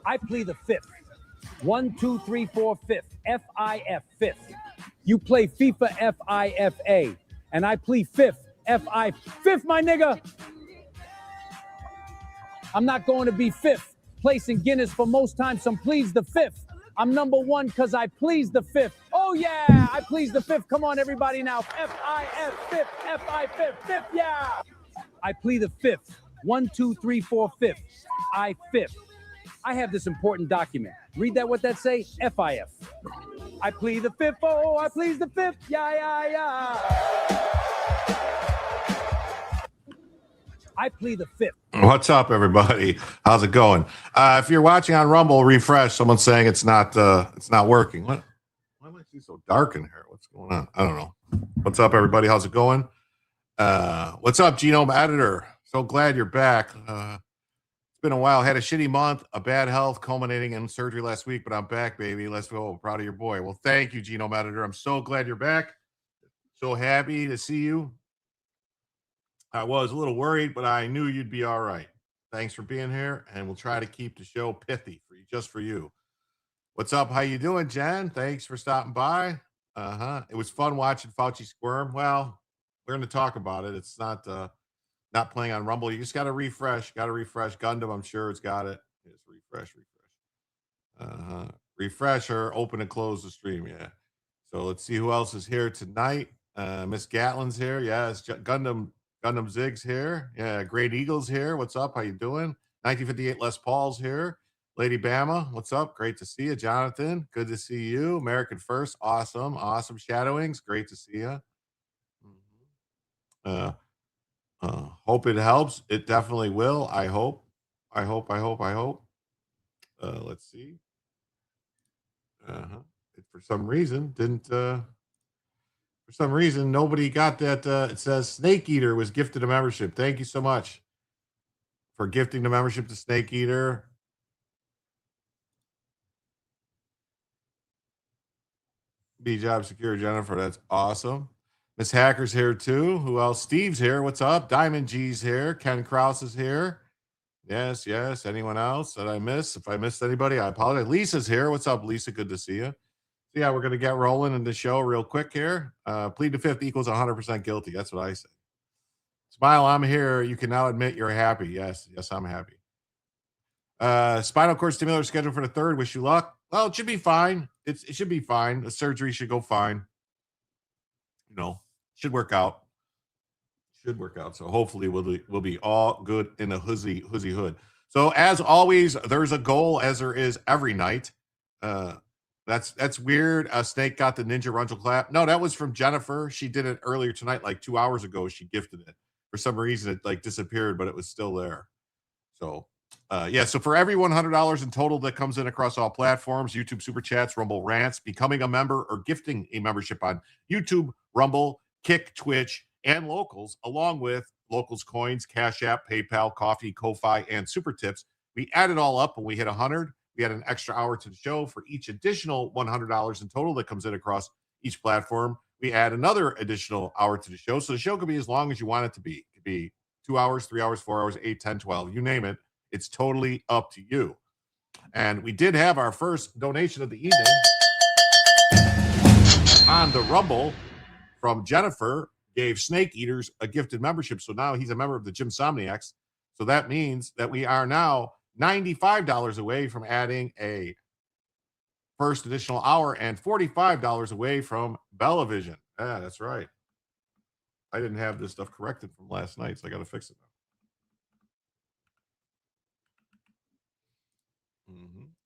I plead the fifth. 1, 2, 3, 4, fifth. F-I-F, fifth. You play FIFA F-I-F-A. And I plead fifth. F-I, fifth, my nigga. I'm not going to be fifth. Place in Guinness for most times, some pleads the fifth. I'm number one because I please the fifth. Oh, yeah, I please the fifth. Come on, everybody now. F-I-F, fifth. F-I, fifth, fifth, yeah. I plead the fifth. 1, 2, 3, 4, fifth. I fifth. I have this important document. Read that, what that say? F-I-F. I plead the fifth. Oh, I please the fifth. Yeah, yeah, yeah. I plead the fifth. What's up, everybody? How's it going? If you're watching on Rumble, refresh. Someone's saying it's not working. What? Why am I see so dark in here? What's going on? I don't know. What's up, everybody? How's it going? What's up, Genome Editor? So glad you're back. It's been a while. Had a shitty month, a bad health, culminating in surgery last week, but I'm back, baby. Let's go. Proud of your boy. Well, thank you, Genome Editor. I'm so glad you're back. So happy to see you. I was a little worried, but I knew you'd be all right. Thanks for being here, and we'll try to keep the show pithy for you, just for you. What's up? How you doing, Jen? Thanks for stopping by. It was fun watching Fauci squirm. Well, we're going to talk about it. It's not playing on Rumble. You just got to refresh. Gundam, I'm sure it's got it. Just refresh. Refresh or open and close the stream. Yeah. So let's see who else is here tonight. Miss Gatlin's here. Yes, Gundam Zig's here. Yeah, Great Eagle's here. What's up? How you doing? 1958 Les Paul's here. Lady Bama, what's up? Great to see you. Jonathan, good to see you. American First, awesome. Shadowings, great to see you. Hope it helps. It definitely will. I hope. Let's see. For some reason, nobody got that. It says Snake Eater was gifted a membership. Thank you so much for gifting the membership to Snake Eater. B-Job Secure Jennifer, that's awesome. Miss Hacker's here too. Who else? Steve's here. What's up? Diamond G's here. Ken Krause is here. Yes. Anyone else that I missed? If I missed anybody, I apologize. Lisa's here. What's up, Lisa? Good to see you. So yeah, we're going to get rolling in the show real quick here. Plead the fifth equals 100% guilty. That's what I say. Smile, I'm here. You can now admit you're happy. Yes, I'm happy. Spinal cord stimulator scheduled for the 3rd. Wish you luck. Well, it should be fine. It should be fine. The surgery should go fine. Should work out. So hopefully we'll be all good in the huzzy hood. So as always, there's a goal, as there is every night. That's weird. Snake got the Ninja Rundle clap. No, that was from Jennifer. She did it earlier tonight, like 2 hours ago. She gifted it. For some reason, it like disappeared, but it was still there. So, yeah. So for every $100 in total that comes in across all platforms, YouTube Super Chats, Rumble Rants, becoming a member, or gifting a membership on YouTube, Rumble, Kick, Twitch, and Locals, along with Locals coins, Cash App, PayPal, Coffee, Ko-Fi, and Super Tips. We add it all up when we hit 100. We add an extra hour to the show for each additional $100 in total that comes in across each platform. We add another additional hour to the show. So the show could be as long as you want it to be. It could be 2 hours, 3 hours, 4 hours, 8, 10, 12, you name it. It's totally up to you. And we did have our first donation of the evening on the Rumble from Jennifer, gave Snake Eaters a gifted membership. So now he's a member of the JimSomniacs. So that means that we are now $95 away from adding a first additional hour and $45 away from Bellavision. Yeah, that's right. I didn't have this stuff corrected from last night, so I got to fix it now.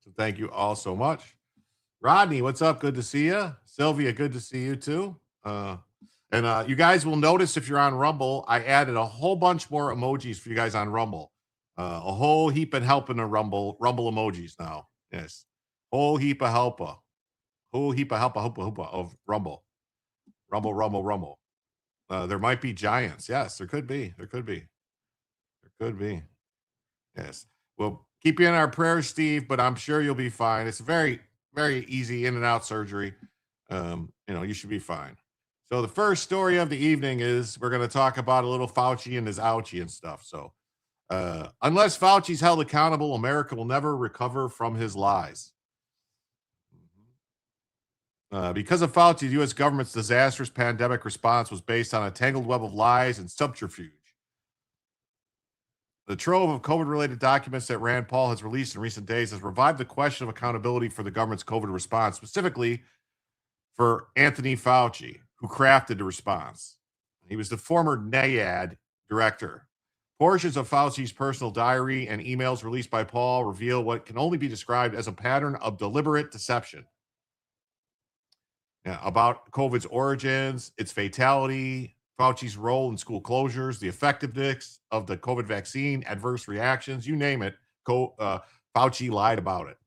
So thank you all so much. Rodney, what's up? Good to see you. Sylvia, good to see you too. And you guys will notice if you're on Rumble, I added a whole bunch more emojis for you guys on Rumble. A whole heap of helping a Rumble emojis now. Yes. Whole heap of helpa. Whole heap of helpa of Rumble. Rumble. There might be giants. Yes, there could be. There could be. Yes. We'll keep you in our prayers, Steve, but I'm sure you'll be fine. It's very, very easy in and out surgery. You should be fine. So the first story of the evening is we're going to talk about a little Fauci and his ouchie and stuff. So unless Fauci's held accountable, America will never recover from his lies. Because of Fauci, the U.S. government's disastrous pandemic response was based on a tangled web of lies and subterfuge. The trove of COVID-related documents that Rand Paul has released in recent days has revived the question of accountability for the government's COVID response, specifically for Anthony Fauci, who crafted the response. He was the former NIAID director. Portions of Fauci's personal diary and emails released by Paul reveal what can only be described as a pattern of deliberate deception. About COVID's origins, its fatality, Fauci's role in school closures, the effectiveness of the COVID vaccine, adverse reactions, you name it, Fauci lied about it.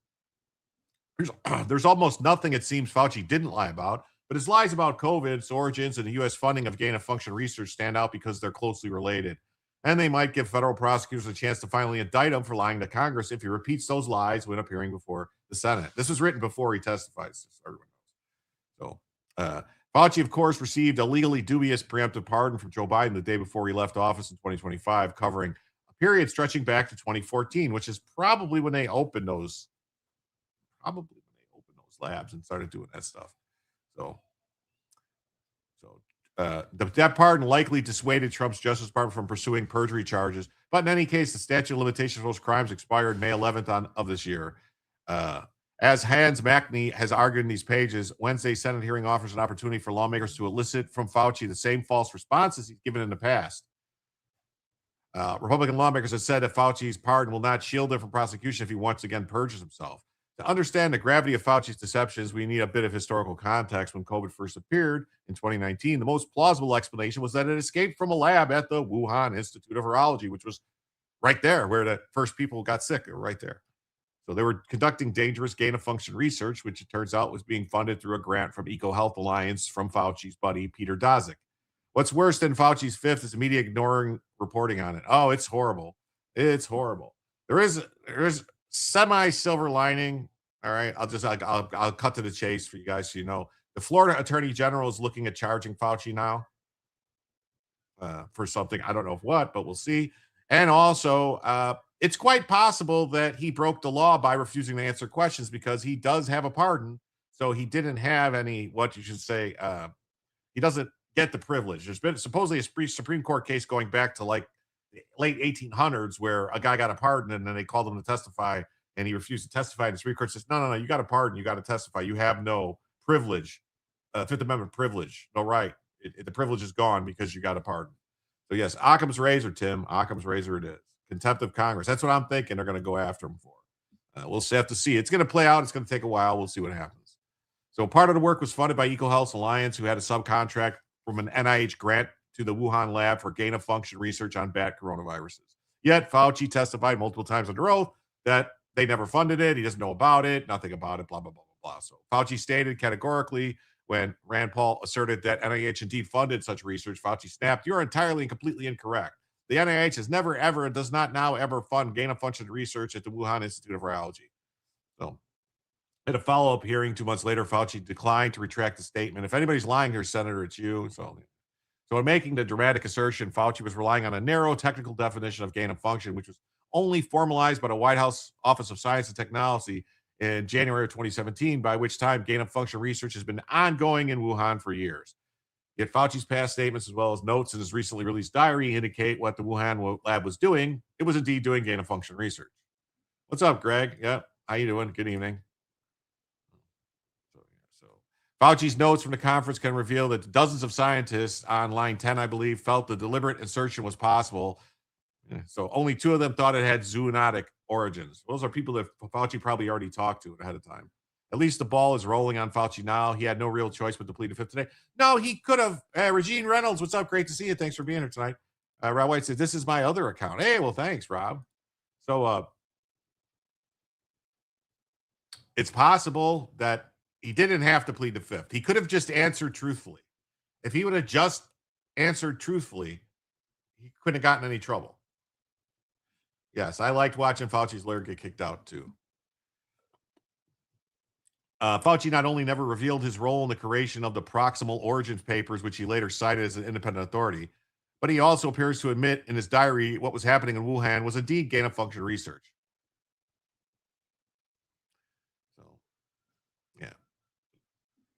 There's almost nothing it seems Fauci didn't lie about, but his lies about COVID, its origins, and the U.S. funding of gain-of-function research stand out because they're closely related. And they might give federal prosecutors a chance to finally indict him for lying to Congress if he repeats those lies when appearing before the Senate. This was written before he testifies. Everyone knows. So, Fauci, of course, received a legally dubious preemptive pardon from Joe Biden the day before he left office in 2025, covering a period stretching back to 2014, which is probably when they opened those labs and started doing that stuff. That pardon likely dissuaded Trump's Justice Department from pursuing perjury charges. But in any case, the statute of limitations for those crimes expired May 11th of this year. As Hans Mackney has argued in these pages, Wednesday's Senate hearing offers an opportunity for lawmakers to elicit from Fauci the same false responses he's given in the past. Republican lawmakers have said that Fauci's pardon will not shield him from prosecution if he once again perjures himself. To understand the gravity of Fauci's deceptions, we need a bit of historical context. When COVID first appeared in 2019, the most plausible explanation was that it escaped from a lab at the Wuhan Institute of Virology, which was right there where the first people got sick. They were right there. So they were conducting dangerous gain-of-function research, which it turns out was being funded through a grant from EcoHealth Alliance from Fauci's buddy, Peter Daszak. What's worse than Fauci's fifth is the media ignoring reporting on it. Oh, it's horrible. It's horrible. There is semi-silver lining. All right. I'll cut to the chase for you guys so you know. The Florida Attorney General is looking at charging Fauci now for something. I don't know what, but we'll see. And also, it's quite possible that he broke the law by refusing to answer questions because he does have a pardon. So he didn't have any, what you should say, he doesn't get the privilege. There's been supposedly a Supreme Court case going back to like the late 1800s where a guy got a pardon and then they called him to testify and he refused to testify. And the Supreme Court says, no, you got a pardon. You got to testify. You have no privilege, Fifth Amendment privilege, no right. The privilege is gone because you got a pardon. So yes, Occam's razor, Tim. Occam's razor it is. Contempt of Congress. That's what I'm thinking they're going to go after him for. We'll have to see. It's going to play out. It's going to take a while. We'll see what happens. So part of the work was funded by EcoHealth Alliance, who had a subcontract from an NIH grant to the Wuhan lab for gain-of-function research on bat coronaviruses. Yet Fauci testified multiple times under oath that they never funded it. He doesn't know about it, nothing about it, blah, blah, blah, blah, blah. So Fauci stated categorically when Rand Paul asserted that NIH indeed funded such research, Fauci snapped, "You're entirely and completely incorrect. The NIH has never, ever, and does not now ever fund gain-of-function research at the Wuhan Institute of Virology." So at a follow-up hearing 2 months later, Fauci declined to retract the statement. If anybody's lying here, Senator, it's you. So in making the dramatic assertion, Fauci was relying on a narrow technical definition of gain of function, which was only formalized by the White House Office of Science and Technology in January of 2017, by which time gain of function research has been ongoing in Wuhan for years. Yet Fauci's past statements, as well as notes in his recently released diary, indicate what the Wuhan lab was doing. It was indeed doing gain of function research. What's up, Greg? Yeah, how you doing? Good evening. Fauci's notes from the conference can reveal that dozens of scientists on line 10, I believe, felt the deliberate insertion was possible. So only 2 of them thought it had zoonotic origins. Those are people that Fauci probably already talked to ahead of time. At least the ball is rolling on Fauci now. He had no real choice but to plead the fifth today. No, he could have. Regine Reynolds, what's up? Great to see you. Thanks for being here tonight. Rob White said, "This is my other account." Hey, well, thanks, Rob. So it's possible that he didn't have to plead the fifth. He could have just answered truthfully. If he would have just answered truthfully, he couldn't have gotten any trouble. Yes, I liked watching Fauci's lawyer get kicked out too. Fauci not only never revealed his role in the creation of the proximal origins papers, which he later cited as an independent authority, but he also appears to admit in his diary what was happening in Wuhan was indeed gain-of-function research.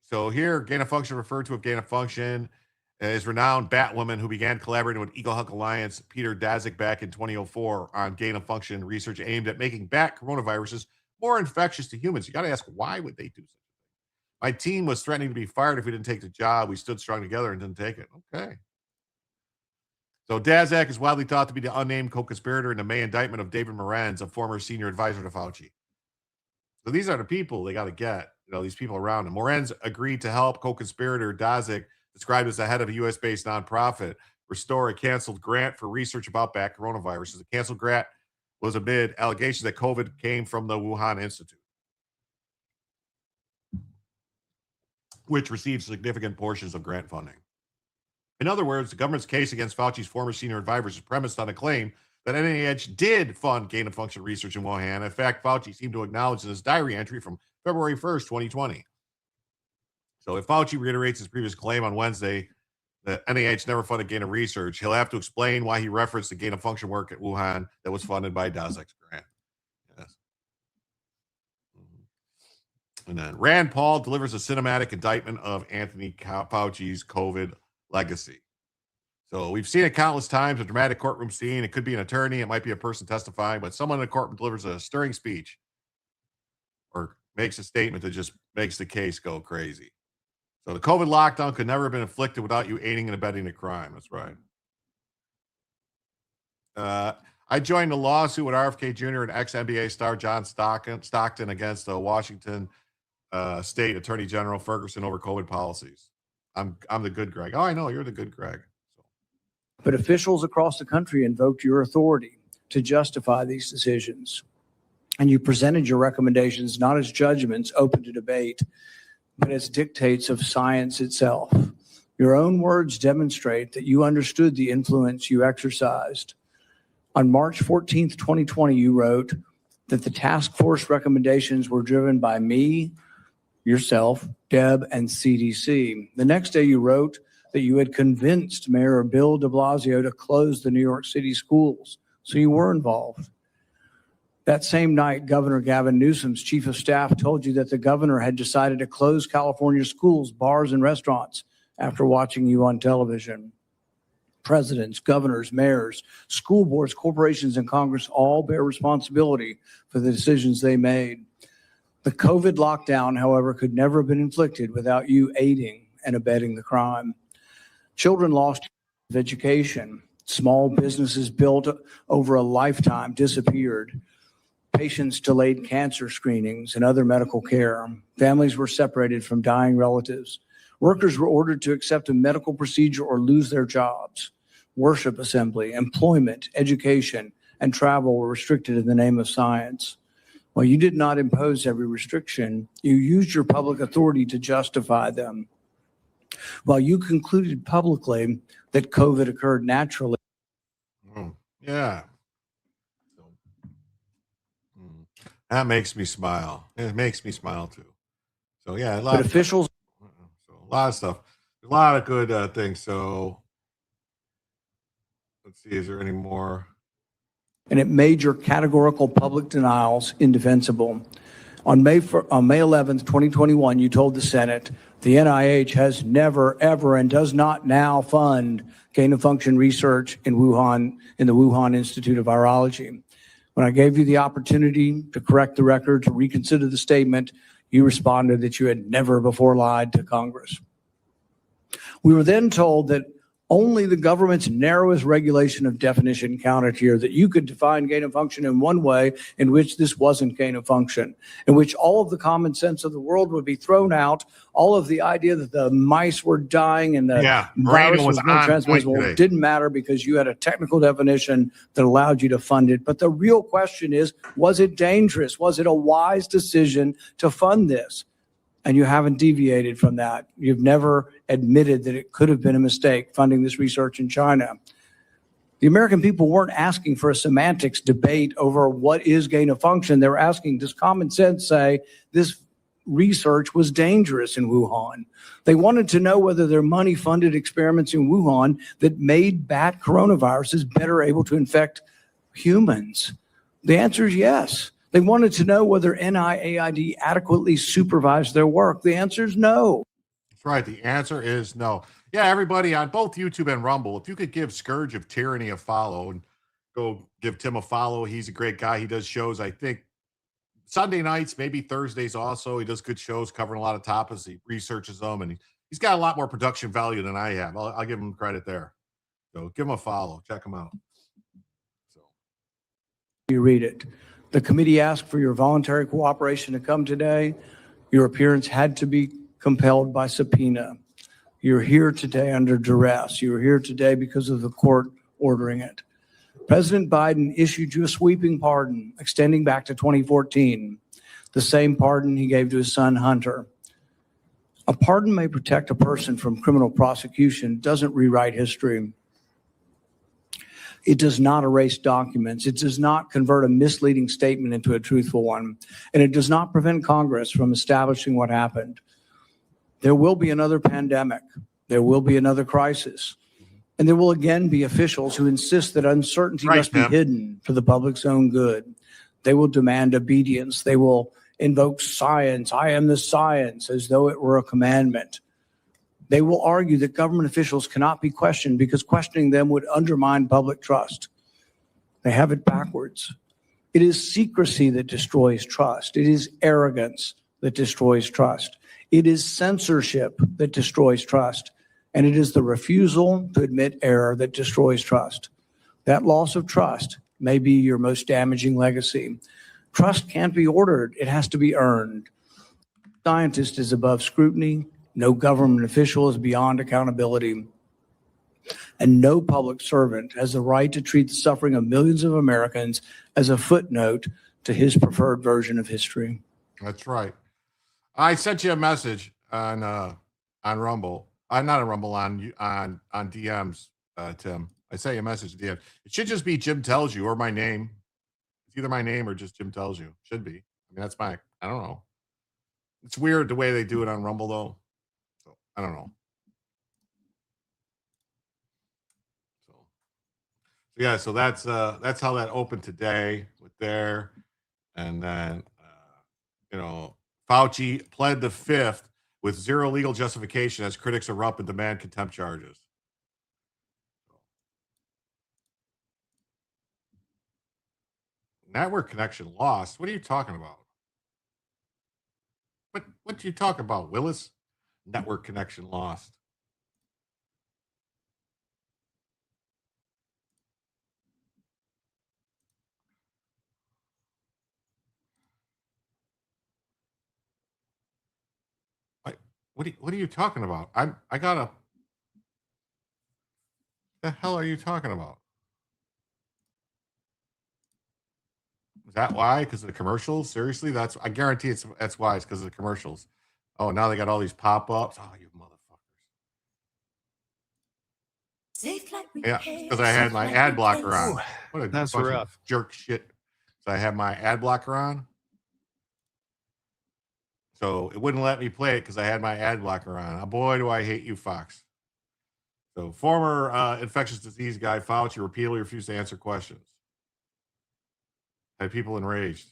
So here, gain-of-function referred to as gain-of-function is renowned Batwoman who began collaborating with EcoHealth Alliance, Peter Daszak, back in 2004 on gain-of-function research aimed at making bat coronaviruses more infectious to humans. You got to ask, why would they do such a thing? My team was threatening to be fired if we didn't take the job. We stood strong together and didn't take it. Okay. So Daszak is widely thought to be the unnamed co-conspirator in the May indictment of David Morenz, a former senior advisor to Fauci. So these are the people they got to get. These people around him. Morenz agreed to help co-conspirator Daszak, described as the head of a U.S.-based nonprofit, restore a canceled grant for research about bat coronaviruses. The canceled grant was amid allegations that COVID came from the Wuhan Institute, which received significant portions of grant funding. In other words, the government's case against Fauci's former senior advisors is premised on a claim that NIH did fund gain-of-function research in Wuhan. In fact, Fauci seemed to acknowledge in his diary entry from February 1st, 2020. So if Fauci reiterates his previous claim on Wednesday that NIH never funded gain of research, he'll have to explain why he referenced the gain-of-function work at Wuhan that was funded by Daszak's grant. Yes. And then Rand Paul delivers a cinematic indictment of Anthony Fauci's COVID legacy. So we've seen it countless times, a dramatic courtroom scene. It could be an attorney. It might be a person testifying, but someone in the courtroom delivers a stirring speech or makes a statement that just makes the case go crazy. So the COVID lockdown could never have been inflicted without you aiding and abetting the crime. That's right. I joined a lawsuit with RFK Jr. and ex-NBA star John Stockton against the Washington State Attorney General Ferguson over COVID policies. I'm the good Greg. Oh, I know you're the good Greg. But officials across the country invoked your authority to justify these decisions. And you presented your recommendations not as judgments open to debate, but as dictates of science itself. Your own words demonstrate that you understood the influence you exercised. On March 14th, 2020, you wrote that the task force recommendations were driven by me, yourself, Deb, and CDC. The next day you wrote that you had convinced Mayor Bill de Blasio to close the New York City schools, so you were involved. That same night, Governor Gavin Newsom's chief of staff told you that the governor had decided to close California schools, bars, and restaurants after watching you on television. Presidents, governors, mayors, school boards, corporations, and Congress all bear responsibility for the decisions they made. The COVID lockdown, however, could never have been inflicted without you aiding and abetting the crime. Children lost education. Small businesses built over a lifetime disappeared. Patients delayed cancer screenings and other medical care. Families were separated from dying relatives. Workers were ordered to accept a medical procedure or lose their jobs. Worship assembly, employment, education, and travel were restricted in the name of science. While you did not impose every restriction, you used your public authority to justify them. While you concluded publicly that COVID occurred naturally. Yeah. That makes me smile. It makes me smile too. So yeah, But officials. So a lot of stuff. A lot of good things. So let's see, is there any more? And it made your categorical public denials indefensible. On May 11th, 2021, you told the Senate, the NIH has never, ever, and does not now fund gain-of-function research in Wuhan, in the Wuhan Institute of Virology. When I gave you the opportunity to correct the record, to reconsider the statement, you responded that you had never before lied to Congress. We were then told that only the government's narrowest regulation of definition counted here, that you could define gain of function in one way in which this wasn't gain of function, in which all of the common sense of the world would be thrown out, all of the idea that the mice were dying and the virus was more transmissible didn't matter because you had a technical definition that allowed you to fund it. But the real question is, was it dangerous? Was it a wise decision to fund this? And you haven't deviated from that. You've never admitted that it could have been a mistake funding this research in China. The American people weren't asking for a semantics debate over what is gain of function. They were asking, does common sense say this research was dangerous in Wuhan? They wanted to know whether their money-funded experiments in Wuhan that made bat coronaviruses better able to infect humans. The answer is yes. They wanted to know whether NIAID adequately supervised their work. The answer is no. That's right. The answer is no. Yeah, everybody on both YouTube and Rumble, if you could give Scourge of Tyranny a follow and go give Tim a follow. He's a great guy. He does shows, I think, Sunday nights, maybe Thursdays also. He does good shows covering a lot of topics. He researches them, and he's got a lot more production value than I have. I'll give him credit there. So give him a follow. Check him out. So you read it. The committee asked for your voluntary cooperation to come today. Your appearance had to be compelled by subpoena. You're here today under duress. You're here today because of the court ordering it. President Biden issued you a sweeping pardon extending back to 2014, the same pardon he gave to his son, Hunter. A pardon may protect a person from criminal prosecution, doesn't rewrite history. It does not erase documents. It does not convert a misleading statement into a truthful one. And it does not prevent Congress from establishing what happened. There will be another pandemic. There will be another crisis. And there will again be officials who insist that uncertainty must be hidden for the public's own good. They will demand obedience. They will invoke science. I am the science, as though it were a commandment. They will argue that government officials cannot be questioned because questioning them would undermine public trust. They have it backwards. It is secrecy that destroys trust. It is arrogance that destroys trust. It is censorship that destroys trust. And it is the refusal to admit error that destroys trust. That loss of trust may be your most damaging legacy. Trust can't be ordered. It has to be earned. Scientist is above scrutiny. No government official is beyond accountability. And no public servant has the right to treat the suffering of millions of Americans as a footnote to his preferred version of history. that's right. I sent you a message on Rumble. Not on Rumble, on DMs, Tim. I sent you a message DM. It should just be Jim Tells You or my name. It's either my name or just Jim Tells You. Should be. I mean, that's I don't know. It's weird the way they do it on Rumble, though. So I don't know. So yeah, so that's how that opened today with there. And then Fauci pled the fifth with zero legal justification as critics erupt and demand contempt charges. Network connection lost. What are you talking about? What you talking about, Willis? Network connection lost. What are you talking about? I gotta. The hell are you talking about? Is that why? Because of the commercials? Seriously, I guarantee that's why. It's because of the commercials. Oh, now they got all these pop-ups. Oh, you motherfuckers. Yeah, because I had my ad blocker on. What a That's bunch rough. of jerk shit. So I had my ad blocker on. So it wouldn't let me play it because I had my ad blocker on. Oh, boy, do I hate you, Fox. So former infectious disease guy Fauci repeatedly refused to answer questions. Had people enraged.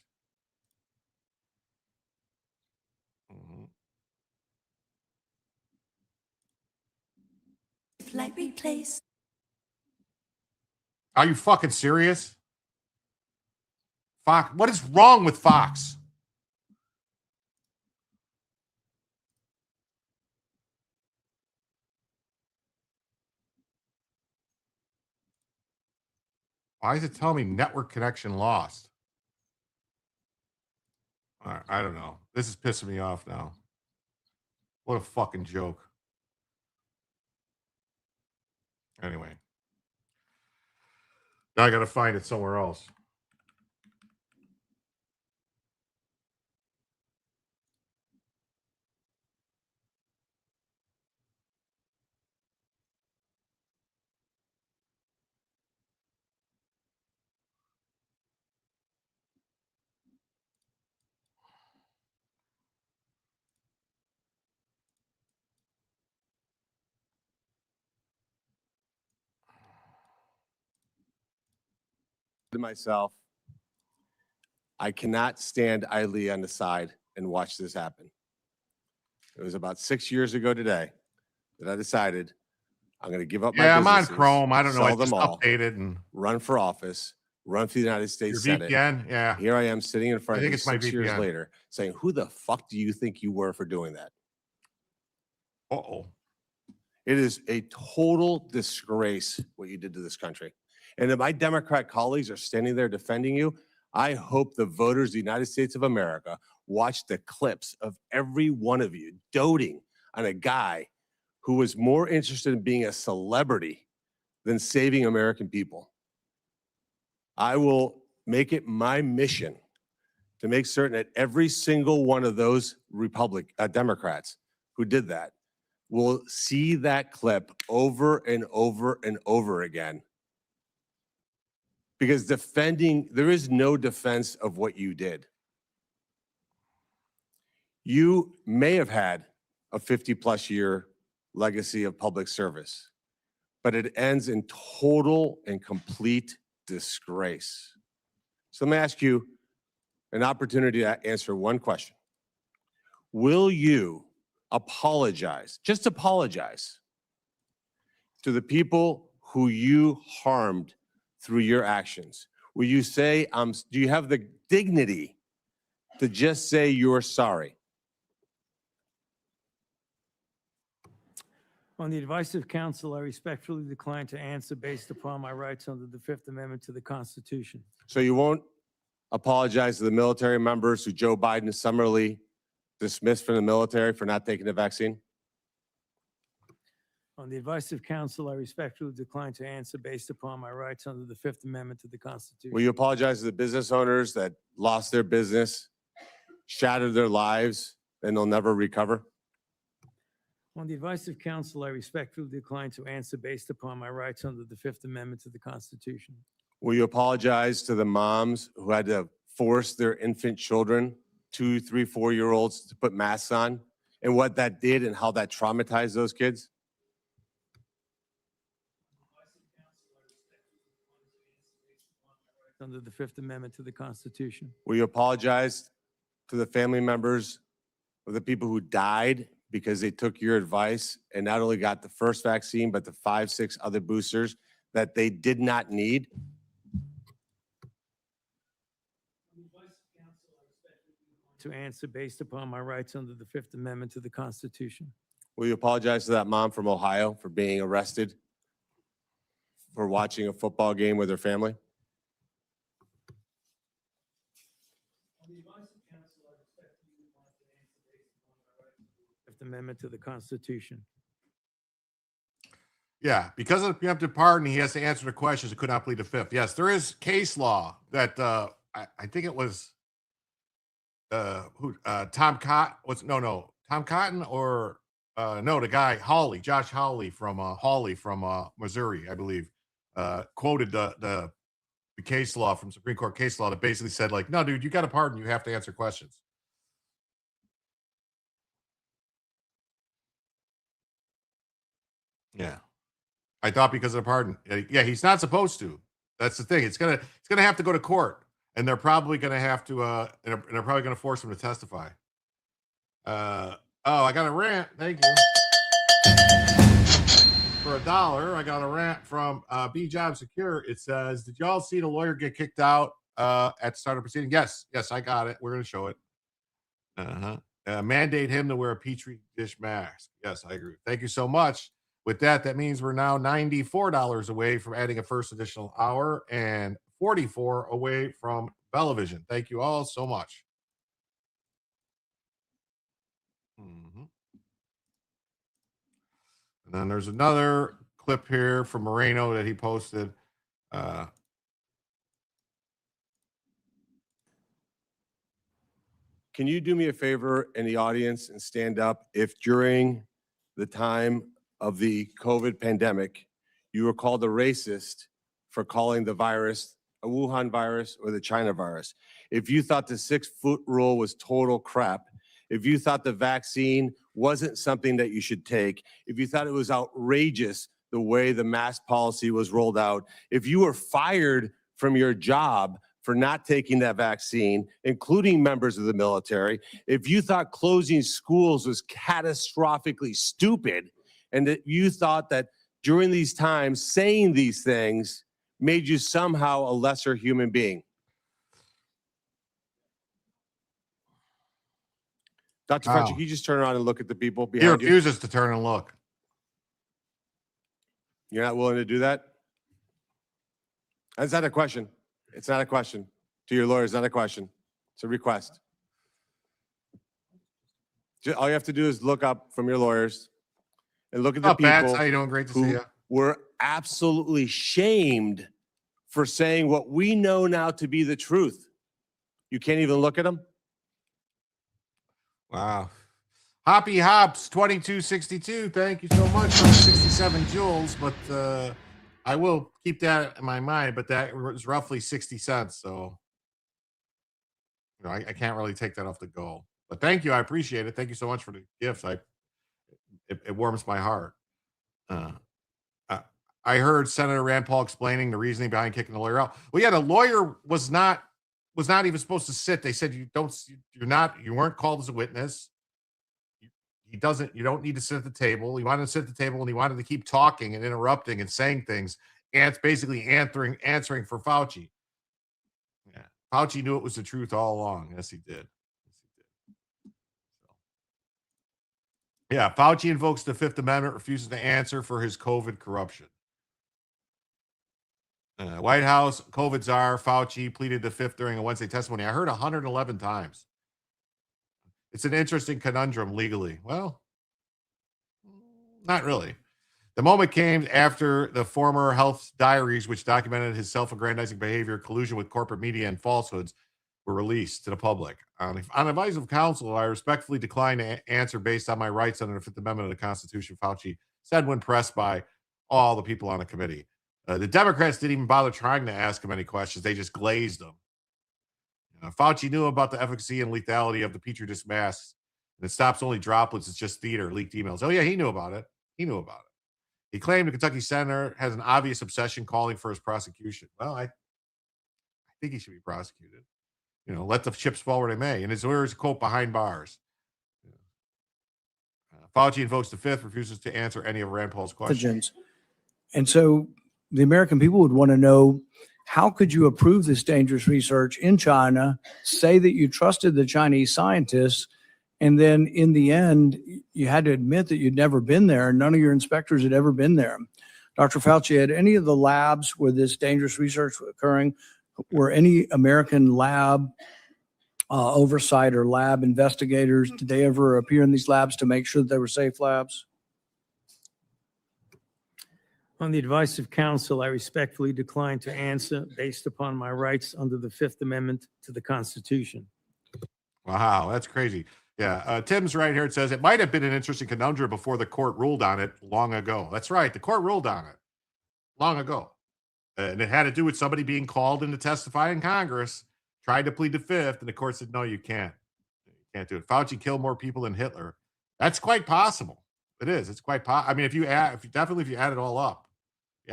Mm-hmm. Like replace. Are you fucking serious? Fox, what is wrong with Fox? Why is it telling me network connection lost? I don't know. This is pissing me off now. What a fucking joke. Anyway. Now I got to find it somewhere else. To myself, I cannot stand idly on the side and watch this happen. It was about 6 years ago today that I decided I'm going to give up my Yeah, I'm on businesses, Chrome. I don't know. I sell them just all, updated and run for office, run for the United your States Senate. VPN. Yeah. Here I am sitting in front I of think you it's my 6 years VPN. later saying, who the fuck do you think you were for doing that? Uh-oh. It is a total disgrace what you did to this country. And if my Democrat colleagues are standing there defending you, I hope the voters of the United States of America watch the clips of every one of you doting on a guy who was more interested in being a celebrity than saving American people. I will make it my mission to make certain that every single one of those Democrats who did that will see that clip over and over and over again. Because there is no defense of what you did. You may have had a 50-plus year legacy of public service, but it ends in total and complete disgrace. So let me ask you an opportunity to answer one question. Will you apologize, just apologize, to the people who you harmed through your actions? Will you say, do you have the dignity to just say you're sorry? On the advice of counsel, I respectfully decline to answer based upon my rights under the Fifth Amendment to the Constitution. So you won't apologize to the military members who Joe Biden summarily dismissed from the military for not taking the vaccine? On the advice of counsel, I respectfully decline to answer based upon my rights under the Fifth Amendment to the Constitution. Will you apologize to the business owners that lost their business, shattered their lives, and they'll never recover? On the advice of counsel, I respectfully decline to answer based upon my rights under the Fifth Amendment to the Constitution. Will you apologize to the moms who had to force their infant children, 2, 3, 4-year-olds, to put masks on, and what that did and how that traumatized those kids? Under the Fifth Amendment to the Constitution. Will you apologize to the family members of the people who died because they took your advice and not only got the first vaccine, but the 5, 6 other boosters that they did not need? To answer based upon my rights under the Fifth Amendment to the Constitution. Will you apologize to that mom from Ohio for being arrested for watching a football game with her family? Amendment to the Constitution. Yeah, because of the preemptive pardon, he has to answer the questions. He could not plead the fifth. Yes, there is case law that I think it was Tom Cotton was Tom Cotton or no, the guy Josh Hawley from Missouri, I believe, quoted the case law from Supreme Court case law that basically said, like, no, dude, you got a pardon, you have to answer questions. Yeah, I thought because of the pardon. Yeah, he's not supposed to. That's the thing. It's gonna have to go to court, and they're probably gonna have to and they're probably gonna force him to testify. Oh, I got a rant. Thank you. For $1, I got a rant from B Job Secure. It says, did y'all see the lawyer get kicked out at the start of proceeding? Yes, I got it. We're gonna show it. Mandate him to wear a Petri dish mask. Yes, I agree. Thank you so much. With that, that means we're now $94 away from adding a first additional hour and $44 away from Bellavision. Thank you all so much. And then there's another clip here from Moreno that he posted. Can you do me a favor in the audience and stand up if during the time of the COVID pandemic, you were called a racist for calling the virus a Wuhan virus or the China virus? If you thought the 6-foot rule was total crap, if you thought the vaccine wasn't something that you should take, if you thought it was outrageous the way the mask policy was rolled out, if you were fired from your job for not taking that vaccine, including members of the military, if you thought closing schools was catastrophically stupid, and that you thought that during these times saying these things made you somehow a lesser human being. Dr. Fauci, can you just turn around and look at the people behind you? He refuses to turn and look. You're not willing to do that? That's not a question. It's not a question. To your lawyer, it's not a question. It's a request. All you have to do is look up from your lawyers and look at the people Bats? How you doing? Great to see who you. were absolutely shamed for saying what we know now to be the truth. You can't even look at them? Wow. Hoppy Hops 2262. Thank you so much for the 67 joules, but I will keep that in my mind, but that was roughly 60 cents. So, you know, I can't really take that off the go, but thank you. I appreciate it. Thank you so much for the gifts. It warms my heart. I heard Senator Rand Paul explaining the reasoning behind kicking the lawyer out. Well, yeah, the lawyer was not even supposed to sit. They said you weren't called as a witness. You don't need to sit at the table. He wanted to sit at the table and he wanted to keep talking and interrupting and saying things, and it's basically answering for Fauci. Yeah. Fauci knew it was the truth all along. Yes, he did. Yeah, Fauci invokes the Fifth Amendment, refuses to answer for his COVID corruption. White House, COVID czar, Fauci pleaded the Fifth during a Wednesday testimony. I heard 111 times. It's an interesting conundrum legally. Well, not really. The moment came after the former health diaries, which documented his self-aggrandizing behavior, collusion with corporate media, and falsehoods, were released to the public. On advice of counsel, I respectfully decline to answer based on my rights under the Fifth Amendment of the Constitution, Fauci said when pressed by all the people on the committee. The Democrats didn't even bother trying to ask him any questions. They just glazed them. Fauci knew about the efficacy and lethality of the Petri dish masks, and it stops only droplets. It's just theater, leaked emails. Oh, yeah, he knew about it. He claimed the Kentucky senator has an obvious obsession calling for his prosecution. Well, I think he should be prosecuted. Let the chips fall where they may. And his lawyers, quote, behind bars. Fauci invokes the Fifth, refuses to answer any of Rand Paul's questions. And so the American people would want to know, how could you approve this dangerous research in China, say that you trusted the Chinese scientists, and then in the end, you had to admit that you'd never been there, and none of your inspectors had ever been there. Dr. Fauci, had any of the labs where this dangerous research was occurring, were any American lab oversight or lab investigators? Did they ever appear in these labs to make sure that they were safe labs? On the advice of counsel, I respectfully decline to answer based upon my rights under the Fifth Amendment to the Constitution. Wow, that's crazy. Yeah, Tim's right here. It says it might have been an interesting conundrum before the court ruled on it long ago. That's right. The court ruled on it long ago. And it had to do with somebody being called in to testify in Congress, tried to plead the Fifth, and the court said, no, you can't. You can't do it. Fauci killed more people than Hitler. That's quite possible. It is. It's quite possible. I mean, if you add it all up, he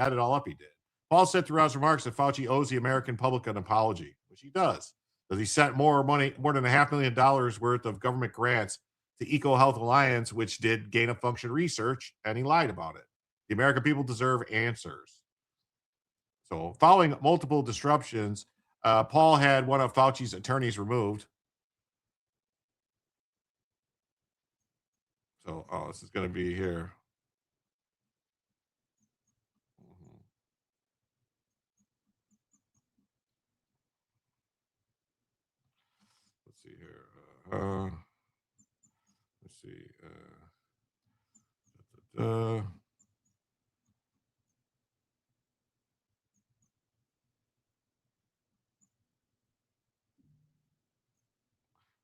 did. Paul said throughout his remarks that Fauci owes the American public an apology, which he does. Because he sent more than $500,000 worth of government grants to EcoHealth Alliance, which did gain of function research, and he lied about it. The American people deserve answers. So, following multiple disruptions, Paul had one of Fauci's attorneys removed. So, this is going to be here. Let's see here. Let's see.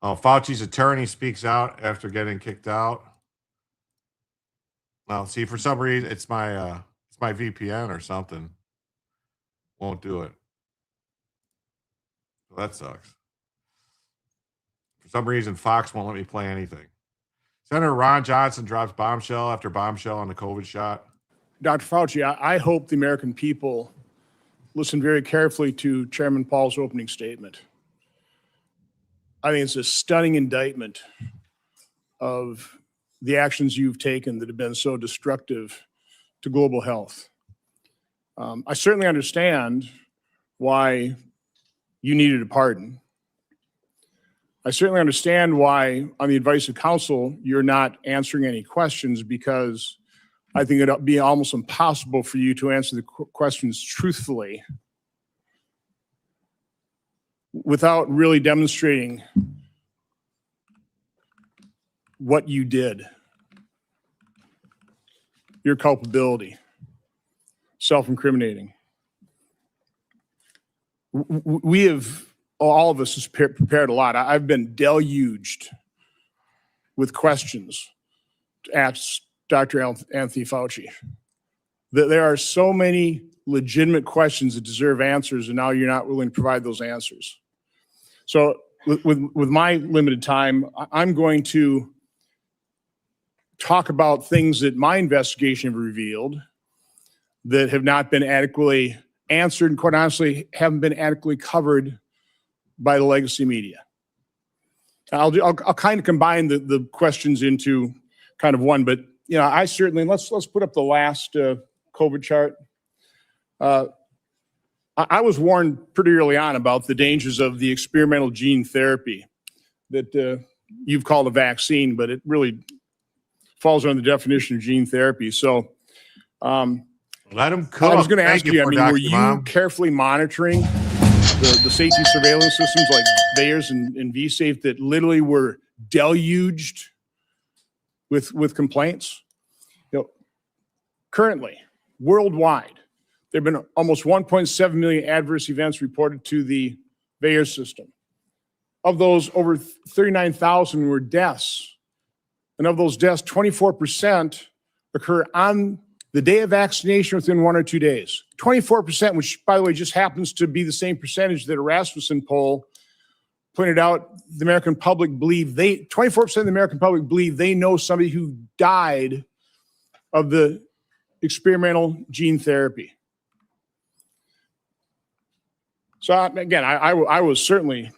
Fauci's attorney speaks out after getting kicked out. Well, see, for some reason, it's my VPN or something. Won't do it. Well, that sucks. For some reason, Fox won't let me play anything. Senator Ron Johnson drops bombshell after bombshell on the COVID shot. Dr. Fauci, I hope the American people listen very carefully to Chairman Paul's opening statement. I think it's a stunning indictment of the actions you've taken that have been so destructive to global health. I certainly understand why you needed a pardon. I certainly understand why, on the advice of counsel, you're not answering any questions, because I think it'd be almost impossible for you to answer the questions truthfully without really demonstrating what you did, your culpability, self-incriminating. We have, all of us has prepared a lot. I've been deluged with questions to ask Dr. Anthony Fauci. There are so many legitimate questions that deserve answers, and now you're not willing to provide those answers. So with my limited time, I'm going to talk about things that my investigation have revealed that have not been adequately answered, and quite honestly, haven't been adequately covered by the legacy media. I'll kind of combine the questions into kind of one, but you know, I certainly, let's put up the last COVID chart. I was warned pretty early on about the dangers of the experimental gene therapy that you've called a vaccine, but it really falls under the definition of gene therapy. So let him cook. I was going to ask you, I mean, were you carefully monitoring the safety surveillance systems like VAERS and vSafe that literally were deluged with complaints? You know, currently, worldwide, there have been almost 1.7 million adverse events reported to the VAERS system. Of those, over 39,000 were deaths. And of those deaths, 24% occur on the day of vaccination within 1 or 2 days. 24%, which, by the way, just happens to be the same percentage that a Rasmussen poll pointed out. The American public believe 24% of the American public believe they know somebody who died of the experimental gene therapy. So again, I was certainly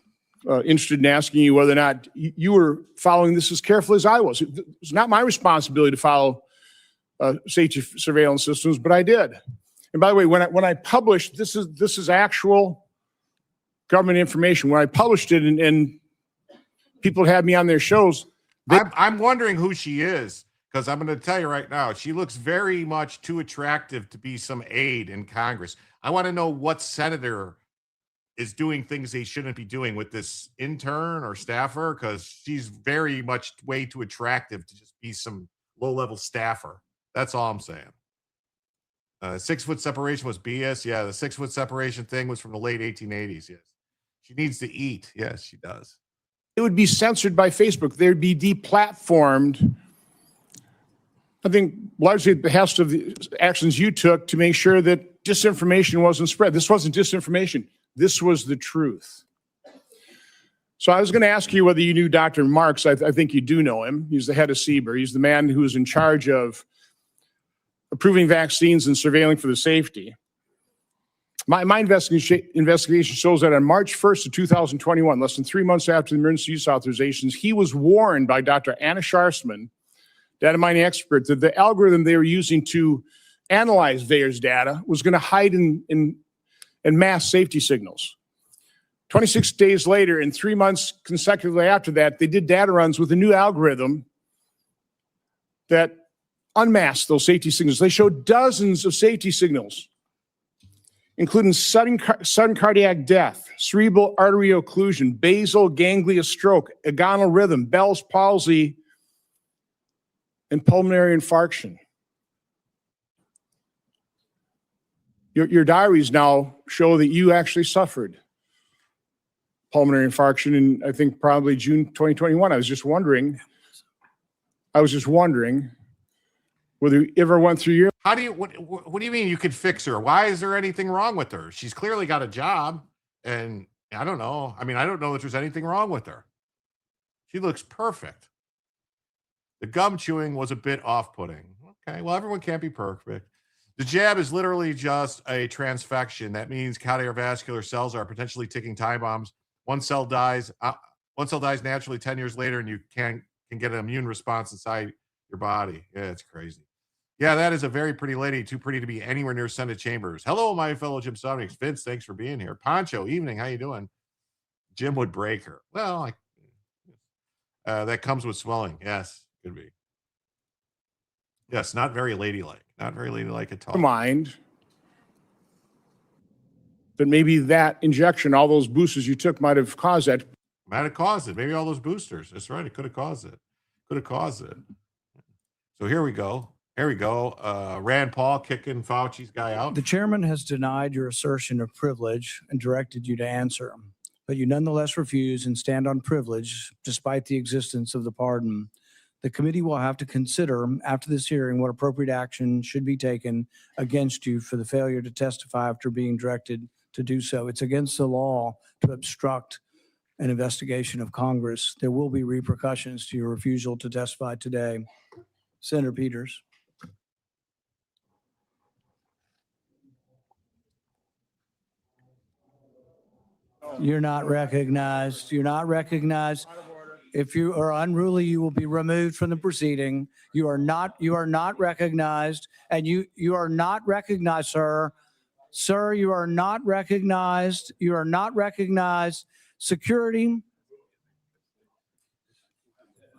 interested in asking you whether or not you were following this as carefully as I was. It's not my responsibility to follow safety surveillance systems, but I did. And by the way, when I published, this is actual government information. When I published it and people had me on their shows, I'm wondering who she is, because I'm going to tell you right now, she looks very much too attractive to be some aide in Congress. I want to know what senator is doing things they shouldn't be doing with this intern or staffer, because she's very much way too attractive to just be some low-level staffer. That's all I'm saying. 6 foot separation was BS. Yeah, the 6 foot separation thing was from the late 1880s. Yes. She needs to eat. Yes, she does. It would be censored by Facebook. They'd be deplatformed. I think largely at the behest of the actions you took to make sure that disinformation wasn't spread. This wasn't disinformation. This was the truth. So I was going to ask you whether you knew Dr. Marks. I think you do know him. He's the head of CBER. He's the man who is in charge of approving vaccines and surveilling for the safety. My investigation shows that on March 1st of 2021, less than 3 months after the emergency use authorizations, he was warned by Dr. Anna Scharsman, data mining expert, that the algorithm they were using to analyze VAERS data was going to hide in mass safety signals. 26 days later, and 3 months consecutively after that, they did data runs with a new algorithm that unmasked those safety signals. They showed dozens of safety signals, including sudden cardiac death, cerebral artery occlusion, basal ganglia stroke, agonal rhythm, Bell's palsy, and pulmonary infarction. Your diaries now show that you actually suffered pulmonary infarction in, I think, probably June 2021. I was just wondering whether you ever went through your... How do you, what do you mean you could fix her? Why is there anything wrong with her? She's clearly got a job, and I don't know. I mean, I don't know that there's anything wrong with her. She looks perfect. The gum chewing was a bit off-putting. Okay, well, everyone can't be perfect. The jab is literally just a transfection. That means cardiovascular cells are potentially ticking time bombs. One cell dies naturally 10 years later, and you can get an immune response inside your body. Yeah, it's crazy. Yeah, that is a very pretty lady, too pretty to be anywhere near Senate chambers. Hello, my fellow JimTellsYou. Vince, thanks for being here. Poncho, evening. How you doing? Jim would break her. Well, that comes with swelling. Yes, could be. Yes, not very ladylike. Not very ladylike at all. Mind that maybe that injection, all those boosters you took, might have caused that. Might have caused it. Maybe all those boosters. That's right. It could have caused it. So here we go. Rand Paul kicking Fauci's guy out. The chairman has denied your assertion of privilege and directed you to answer, but you nonetheless refuse and stand on privilege despite the existence of the pardon. The committee will have to consider after this hearing what appropriate action should be taken against you for the failure to testify after being directed to do so. It's against the law to obstruct an investigation of Congress. There will be repercussions to your refusal to testify today. Senator Peters. You're not recognized. You're not recognized. If you are unruly, you will be removed from the proceeding. You are not recognized, and you are not recognized, sir. Sir, you are not recognized. You are not recognized. Security,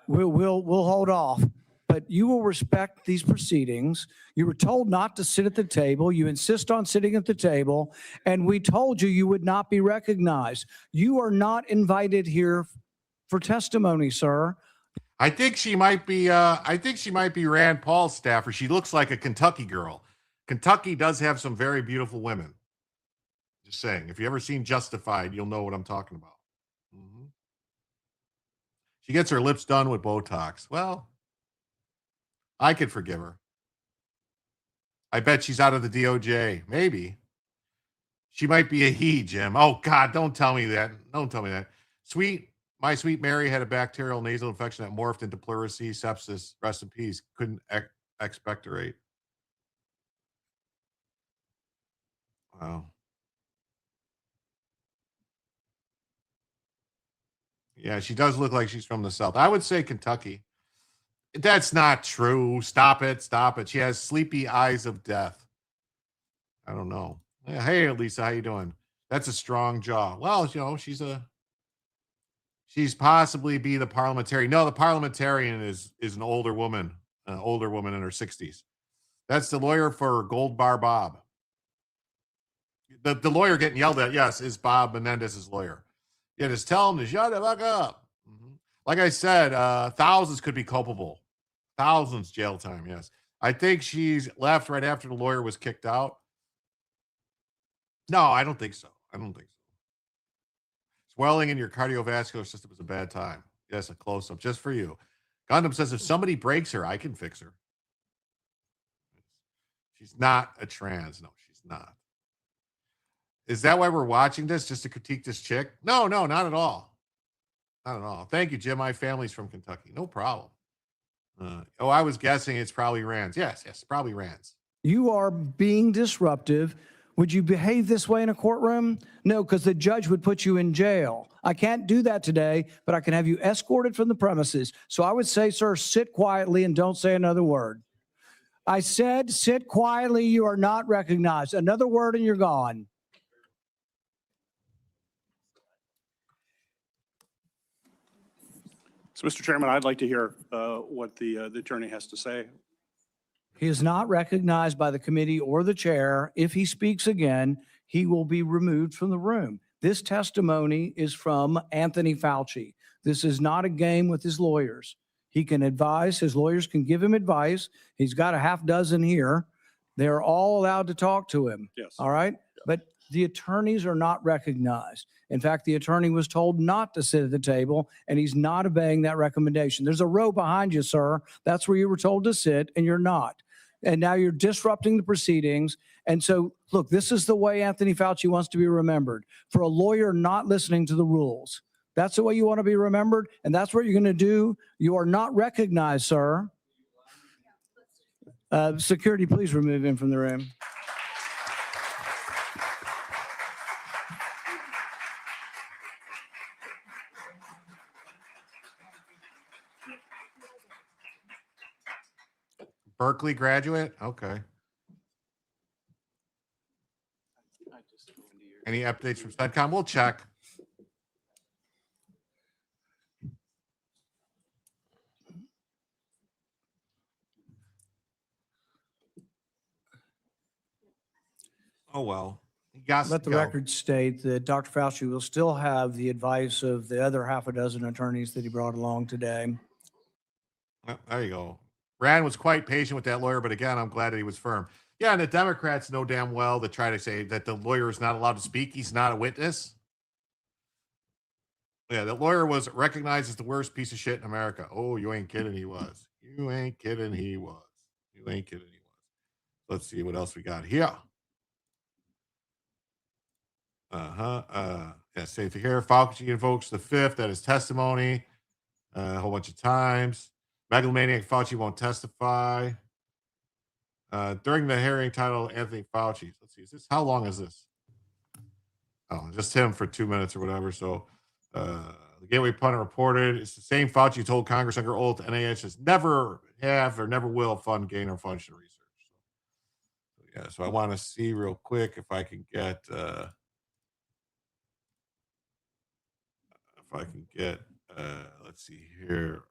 we'll hold off, but you will respect these proceedings. You were told not to sit at the table. You insist on sitting at the table, and we told you would not be recognized. You are not invited here for testimony, sir. I think she might be Rand Paul's staffer. She looks like a Kentucky girl. Kentucky does have some very beautiful women. Just saying. If you ever seen Justified, you'll know what I'm talking about. Mm-hmm. She gets her lips done with Botox. Well, I could forgive her. I bet she's out of the DOJ. Maybe. She might be a he, Jim. Oh, God, don't tell me that. Don't tell me that. My sweet Mary had a bacterial nasal infection that morphed into pleurisy, sepsis. Rest in peace. Couldn't expectorate. Wow. Yeah, she does look like she's from the South. I would say Kentucky. That's not true. Stop it. She has sleepy eyes of death. I don't know. Hey, Lisa, how you doing? That's a strong jaw. Well, she's possibly be the parliamentarian. No, the parliamentarian is an older woman in her 60s. That's the lawyer for Gold Bar Bob. The lawyer getting yelled at, yes, is Bob Menendez's lawyer. Yeah, just tell him to shut the fuck up. Like I said, thousands could be culpable. Thousands jail time, yes. I think she's left right after the lawyer was kicked out. No, I don't think so. Swelling in your cardiovascular system is a bad time. Yes, a close-up just for you. Gundam says if somebody breaks her, I can fix her. She's not a trans. No, she's not. Is that why we're watching this? Just to critique this chick? No, not at all. Not at all. Thank you, Jim. My family's from Kentucky. No problem. I was guessing it's probably Rands. Yes, probably Rands. You are being disruptive. Would you behave this way in a courtroom? No, because the judge would put you in jail. I can't do that today, but I can have you escorted from the premises. So I would say, sir, sit quietly and don't say another word. I said, sit quietly. You are not recognized. Another word and you're gone. So, Mr. Chairman, I'd like to hear what the attorney has to say. He is not recognized by the committee or the chair. If he speaks again, he will be removed from the room. This testimony is from Anthony Fauci. This is not a game with his lawyers. He can advise. His lawyers can give him advice. He's got a half dozen here. They're all allowed to talk to him. Yes. All right. But the attorneys are not recognized. In fact, the attorney was told not to sit at the table, and he's not obeying that recommendation. There's a row behind you, sir. That's where you were told to sit, and you're not. And now you're disrupting the proceedings. And so, look, this is the way Anthony Fauci wants to be remembered, for a lawyer not listening to the rules. That's the way you want to be remembered, and that's what you're going to do. You are not recognized, sir. Security, please remove him from the room. Berkeley graduate? Okay. Any updates from SEDCOM? We'll check. Oh, well. Let the record state that Dr. Fauci will still have the advice of the other half a dozen attorneys that he brought along today. Well, there you go. Rand was quite patient with that lawyer, but again, I'm glad that he was firm. Yeah, and the Democrats know damn well to try to say that the lawyer is not allowed to speak. He's not a witness. Yeah, the lawyer was recognized as the worst piece of shit in America. Oh, you ain't kidding, he was. You ain't kidding, he was. You ain't kidding, he was. Let's see what else we got here. Yeah, safe to hear. Fauci invokes the fifth at his testimony a whole bunch of times. Megalomaniac Fauci won't testify. During the hearing titled Anthony Fauci. Let's see, how long is this? Oh, just him for 2 minutes or whatever. So the Gateway Pundit reported it's the same Fauci who told Congress under oath NIH has never have or never will fund gain or function research. So, yeah, so I want to see real quick if I can get let's see here.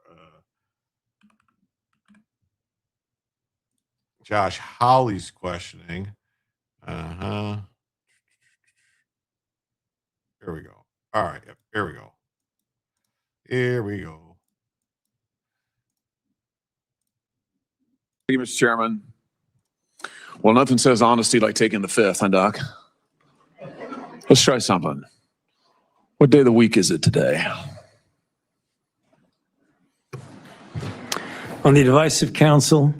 Josh Hawley's questioning. Here we go. All right. Yep, here we go. Here we go. Thank you, Mr. Chairman. Well, nothing says honesty like taking the fifth, huh, Doc? Let's try something. What day of the week is it today? On the advice of counsel,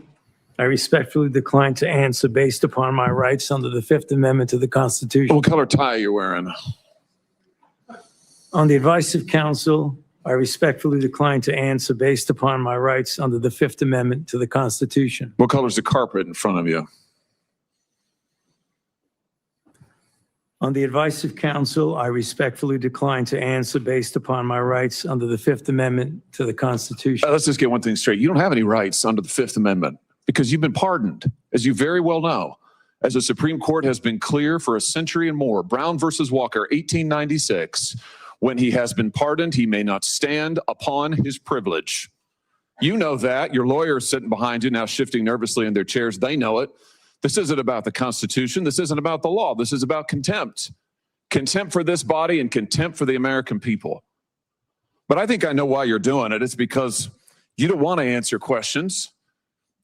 I respectfully decline to answer based upon my rights under the Fifth Amendment to the Constitution. What color tie are you wearing? On the advice of counsel, I respectfully decline to answer based upon my rights under the Fifth Amendment to the Constitution. What color is the carpet in front of you? On the advice of counsel, I respectfully decline to answer based upon my rights under the Fifth Amendment to the Constitution. Let's just get one thing straight. You don't have any rights under the Fifth Amendment because you've been pardoned, as you very well know. As the Supreme Court has been clear for a century and more, Brown versus Walker, 1896, when he has been pardoned, he may not stand upon his privilege. You know that. Your lawyer is sitting behind you now, shifting nervously in their chairs. They know it. This isn't about the Constitution. This isn't about the law. This is about contempt. Contempt for this body and contempt for the American people. But I think I know why you're doing it. It's because you don't want to answer questions.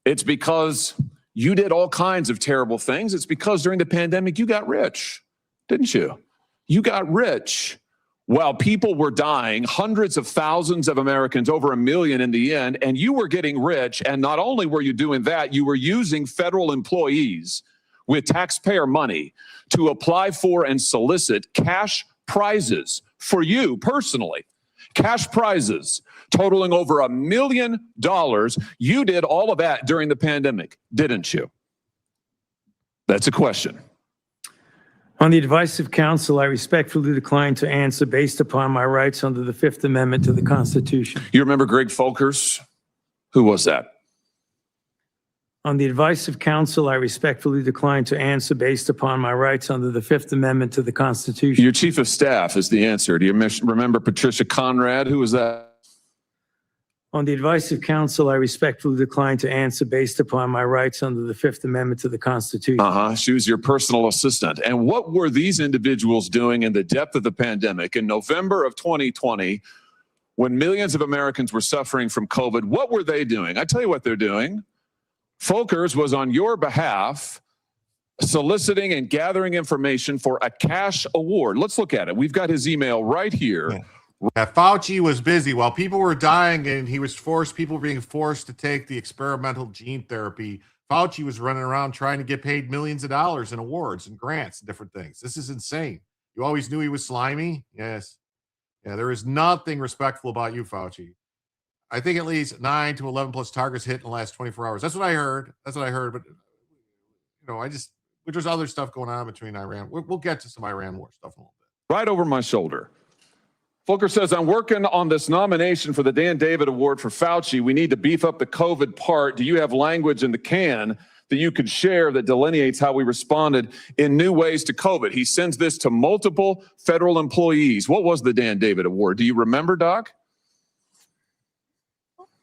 It's because you did all kinds of terrible things. It's because during the pandemic, you got rich, didn't you? You got rich while people were dying, hundreds of thousands of Americans, over 1 million in the end, and you were getting rich. And not only were you doing that, you were using federal employees with taxpayer money to apply for and solicit cash prizes for you personally. Cash prizes totaling over $1 million. You did all of that during the pandemic, didn't you? That's a question. On the advice of counsel, I respectfully decline to answer based upon my rights under the Fifth Amendment to the Constitution. You remember Greg Folkers? Who was that? On the advice of counsel, I respectfully decline to answer based upon my rights under the Fifth Amendment to the Constitution. Your chief of staff is the answer. Do you remember Patricia Conrad? Who was that? On the advice of counsel, I respectfully decline to answer based upon my rights under the Fifth Amendment to the Constitution. She was your personal assistant. And what were these individuals doing in the depth of the pandemic in November of 2020 when millions of Americans were suffering from COVID? What were they doing? I tell you what they're doing. Folkers was on your behalf soliciting and gathering information for a cash award. Let's look at it. We've got his email right here. Yeah, Fauci was busy while people were dying and people were being forced to take the experimental gene therapy. Fauci was running around trying to get paid millions of dollars in awards and grants and different things. This is insane. You always knew he was slimy? Yes. Yeah, there is nothing respectful about you, Fauci. I think at least 9 to 11 plus targets hit in the last 24 hours. That's what I heard. But, there's other stuff going on between Iran. We'll get to some Iran war stuff in a little bit. Right over my shoulder. Folkers says, I'm working on this nomination for the Dan David Award for Fauci. We need to beef up the COVID part. Do you have language in the can that you could share that delineates how we responded in new ways to COVID? He sends this to multiple federal employees. What was the Dan David Award? Do you remember, Doc?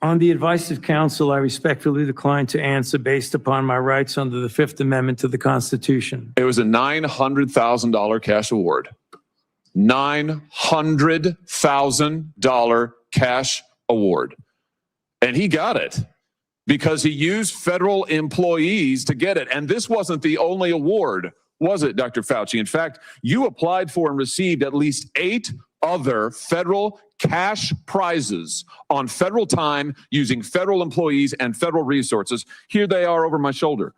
On the advice of counsel, I respectfully decline to answer based upon my rights under the Fifth Amendment to the Constitution. It was a $900,000 cash award. $900,000 cash award. And he got it because he used federal employees to get it. And this wasn't the only award, was it, Dr. Fauci? In fact, you applied for and received at least 8 other federal cash prizes on federal time using federal employees and federal resources. Here they are over my shoulder.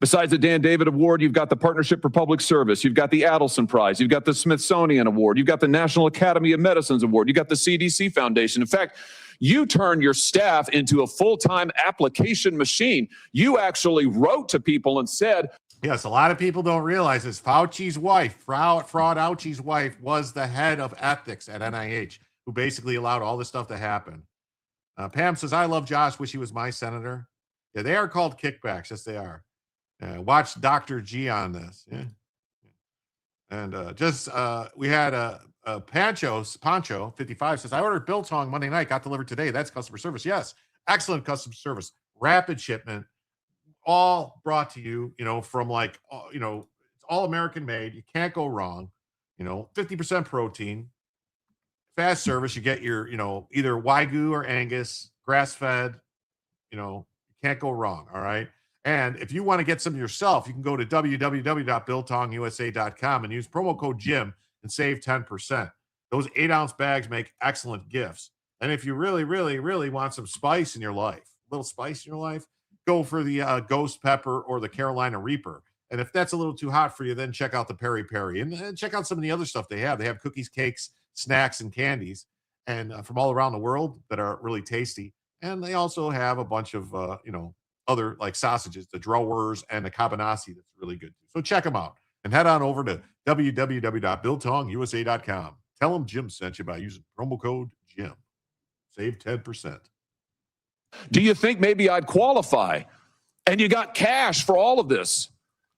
Besides the Dan David Award, you've got the Partnership for Public Service. You've got the Adelson Prize. You've got the Smithsonian Award. You've got the National Academy of Medicine's Award. You've got the CDC Foundation. In fact, you turned your staff into a full-time application machine. You actually wrote to people and said, yes, a lot of people don't realize this. Fauci's wife, Fraud Fauci's wife, was the head of ethics at NIH, who basically allowed all this stuff to happen. Pam says, I love Josh. Wish he was my senator. Yeah, they are called kickbacks. Yes, they are. Watch Dr. G on this. Yeah. And we had Pancho 55 says, I ordered biltong Monday night, got delivered today. That's customer service. Yes. Excellent customer service. Rapid shipment, all brought to you, from it's all American made. You can't go wrong. 50% protein, fast service. You get your, either Wagyu or Angus, grass fed, you can't go wrong. All right. And if you want to get some yourself, you can go to www.biltongusa.com and use promo code Jim and save 10%. Those 8-ounce bags make excellent gifts. And if you really, really, really want some spice in your life, a little spice in your life, go for the Ghost Pepper or the Carolina Reaper. And if that's a little too hot for you, then check out the Peri Peri and check out some of the other stuff they have. They have cookies, cakes, snacks, and candies, and from all around the world that are really tasty. And they also have a bunch of, other like sausages, the Drowers and the Cabanassi that's really good. So check them out and head on over to www.biltongusa.com. Tell them Jim sent you by using promo code Jim. Save 10%. Do you think maybe I'd qualify? And you got cash for all of this.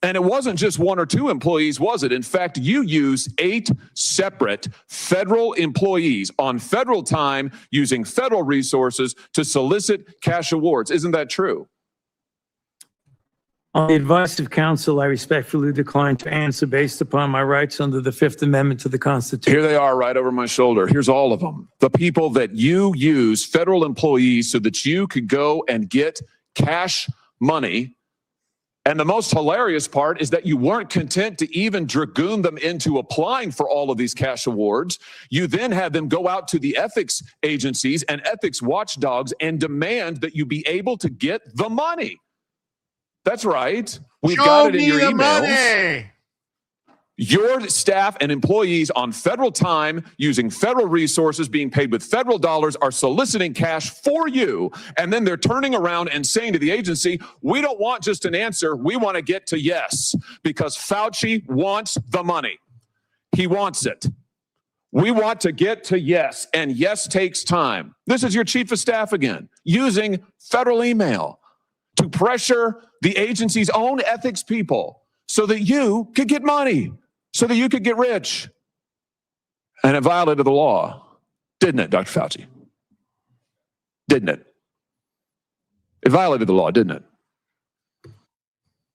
And it wasn't just 1 or 2 employees, was it? In fact, you used 8 separate federal employees on federal time using federal resources to solicit cash awards. Isn't that true? On the advice of counsel, I respectfully decline to answer based upon my rights under the Fifth Amendment to the Constitution. Here they are right over my shoulder. Here's all of them. The people that you use, federal employees, so that you could go and get cash money. And the most hilarious part is that you weren't content to even dragoon them into applying for all of these cash awards. You then had them go out to the ethics agencies and ethics watchdogs and demand that you be able to get the money. That's right. We've got it in your emails. Your staff and employees on federal time, using federal resources, being paid with federal dollars, are soliciting cash for you. And then they're turning around and saying to the agency, we don't want just an answer. We want to get to yes, because Fauci wants the money. He wants it. We want to get to yes, and yes takes time. This is your chief of staff again, using federal email to pressure the agency's own ethics people so that you could get money, so that you could get rich. And it violated the law, didn't it, Dr. Fauci? Didn't it? It violated the law, didn't it? Is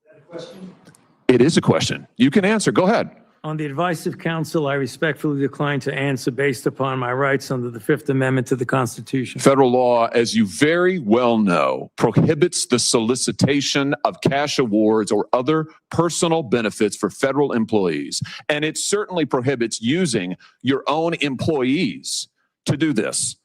that a question? It is a question. You can answer. Go ahead. On the advice of counsel, I respectfully decline to answer based upon my rights under the Fifth Amendment to the Constitution. Federal law, as you very well know, prohibits the solicitation of cash awards or other personal benefits for federal employees. And it certainly prohibits using your own employees to do this.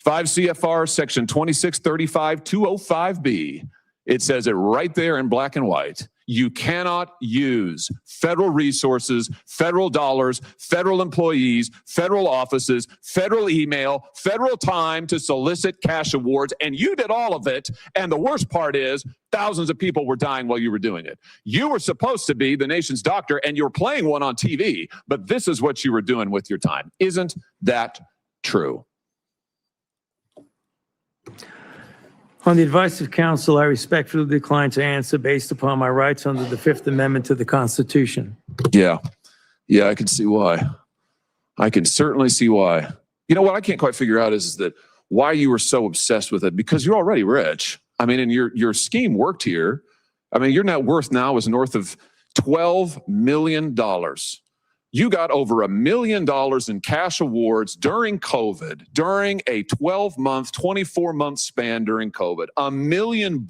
5 CFR section 2635-205B. It says it right there in black and white. You cannot use federal resources, federal dollars, federal employees, federal offices, federal email, federal time to solicit cash awards. And you did all of it. And the worst part is thousands of people were dying while you were doing it. You were supposed to be the nation's doctor and you're playing one on TV, but this is what you were doing with your time. Isn't that true? On the advice of counsel, I respectfully decline to answer based upon my rights under the Fifth Amendment to the Constitution. Yeah, I can see why. I can certainly see why. You know what I can't quite figure out is that why you were so obsessed with it, because you're already rich. I mean, and your scheme worked here. I mean, your net worth now is north of $12 million. You got over $1 million in cash awards during COVID, during a 12-month, 24-month span during COVID. $1 million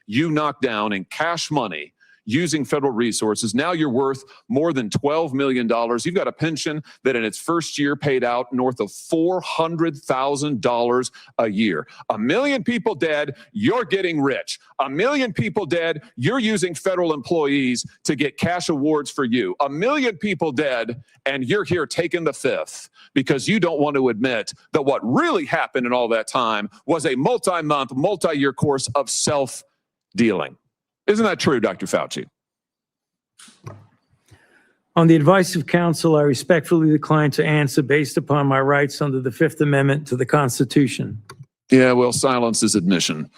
you knocked down in cash money using federal resources. Now you're worth more than $12 million. You've got a pension that in its first year paid out north of $400,000 a year. 1 million people dead, you're getting rich. 1 million people dead, you're using federal employees to get cash awards for you. 1 million people dead, and you're here taking the fifth because you don't want to admit that what really happened in all that time was a multi-month, multi-year course of self-dealing. Isn't that true, Dr. Fauci? On the advice of counsel, I respectfully decline to answer based upon my rights under the Fifth Amendment to the Constitution. Yeah, well, silence is admission.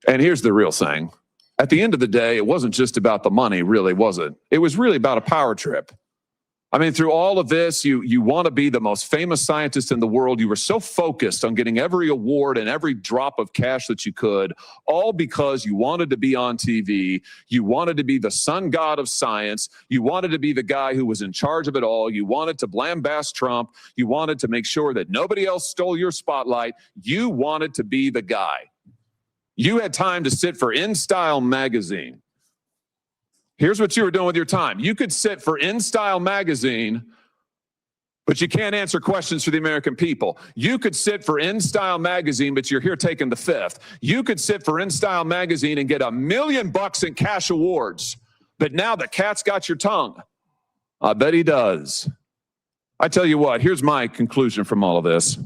And here's the real thing. At the end of the day, it wasn't just about the money, really, was it? It was really about a power trip. I mean, through all of this, you want to be the most famous scientist in the world. You were so focused on getting every award and every drop of cash that you could, all because you wanted to be on TV. You wanted to be the sun god of science. You wanted to be the guy who was in charge of it all. You wanted to lambast Trump. You wanted to make sure that nobody else stole your spotlight. You wanted to be the guy. You had time to sit for InStyle magazine. Here's what you were doing with your time. You could sit for InStyle magazine, but you can't answer questions for the American people. You could sit for InStyle magazine, but you're here taking the fifth. You could sit for InStyle magazine and get $1 million in cash awards, but now the cat's got your tongue. I bet he does. I tell you what, here's my conclusion from all of this.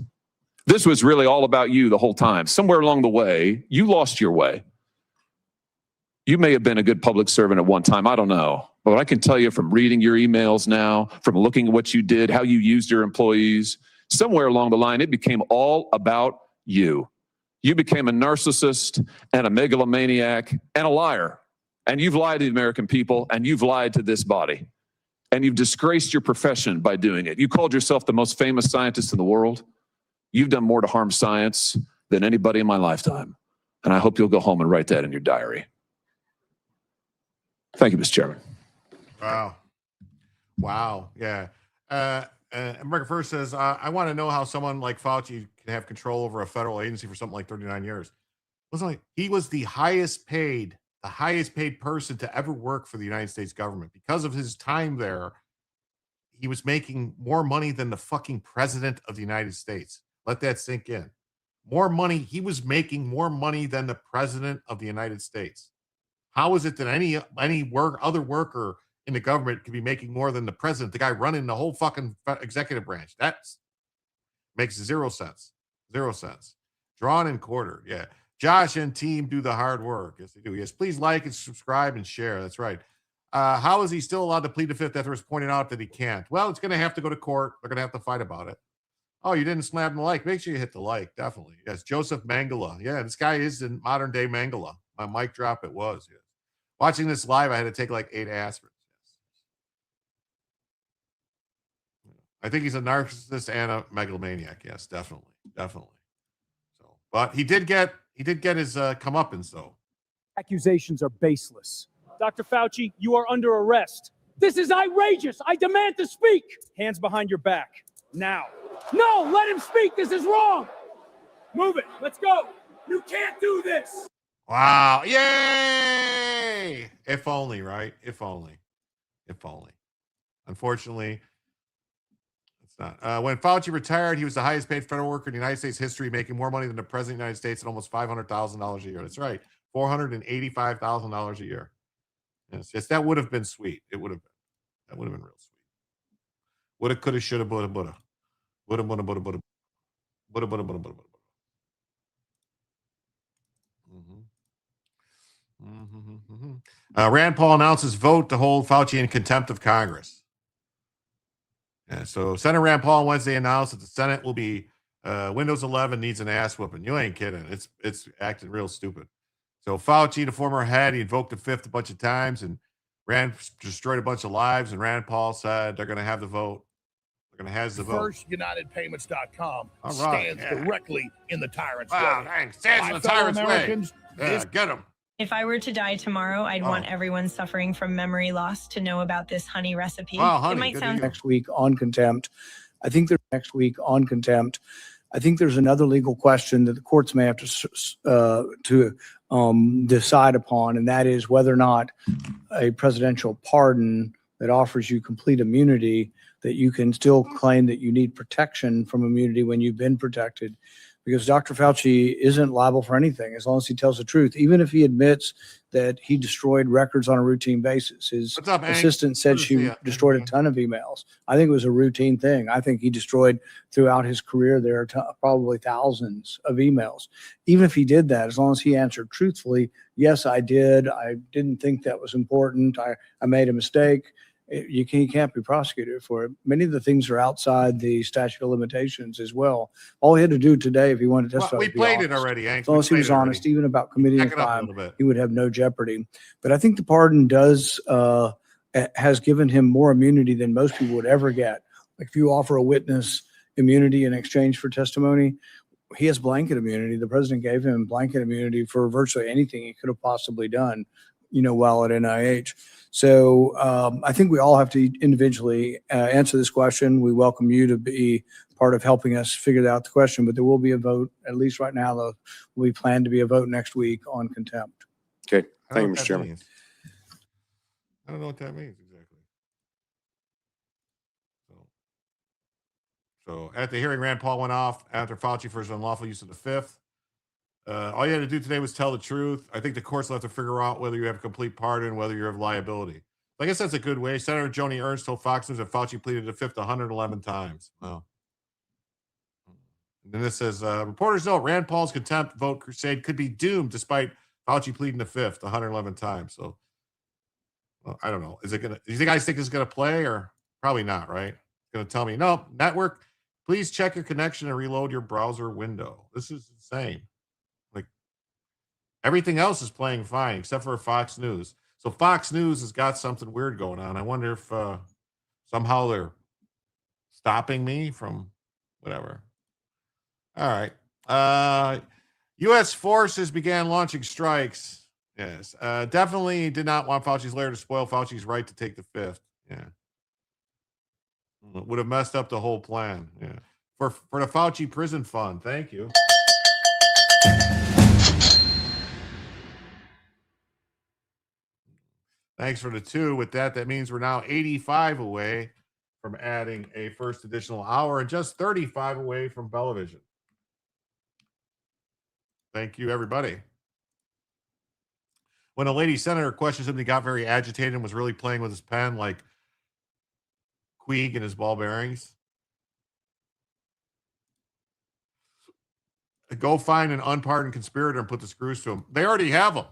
This was really all about you the whole time. Somewhere along the way, you lost your way. You may have been a good public servant at one time. I don't know. But I can tell you from reading your emails now, from looking at what you did, how you used your employees, somewhere along the line, it became all about you. You became a narcissist and a megalomaniac and a liar. And you've lied to the American people, and you've lied to this body. And you've disgraced your profession by doing it. You called yourself the most famous scientist in the world. You've done more to harm science than anybody in my lifetime. And I hope you'll go home and write that in your diary. Thank you, Mr. Chairman. Wow. Wow. Yeah. America First says, I want to know how someone like Fauci can have control over a federal agency for something like 39 years. He was the highest paid person to ever work for the United States government. Because of his time there, he was making more money than the fucking president of the United States. Let that sink in. More money. He was making more money than the president of the United States. How is it that any other worker in the government could be making more than the president, the guy running the whole fucking executive branch? That makes zero sense. Zero sense. Drawn and quartered. Yeah. Josh and team do the hard work. Yes, they do. Yes, please like and subscribe and share. That's right. How is he still allowed to plead the fifth after it's pointed out that he can't? Well, it's going to have to go to court. They're going to have to fight about it. Oh, you didn't slam the like. Make sure you hit the like. Definitely. Yes, Joseph Mangala. Yeah, this guy is in modern day Mangala. My mic drop, it was. Yes. Watching this live, I had to take like 8 aspirins. I think he's a narcissist and a megalomaniac. Yes, definitely. Definitely. So, but he did get his comeuppance, though. Accusations are baseless. Dr. Fauci, you are under arrest. This is outrageous. I demand to speak. Hands behind your back. Now. No, let him speak. This is wrong. Move it. Let's go. You can't do this. Wow. Yay. If only, right? If only. If only. Unfortunately, it's not. When Fauci retired, he was the highest paid federal worker in the United States history, making more money than the president of the United States at almost $500,000 a year. That's right. $485,000 a year. Yes, that would have been sweet. It would have been. That would have been real sweet. Woulda, coulda, shoulda, woulda, woulda. Woulda, woulda, woulda, woulda. Woulda, woulda, woulda, woulda, woulda. Rand Paul announces vote to hold Fauci in contempt of Congress. Yeah, so Senator Rand Paul on Wednesday announced that the Senate will be Windows 11 needs an ass whooping. You ain't kidding. It's acting real stupid. So Fauci, the former head, he invoked the fifth a bunch of times, and Rand destroyed a bunch of lives. And Rand Paul said they're going to have the vote. They're going to have the vote. FirstUnitedPayments.com stands directly in the tyrant's way. Thanks. Stands in the tyrant's way. Yeah, get him. If I were to die tomorrow, I'd want everyone suffering from memory loss to know about this honey recipe. Wow, honey, it might sound Next week on contempt. I think there's another legal question that the courts may have to decide upon, and that is whether or not a presidential pardon that offers you complete immunity, that you can still claim that you need protection from immunity when you've been protected. Because Dr. Fauci isn't liable for anything as long as he tells the truth, even if he admits that he destroyed records on a routine basis. His assistant said she destroyed a ton of emails. I think it was a routine thing. I think he destroyed throughout his career there probably thousands of emails. Even if he did that, as long as he answered truthfully, yes, I did. I didn't think that was important. I made a mistake. You can't be prosecuted for it. Many of the things are outside the statute of limitations as well. All he had to do today, if he wanted to testify, we played it already, Hank. As long as he was honest, even about committing a crime, he would have no jeopardy. But I think the pardon has given him more immunity than most people would ever get. Like if you offer a witness immunity in exchange for testimony, he has blanket immunity. The president gave him blanket immunity for virtually anything he could have possibly done, while at NIH. So I think we all have to individually answer this question. We welcome you to be part of helping us figure out the question, but there will be a vote, at least right now, though, we plan to be a vote next week on contempt. Okay. Thank you, Mr. Chairman. I don't know what that means exactly. So at the hearing, Rand Paul went off after Fauci for his unlawful use of the fifth. All you had to do today was tell the truth. I think the courts will have to figure out whether you have a complete pardon, whether you have liability. I guess that's a good way. Senator Joni Ernst told Fox News that Fauci pleaded the fifth 111 times. Wow. And then this says, reporters know Rand Paul's contempt vote crusade could be doomed despite Fauci pleading the fifth 111 times. So, I don't know. Do you guys think this is going to play or probably not, right? It's going to tell me, no, network, please check your connection and reload your browser window. This is insane. Everything else is playing fine except for Fox News. So Fox News has got something weird going on. I wonder if somehow they're stopping me from whatever. All right. U.S. forces began launching strikes Yes. Definitely did not want Fauci's lawyer to spoil Fauci's right to take the fifth. Yeah. Would have messed up the whole plan. Yeah. For the Fauci prison fund. Thank you. Thanks for the 2. With that, that means we're now 85 away from adding a first additional hour and just 35 away from Bellavision. Thank you, everybody. When a lady senator questions him, he got very agitated and was really playing with his pen like Queeg and his ball bearings. Go find an unpardoned conspirator and put the screws to him. They already have him.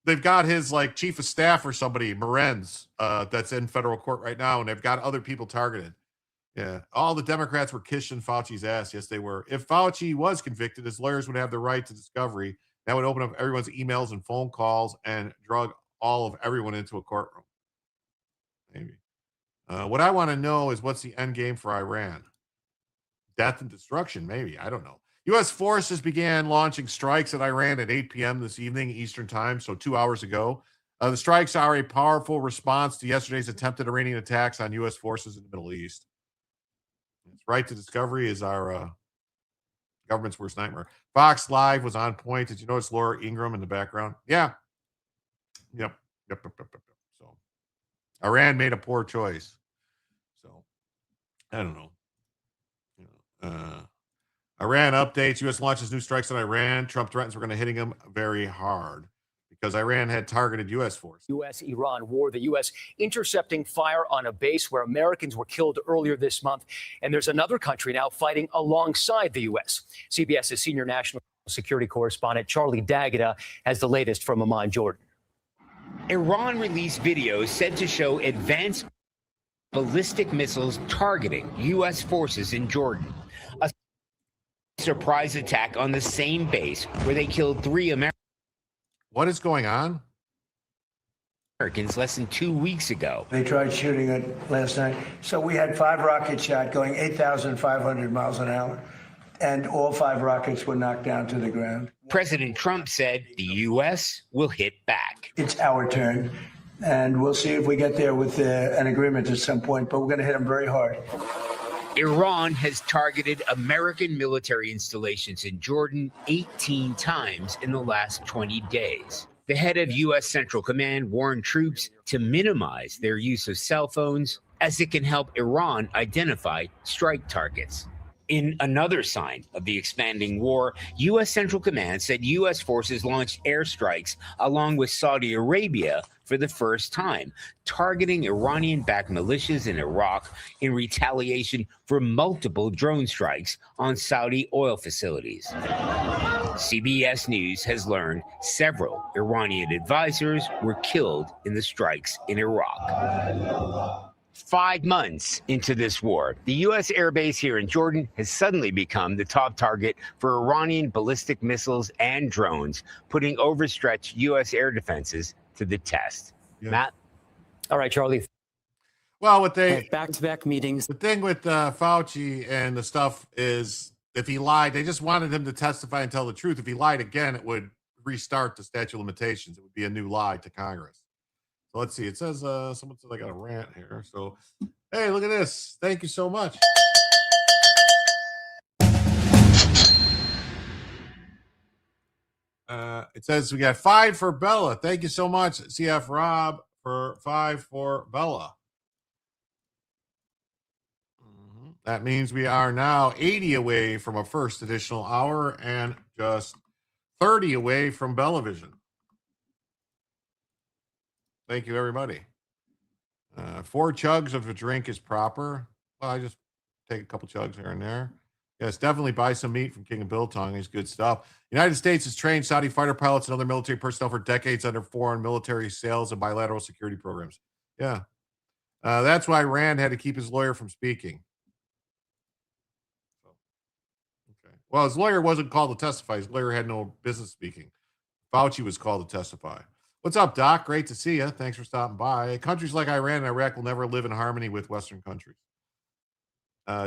They've got his like chief of staff or somebody, Morenz, that's in federal court right now, and they've got other people targeted. Yeah, all the Democrats were kissing Fauci's ass. Yes, they were. If Fauci was convicted, his lawyers would have the right to discovery. That would open up everyone's emails and phone calls and drug all of everyone into a courtroom. Maybe. What I want to know is what's the end game for Iran? Death and destruction, maybe. I don't know. U.S. forces began launching strikes at Iran at 8 p.m. this evening, Eastern time, so 2 hours ago. The strikes are a powerful response to yesterday's attempted Iranian attacks on U.S. forces in the Middle East. Its right to discovery is our government's worst nightmare. Fox Live was on point. Did you notice Laura Ingraham in the background? Yeah. Yep. So Iran made a poor choice. So I don't know. Iran updates. U.S. launches new strikes on Iran. Trump threatens we're going to hitting them very hard because Iran had targeted U.S. forces. U.S.-Iran war, the U.S. intercepting fire on a base where Americans were killed earlier this month. And there's another country now fighting alongside the U.S. CBS's senior national security correspondent Charlie D'Agata has the latest from Amman, Jordan. Iran released videos said to show advanced ballistic missiles targeting U.S. forces in Jordan. A surprise attack on the same base where they killed 3 Americans. What is going on? Americans less than 2 weeks ago. They tried shooting it last night. So we had 5 rocket shot going 8,500 miles an hour, and all 5 rockets were knocked down to the ground. President Trump said the U.S. will hit back. It's our turn, and we'll see if we get there with an agreement at some point, but we're going to hit them very hard. Iran has targeted American military installations in Jordan 18 times in the last 20 days. The head of U.S. Central Command warned troops to minimize their use of cell phones as it can help Iran identify strike targets. In another sign of the expanding war, U.S. Central Command said U.S. forces launched airstrikes along with Saudi Arabia for the first time, targeting Iranian-backed militias in Iraq in retaliation for multiple drone strikes on Saudi oil facilities. CBS News has learned several Iranian advisors were killed in the strikes in Iraq. 5 months into this war, the U.S. airbase here in Jordan has suddenly become the top target for Iranian ballistic missiles and drones, putting overstretched U.S. air defenses to the test. Yeah. Matt? All right, Charlie. Well, what they back-to-back meetings. The thing with Fauci and the stuff is if he lied, they just wanted him to testify and tell the truth. If he lied again, it would restart the statute of limitations. It would be a new lie to Congress. So let's see. It says someone said I got a rant here. So, hey, look at this. Thank you so much. It says we got 5 for Bella. Thank you so much, CF Rob, for 5 for Bella. That means we are now 80 away from a first additional hour and just 30 away from Bellavision. Thank you, everybody. 4 chugs of a drink is proper. Well, I just take a couple chugs here and there. Yes, definitely buy some meat from King of Biltong. It's good stuff. United States has trained Saudi fighter pilots and other military personnel for decades under foreign military sales and bilateral security programs. Yeah. That's why Rand had to keep his lawyer from speaking. Okay. Well, his lawyer wasn't called to testify. His lawyer had no business speaking. Fauci was called to testify. What's up, Doc? Great to see you. Thanks for stopping by. Countries like Iran and Iraq will never live in harmony with Western countries.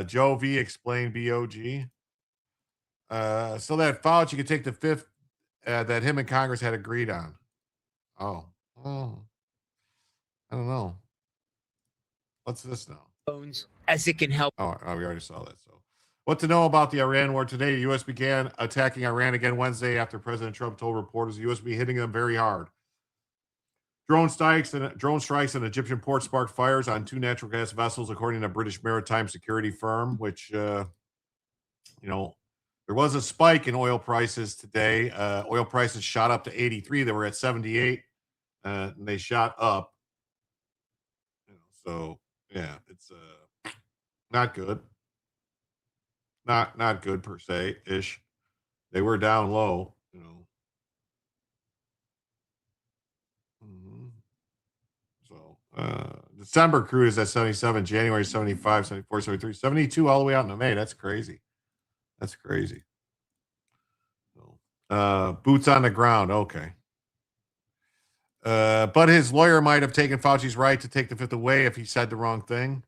Joe V explained BOG. So that Fauci could take the 5th that him and Congress had agreed on. Oh, I don't know. What's this now? As it can help. Oh, we already saw that. So, what to know about the Iran war today? The U.S. began attacking Iran again Wednesday after President Trump told reporters the U.S. would be hitting them very hard. Drone strikes and Egyptian ports sparked fires on 2 natural gas vessels, according to a British maritime security firm. Which, there was a spike in oil prices today. Oil prices shot up to 83. They were at 78, and they shot up. So yeah, it's not good. Not good per se ish. They were down low, So December crude is at 77, January 75, 74, 73, 72, all the way out into May. That's crazy. That's crazy. So, boots on the ground. Okay. But his lawyer might have taken Fauci's right to take the fifth away if he said the wrong thing.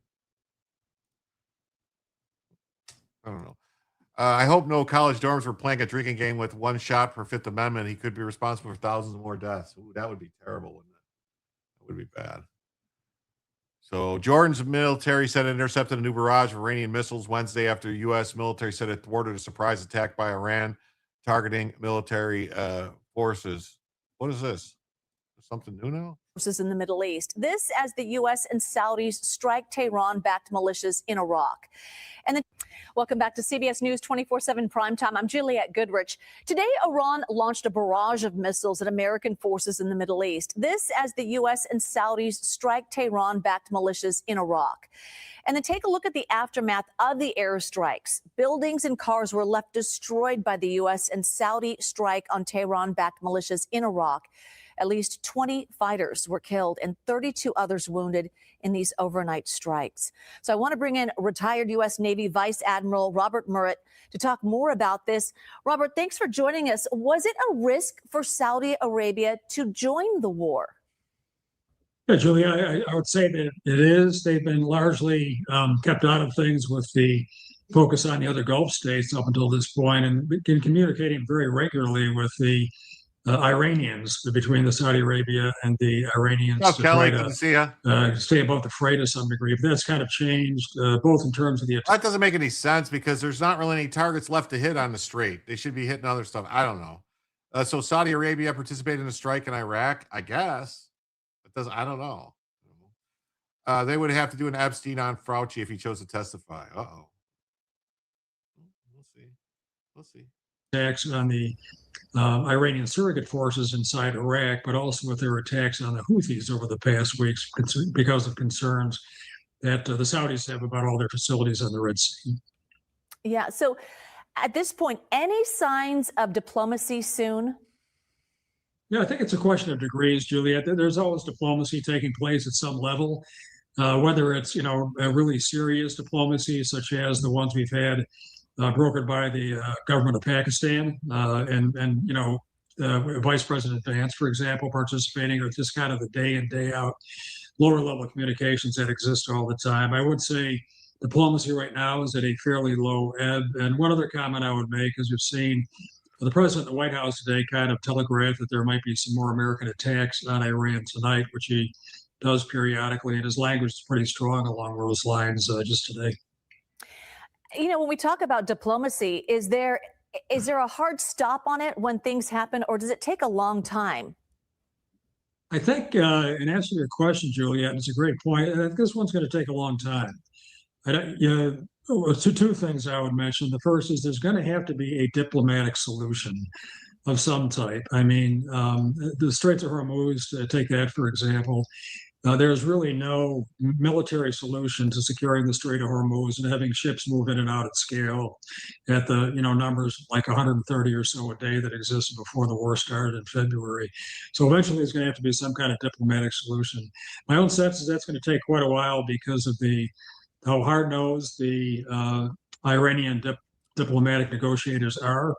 I don't know. I hope no college dorms were playing a drinking game with 1 shot per Fifth Amendment. He could be responsible for thousands more deaths. Ooh, that would be terrible, wouldn't it? That would be bad. So Jordan's military said it intercepted a new barrage of Iranian missiles Wednesday after U.S. military said it thwarted a surprise attack by Iran targeting military forces. What is this? Something new now? Forces in the Middle East. This as the U.S. and Saudis strike Tehran-backed militias in Iraq. And then, welcome back to CBS News 24/7 Primetime. I'm Juliette Goodrich. Today, Iran launched a barrage of missiles at American forces in the Middle East. This as the U.S. and Saudis strike Tehran-backed militias in Iraq. And then take a look at the aftermath of the airstrikes. Buildings and cars were left destroyed by the U.S. and Saudi strike on Tehran-backed militias in Iraq. At least 20 fighters were killed and 32 others wounded in these overnight strikes. So I want to bring in retired U.S. Navy Vice Admiral Robert Murrett to talk more about this. Robert, thanks for joining us. Was it a risk for Saudi Arabia to join the war? Yeah, Julia, I would say that it is. They've been largely kept out of things with the focus on the other Gulf states up until this point, and been communicating very regularly with the Iranians, between the Saudi Arabia and the Iranians, to Kelly, try good to see you. Stay above the fray to some degree. But that's kind of changed, both in terms of the. That doesn't make any sense because there's not really any targets left to hit on the strait. They should be hitting other stuff. I don't know. So Saudi Arabia participated in a strike in Iraq, I guess. It doesn't. I don't know. They would have to do an Epstein on Fauci if he chose to testify. Uh-oh. We'll see. We'll see. Attacks on the Iranian surrogate forces inside Iraq, but also with their attacks on the Houthis over the past weeks because of concerns that the Saudis have about all their facilities on the Red Sea. Yeah. So at this point, any signs of diplomacy soon? Yeah, I think it's a question of degrees, Juliette. There's always diplomacy taking place at some level, whether it's, a really serious diplomacy, such as the ones we've had brokered by the government of Pakistan, and Vice President Vance, for example, participating, or just kind of the day in, day out, lower level communications that exist all the time. I would say diplomacy right now is at a fairly low ebb. And one other comment I would make is we've seen the president of the White House today kind of telegraphed that there might be some more American attacks on Iran tonight, which he does periodically, and his language is pretty strong along those lines just today. When we talk about diplomacy, is there a hard stop on it when things happen, or does it take a long time? I think, in answer to your question, Juliette, it's a great point. I think this one's going to take a long time. Two things I would mention. The first is there's going to have to be a diplomatic solution of some type. I mean, the Straits of Hormuz, take that for example. There's really no military solution to securing the Strait of Hormuz and having ships move in and out at scale at the numbers like 130 or so a day that existed before the war started in February. So eventually there's going to have to be some kind of diplomatic solution. My own sense is that's going to take quite a while because of how hard-nosed the Iranian diplomatic negotiators are,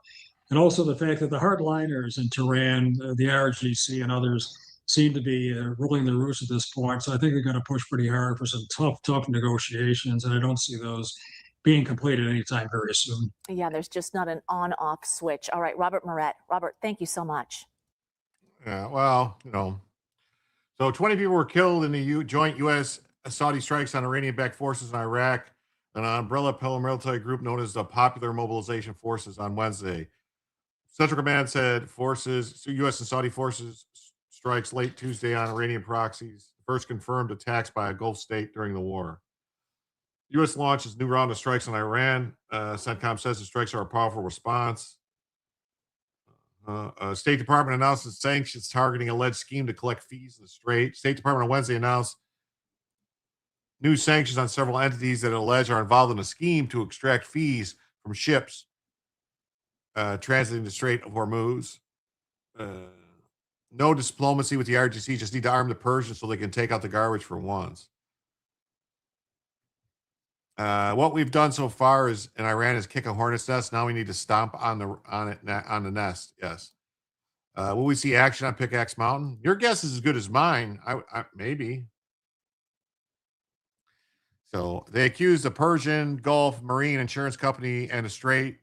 and also the fact that the hardliners in Tehran, the RGC and others, seem to be ruling the roost at this point. So I think they're going to push pretty hard for some tough negotiations, and I don't see those being completed anytime very soon. Yeah, there's just not an on-off switch. All right, Robert Murrett. Robert, thank you so much. Yeah, well, so 20 people were killed in the joint U.S.-Saudi strikes on Iranian-backed forces in Iraq, an umbrella paramilitary group known as the Popular Mobilization Forces on Wednesday. Central Command said U.S. and Saudi forces strikes late Tuesday on Iranian proxies, first confirmed attacks by a Gulf state during the war. U.S. launches new round of strikes on Iran. CENTCOM says the strikes are a powerful response. State Department announces sanctions targeting alleged scheme to collect fees in the Strait. State Department on Wednesday announced new sanctions on several entities that allege are involved in a scheme to extract fees from ships transiting the Strait of Hormuz. No diplomacy with the IRGC, just need to arm the Persians so they can take out the garbage for once. What we've done so far is in Iran is kick a hornet's nest. Now we need to stomp on the nest. Yes. Will we see action on Pickaxe Mountain? Your guess is as good as mine. I maybe. So they accused the Persian Gulf Marine Insurance Company and the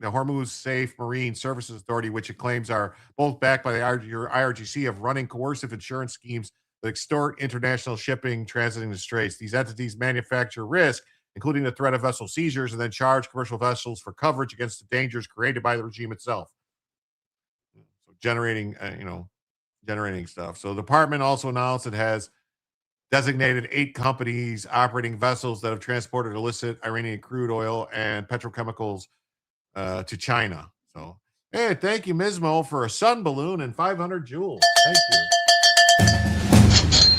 Hormuz Safe Marine Services Authority, which it claims are both backed by the IRGC, of running coercive insurance schemes that extort international shipping transiting the straits. These entities manufacture risk, including the threat of vessel seizures, and then charge commercial vessels for coverage against the dangers created by the regime itself. So generating stuff. So the department also announced it has designated 8 companies operating vessels that have transported illicit Iranian crude oil and petrochemicals to China. So, hey, thank you, Mismo, for a sun balloon and 500 joules. Thank you.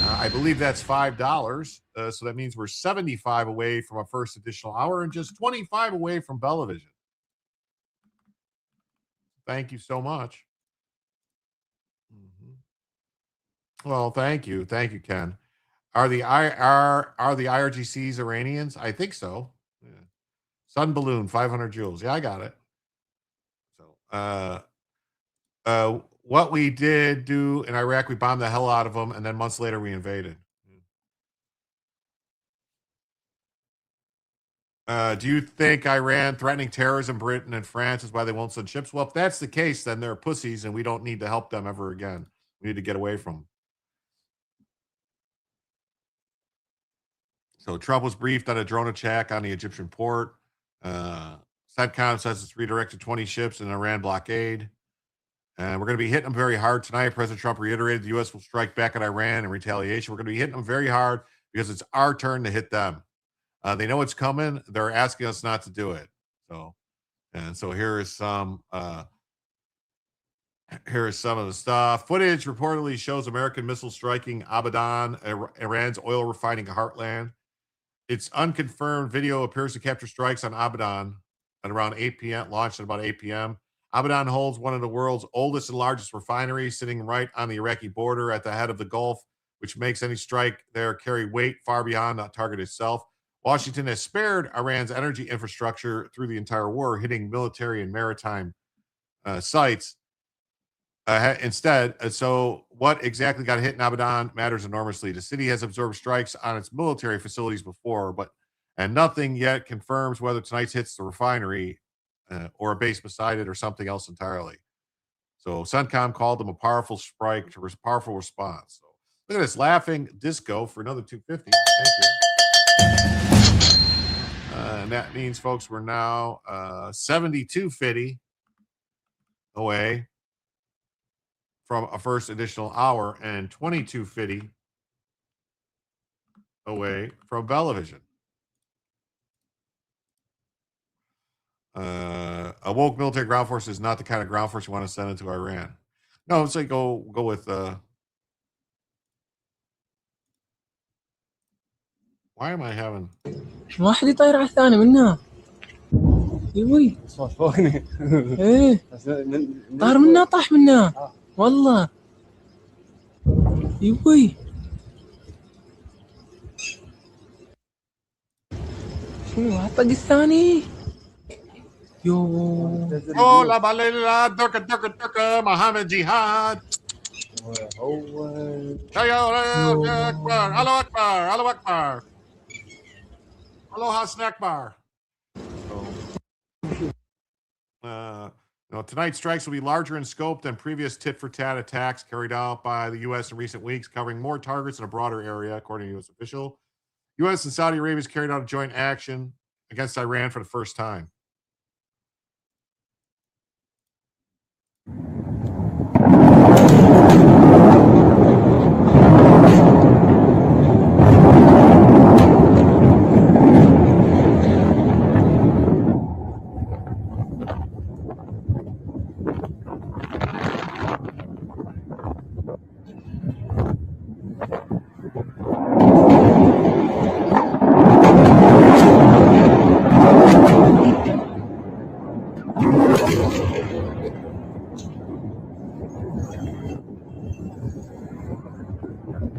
I believe that's $5. So that means we're 75 away from a first additional hour and just 25 away from Bellavision. Thank you so much. Well, thank you. Thank you, Ken. Are the IRGCs Iranians? I think so. Yeah. Sun balloon, 500 joules. Yeah, I got it. So, what we did do in Iraq, we bombed the hell out of them, and then months later we invaded. Do you think Iran threatening terrorism, Britain and France is why they won't send ships? Well, if that's the case, then they're pussies, and we don't need to help them ever again. We need to get away from them. So Trump was briefed on a drone attack on the Egyptian port. CENTCOM says it's redirected 20 ships in an Iran blockade. And we're going to be hitting them very hard tonight. President Trump reiterated the U.S. will strike back at Iran in retaliation. We're going to be hitting them very hard because it's our turn to hit them. They know it's coming. They're asking us not to do it. So here is some of the stuff. Footage reportedly shows American missiles striking Abadan, Iran's oil refining heartland. Its unconfirmed video appears to capture strikes on Abadan at around 8 p.m., launched at about 8 p.m. Abadan holds one of the world's oldest and largest refineries, sitting right on the Iraqi border at the head of the Gulf, which makes any strike there carry weight far beyond the target itself. Washington has spared Iran's energy infrastructure through the entire war, hitting military and maritime sites instead. So what exactly got hit in Abadan matters enormously. The city has observed strikes on its military facilities before, and nothing yet confirms whether tonight's hits the refinery or a base beside it or something else entirely. So CENTCOM called them a powerful strike, powerful response. So look at this laughing disco for another 250. Thank you. And that means, folks, we're now 72.50 away from a first additional hour and 22.50 away from Bellavision. A woke military ground force is not the kind of ground force you want to send into Iran. No, it's like go with why am I having واحد يطير على الثاني منها يوي صوت فوقني ايه طار منها طاح منها والله يوي شنو هالطق الثاني يو لا بالله درك محمد جهاد الله اكبر الله اكبر الله اكبر aloha snack bar. Tonight's strikes will be larger in scope than previous tit-for-tat attacks carried out by the U.S. in recent weeks, covering more targets in a broader area, according to U.S. official. U.S. and Saudi Arabia has carried out a joint action against Iran for the first time.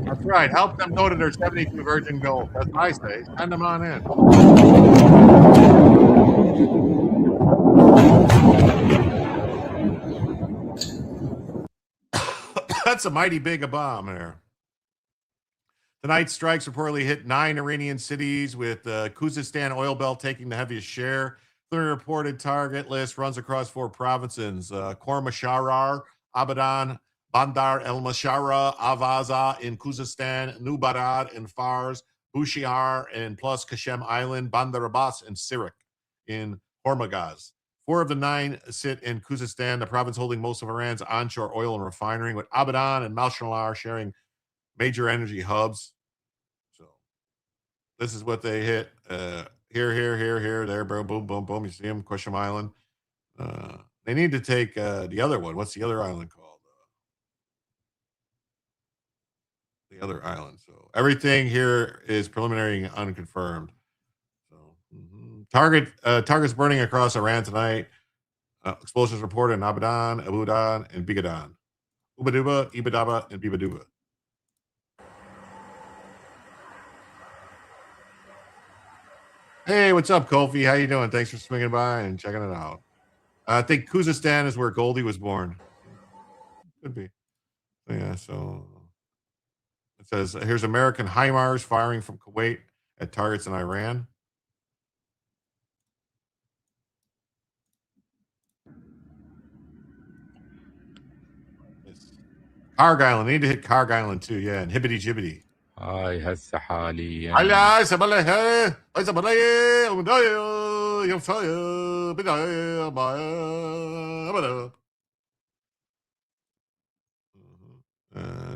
That's right. Help them go to their 72 virgin gold. That's what I say. Send them on in. That's a mighty big bomb there. Tonight's strikes reportedly hit 9 Iranian cities, with the Khuzestan oil belt taking the heaviest share. The reported target list runs across 4 provinces: Khorramshahr, Abadan, Bandar el-Mashara, Avaza in Khuzestan, Nubarad in Fars, Bushehr, and plus Kashem Island, Bandar Abbas, and Sirik in Hormuzgan. 4 of the 9 sit in Khuzestan, the province holding most of Iran's onshore oil and refining, with Abadan and Malshalar sharing major energy hubs. So this is what they hit. Here, there, boom, boom, boom, boom. You see them, Kashem Island. They need to take the other one. What's the other island called? The other island. So everything here is preliminary and unconfirmed. So targets burning across Iran tonight. Explosions reported in Abadan, Abudan, and Bigadan. Ubaduba, Ibadaba, and Bibaduba. Hey, what's up, Kofi? How you doing? Thanks for swinging by and checking it out. I think Khuzestan is where Goldie was born. Could be. Yeah, so it says, here's American HIMARS firing from Kuwait at targets in Iran. Karg Island. They need to hit Karg Island too. Yeah, and Hibbity Jibbity. هاي هسه حاليا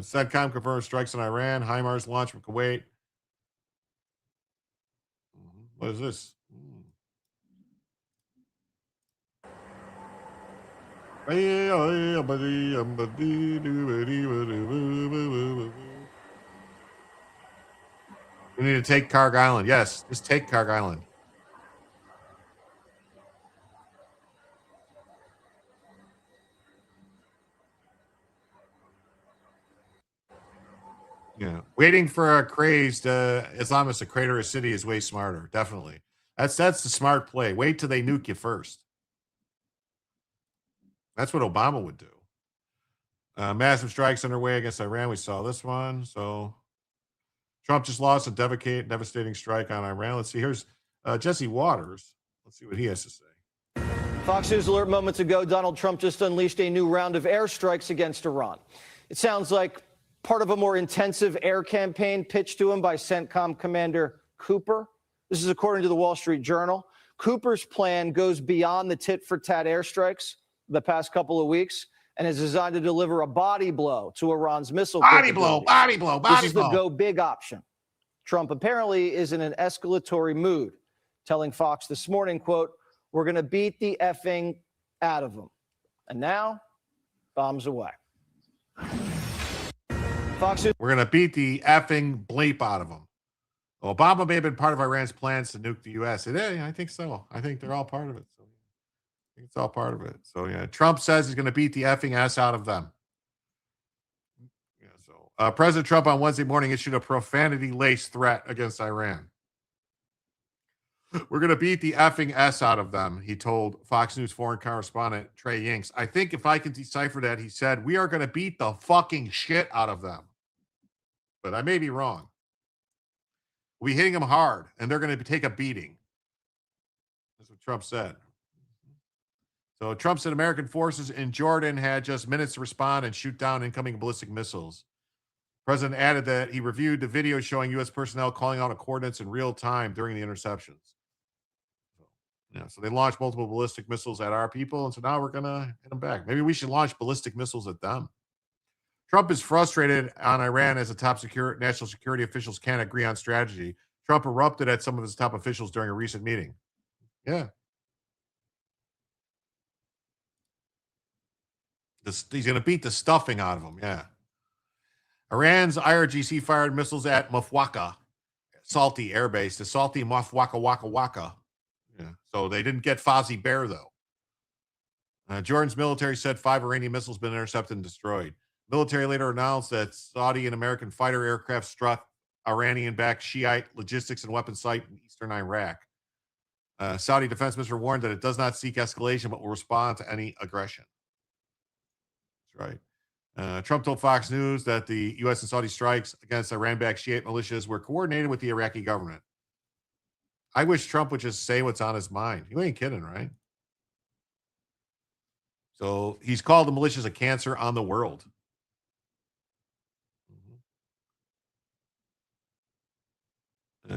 SATCOM confirms strikes in Iran. HIMARS launched from Kuwait. What is this? We need to take Karg Island. Yes, just take Karg Island. Yeah, waiting for a crazed Islamist to crater a city is way smarter. Definitely, that's the smart play. Wait till they nuke you first. That's what Obama would do. Massive strikes underway against Iran. We saw this one. So Trump just lost a devastating strike on Iran. Let's see. Here's Jesse Waters. Let's see what he has to say. Fox News alert moments ago, Donald Trump just unleashed a new round of airstrikes against Iran. It sounds like part of a more intensive air campaign pitched to him by CENTCOM Commander Cooper. This is according to the Wall Street Journal. Cooper's plan goes beyond the tit-for-tat airstrikes the past couple of weeks and is designed to deliver a body blow to Iran's missile body blow. This is the go big option. Trump apparently is in an escalatory mood, telling Fox this morning, quote, "We're going to beat the effing out of them." And now, bombs away. Fox We're going to beat the effing bleep out of them. Obama may have been part of Iran's plans to nuke the U.S. I think so. I think they're all part of it. So I think it's all part of it. So yeah, Trump says he's going to beat the effing ass out of them. Yeah. So President Trump on Wednesday morning issued a profanity-laced threat against Iran. We're going to beat the effing S out of them, he told Fox News foreign correspondent Trey Yingst. I think if I can decipher that, he said, we are going to beat the fucking shit out of them. But I may be wrong. We'll be hitting them hard, and they're going to take a beating. That's what Trump said. So Trump said American forces in Jordan had just minutes to respond and shoot down incoming ballistic missiles. The president added that he reviewed the video showing U.S. personnel calling out coordinates in real time during the interceptions. So they launched multiple ballistic missiles at our people, and so now we're going to hit them back. Maybe we should launch ballistic missiles at them. Trump is frustrated on Iran as the top national security officials can't agree on strategy. Trump erupted at some of his top officials during a recent meeting. Yeah. He's going to beat the stuffing out of them. Yeah. Iran's IRGC fired missiles at Mafwaka, Salty Air Base, the Salty Mafwaka Waka Waka. Yeah. So they didn't get Fozzie Bear, though. Jordan's military said 5 Iranian missiles been intercepted and destroyed. Military later announced that Saudi and American fighter aircraft struck Iranian-backed Shiite logistics and weapons site in eastern Iraq. Saudi defense minister warned that it does not seek escalation, but will respond to any aggression. That's right. Trump told Fox News that the U.S. and Saudi strikes against Iran-backed Shiite militias were coordinated with the Iraqi government. I wish Trump would just say what's on his mind. You ain't kidding, right? So he's called the militias a cancer on the world.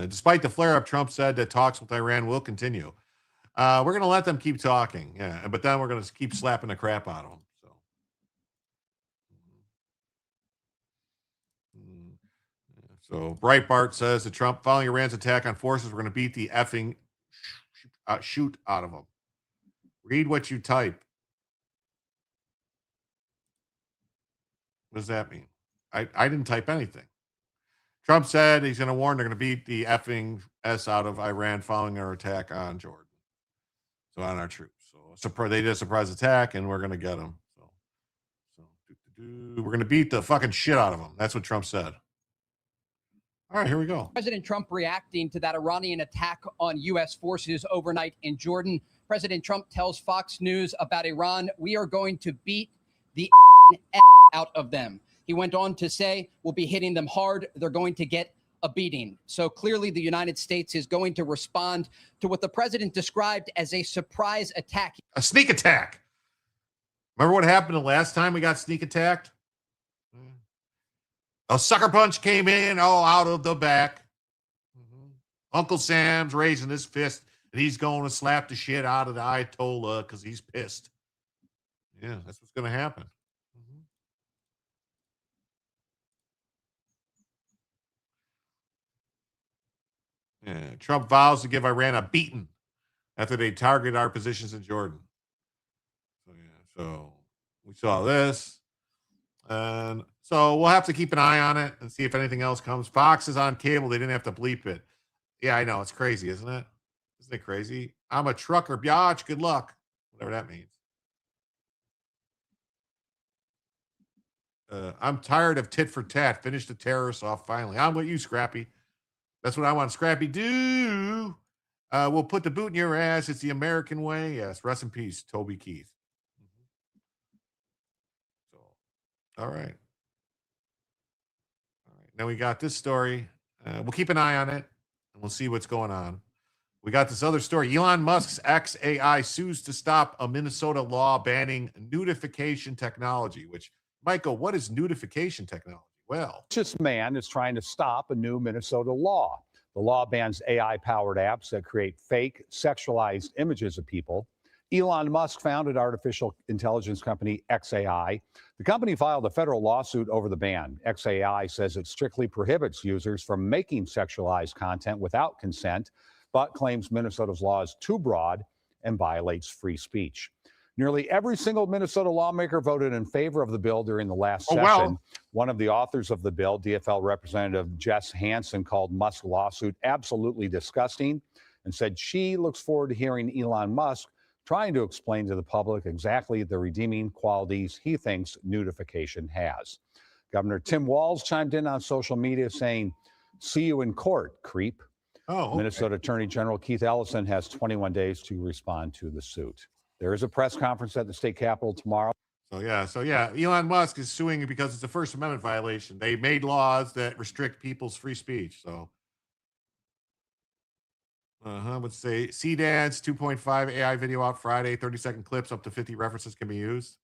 Despite the flare-up, Trump said that talks with Iran will continue. We're going to let them keep talking, yeah, but then we're going to keep slapping the crap out of them. So Breitbart says that Trump, following Iran's attack on forces, we're going to beat the effing shoot out of them. Read what you type. What does that mean? I didn't type anything. Trump said he's going to warn they're going to beat the effing S out of Iran following our attack on Jordan. So on our troops. So they did a surprise attack, and we're going to get them. We're going to beat the fucking shit out of them. That's what Trump said. All right, here we go. President Trump reacting to that Iranian attack on U.S. forces overnight in Jordan. President Trump tells Fox News about Iran, we are going to beat the out of them. He went on to say, we'll be hitting them hard. They're going to get a beating. So clearly the United States is going to respond to what the president described as a surprise attack. A sneak attack. Remember what happened the last time we got sneak attacked? A sucker punch came in, out of the back. Uncle Sam's raising his fist, and he's going to slap the shit out of the Ayatollah because he's pissed. Yeah, that's what's going to happen. Yeah, Trump vows to give Iran a beating after they targeted our positions in Jordan. So we saw this. And so we'll have to keep an eye on it and see if anything else comes. Fox is on cable. They didn't have to bleep it. Yeah, I know. It's crazy, isn't it? Isn't it crazy? I'm a trucker. Biatch, good luck. Whatever that means. I'm tired of tit for tat. Finish the terrorists off finally. I'm with you, Scrappy. That's what I want. Scrappy, do. We'll put the boot in your ass. It's the American way. Yes. Rest in peace, Toby Keith. All right. Now we got this story. We'll keep an eye on it, and we'll see what's going on. We got this other story. Elon Musk's XAI sues to stop a Minnesota law banning nudification technology, which, Michael, what is nudification technology? Well, this man is trying to stop a new Minnesota law. The law bans AI-powered apps that create fake, sexualized images of people. Elon Musk founded artificial intelligence company XAI. The company filed a federal lawsuit over the ban. XAI says it strictly prohibits users from making sexualized content without consent, but claims Minnesota's law is too broad and violates free speech. Nearly every single Minnesota lawmaker voted in favor of the bill during the last session. Wow. One of the authors of the bill, DFL Representative Jess Hansen, called Musk's lawsuit absolutely disgusting and said she looks forward to hearing Elon Musk trying to explain to the public exactly the redeeming qualities he thinks nudification has. Governor Tim Walz chimed in on social media saying, "See you in court, creep." Oh, okay. Minnesota Attorney General Keith Ellison has 21 days to respond to the suit. There is a press conference at the state capitol tomorrow. So yeah, Elon Musk is suing because it's a First Amendment violation. They made laws that restrict people's free speech. So Would say C-Dance 2.5 AI video out Friday. 30-second clips up to 50 references can be used.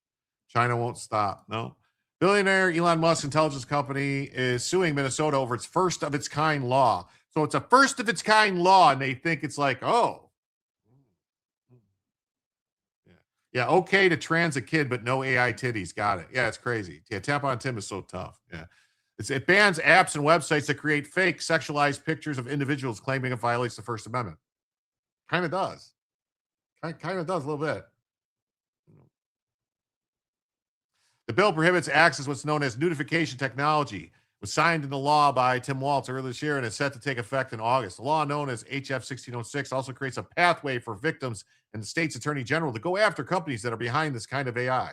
China won't stop. No. Billionaire Elon Musk's intelligence company is suing Minnesota over its first of its kind law. So it's a first of its kind law, and they think it's like, oh, yeah, okay to trans a kid, but no AI titties. Got it. Yeah, it's crazy. Yeah, Tap on Tim is so tough. Yeah. It bans apps and websites that create fake sexualized pictures of individuals claiming it violates the First Amendment. Kind of does. Kind of does a little bit. The bill prohibits access what's known as nudification technology. It was signed into law by Tim Walz earlier this year and is set to take effect in August. The law, known as HF 1606, also creates a pathway for victims and the state's attorney general to go after companies that are behind this kind of AI.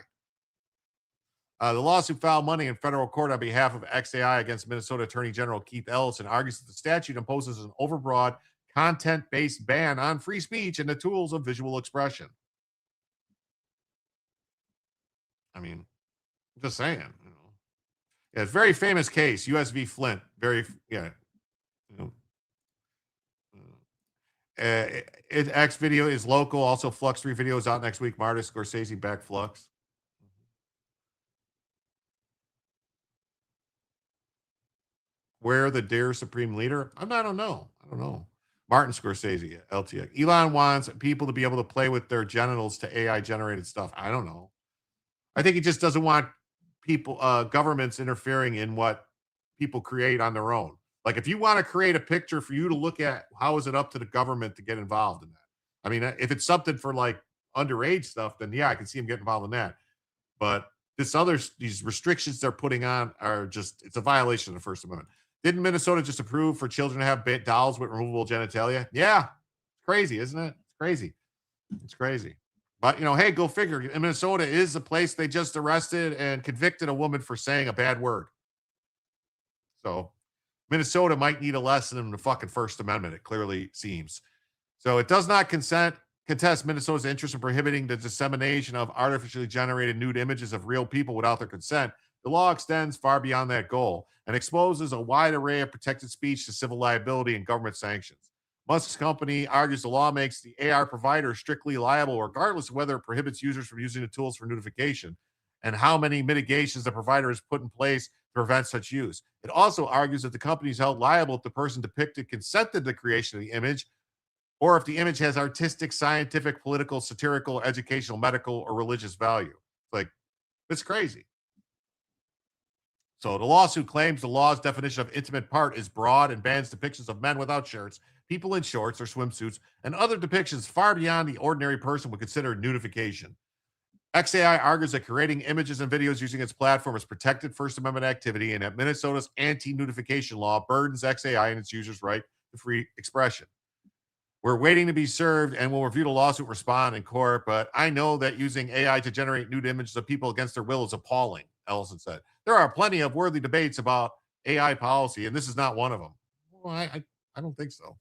The lawsuit filed Monday in federal court on behalf of XAI against Minnesota Attorney General Keith Ellison argues that the statute imposes an overbroad, content-based ban on free speech and the tools of visual expression. I mean, I'm just saying, you know. Yeah, it's a very famous case, US v. Flint. Very, yeah. You know. X video is local. Also, Flux 3 video is out next week. Martin Scorsese back Flux. Where the dear supreme leader? I don't know. Martin Scorsese, LTX. Elon wants people to be able to play with their genitals to AI generated stuff. I don't know. I think he just doesn't want people, governments interfering in what people create on their own. Like if you want to create a picture for you to look at, how is it up to the government to get involved in that? I mean, if it's something for like underage stuff, then yeah, I can see him getting involved in that. But these restrictions they're putting on are just, it's a violation of the First Amendment. Didn't Minnesota just approve for children to have dolls with removable genitalia? Yeah. It's crazy, isn't it? It's crazy. It's crazy. But, you know, hey, go figure. Minnesota is the place they just arrested and convicted a woman for saying a bad word. So Minnesota might need a lesson in the fucking First Amendment, it clearly seems. So it does not contest Minnesota's interest in prohibiting the dissemination of artificially generated nude images of real people without their consent. The law extends far beyond that goal and exposes a wide array of protected speech to civil liability and government sanctions. Musk's company argues the law makes the AR provider strictly liable, regardless of whether it prohibits users from using the tools for notification and how many mitigations the provider has put in place to prevent such use. It also argues that the company is held liable if the person depicted consented to the creation of the image, or if the image has artistic, scientific, political, satirical, educational, medical, or religious value. Like, it's crazy. So the lawsuit claims the law's definition of intimate part is broad and bans depictions of men without shirts, people in shorts or swimsuits, and other depictions far beyond the ordinary person would consider nudification. XAI argues that creating images and videos using its platform is protected First Amendment activity and that Minnesota's anti-nudification law burdens XAI and its users' right to free expression. We're waiting to be served and we'll review the lawsuit, respond in court, but I know that using AI to generate nude images of people against their will is appalling, Ellison said. There are plenty of worthy debates about AI policy, and this is not one of them. Well, I don't think so.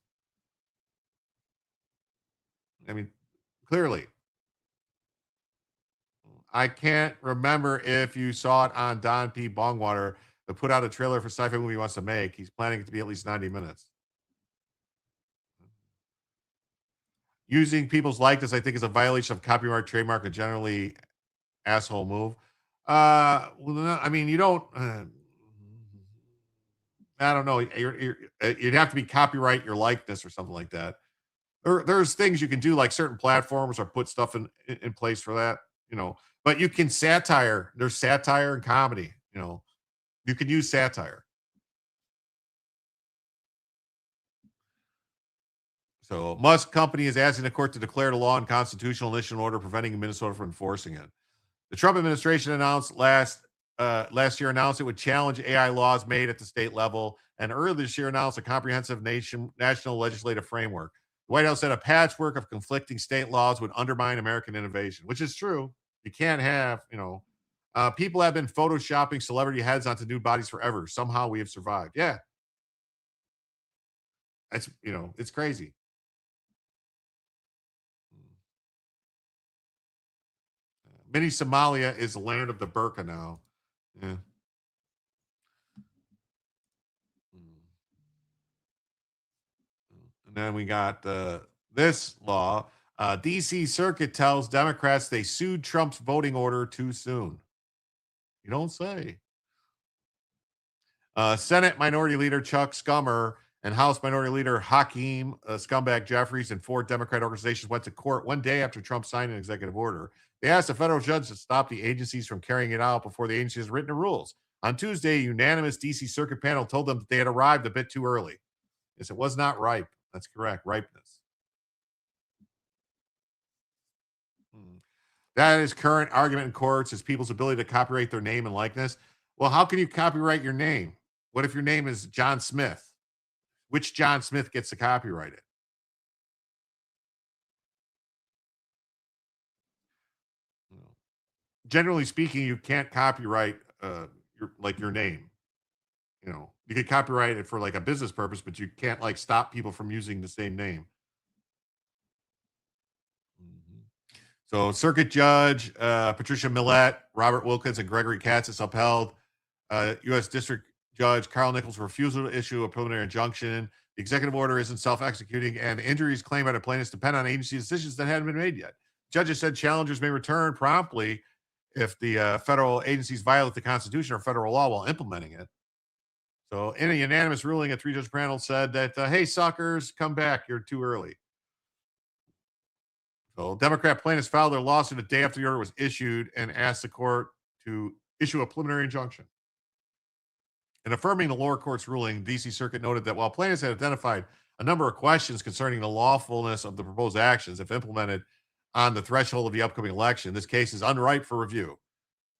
I mean, clearly. I can't remember if you saw it on Don P. Bongwater, but put out a trailer for sci-fi movie he wants to make. He's planning it to be at least 90 minutes. Using people's likeness, I think, is a violation of copyright, trademark, and generally asshole move. Well, I mean, you don't. I don't know. You'd have to be copyright your likeness or something like that. There's things you can do, like certain platforms or put stuff in place for that, you know. But you can satire. There's satire and comedy, you know. You can use satire. So Musk company is asking the court to declare the law unconstitutional and issue an order preventing Minnesota from enforcing it. The Trump administration announced last year it would challenge AI laws made at the state level, and earlier this year announced a comprehensive national legislative framework. The White House said a patchwork of conflicting state laws would undermine American innovation, which is true. You can't have, you know, people have been photoshopping celebrity heads onto nude bodies forever. Somehow we have survived. Yeah. That's, you know, it's crazy. Mini Somalia is the land of the burqa now. Yeah. And then we got this law. D.C. Circuit tells Democrats they sued Trump's voting order too soon. You don't say. Senate Minority Leader Chuck Schumer and House Minority Leader Hakeem Scumbag Jeffries and 4 Democrat organizations went to court one day after Trump signed an executive order. They asked a federal judge to stop the agencies from carrying it out before the agency has written the rules. On Tuesday, a unanimous D.C. Circuit panel told them that they had arrived a bit too early. Yes, it was not ripe. That's correct. Ripeness. That is current argument in courts is people's ability to copyright their name and likeness. Well, how can you copyright your name? What if your name is John Smith? Which John Smith gets to copyright it? Generally speaking, you can't copyright your name. You know, you could copyright it for like a business purpose, but you can't like stop people from using the same name. So Circuit Judge Patricia Millett, Robert Wilkins, and Gregory Katz has upheld U.S. District Judge Carl Nichols' refusal to issue a preliminary injunction. The executive order isn't self-executing, and injuries claimed by the plaintiffs depend on agency decisions that haven't been made yet. Judges said challengers may return promptly if the federal agencies violate the Constitution or federal law while implementing it. So in a unanimous ruling, a 3-judge panel said that, hey, suckers, come back. You're too early. So Democrat plaintiffs filed their lawsuit a day after the order was issued and asked the court to issue a preliminary injunction. In affirming the lower court's ruling, D.C. Circuit noted that while plaintiffs had identified a number of questions concerning the lawfulness of the proposed actions, if implemented on the threshold of the upcoming election, this case is unripe for review.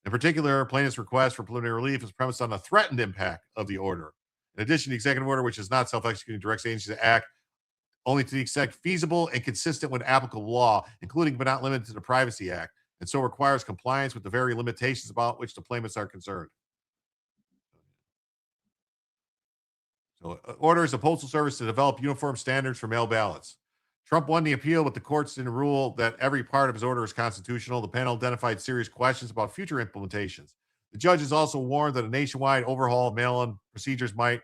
In particular, plaintiffs' request for preliminary relief is premised on the threatened impact of the order. In addition, the executive order, which is not self-executing, directs agencies to act only to the extent feasible and consistent with applicable law, including but not limited to the Privacy Act, and so requires compliance with the very limitations about which the plaintiffs are concerned. So orders the Postal Service to develop uniform standards for mail ballots. Trump won the appeal, but the courts didn't rule that every part of his order is constitutional. The panel identified serious questions about future implementations. The judges also warned that a nationwide overhaul of mail-in procedures might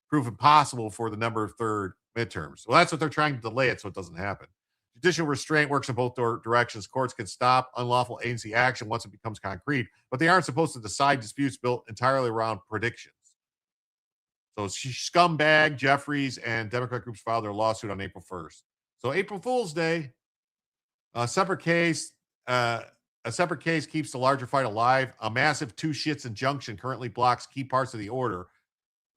prove impossible for the November 3rd midterms. Well, that's what they're trying to delay it so it doesn't happen. Judicial restraint works in both directions. Courts can stop unlawful agency action once it becomes concrete, but they aren't supposed to decide disputes built entirely around predictions. So Scumbag, Jeffries, and Democrat groups filed their lawsuit on April 1st. So April Fool's Day, a separate case keeps the larger fight alive. A massive 2-shits injunction currently blocks key parts of the order.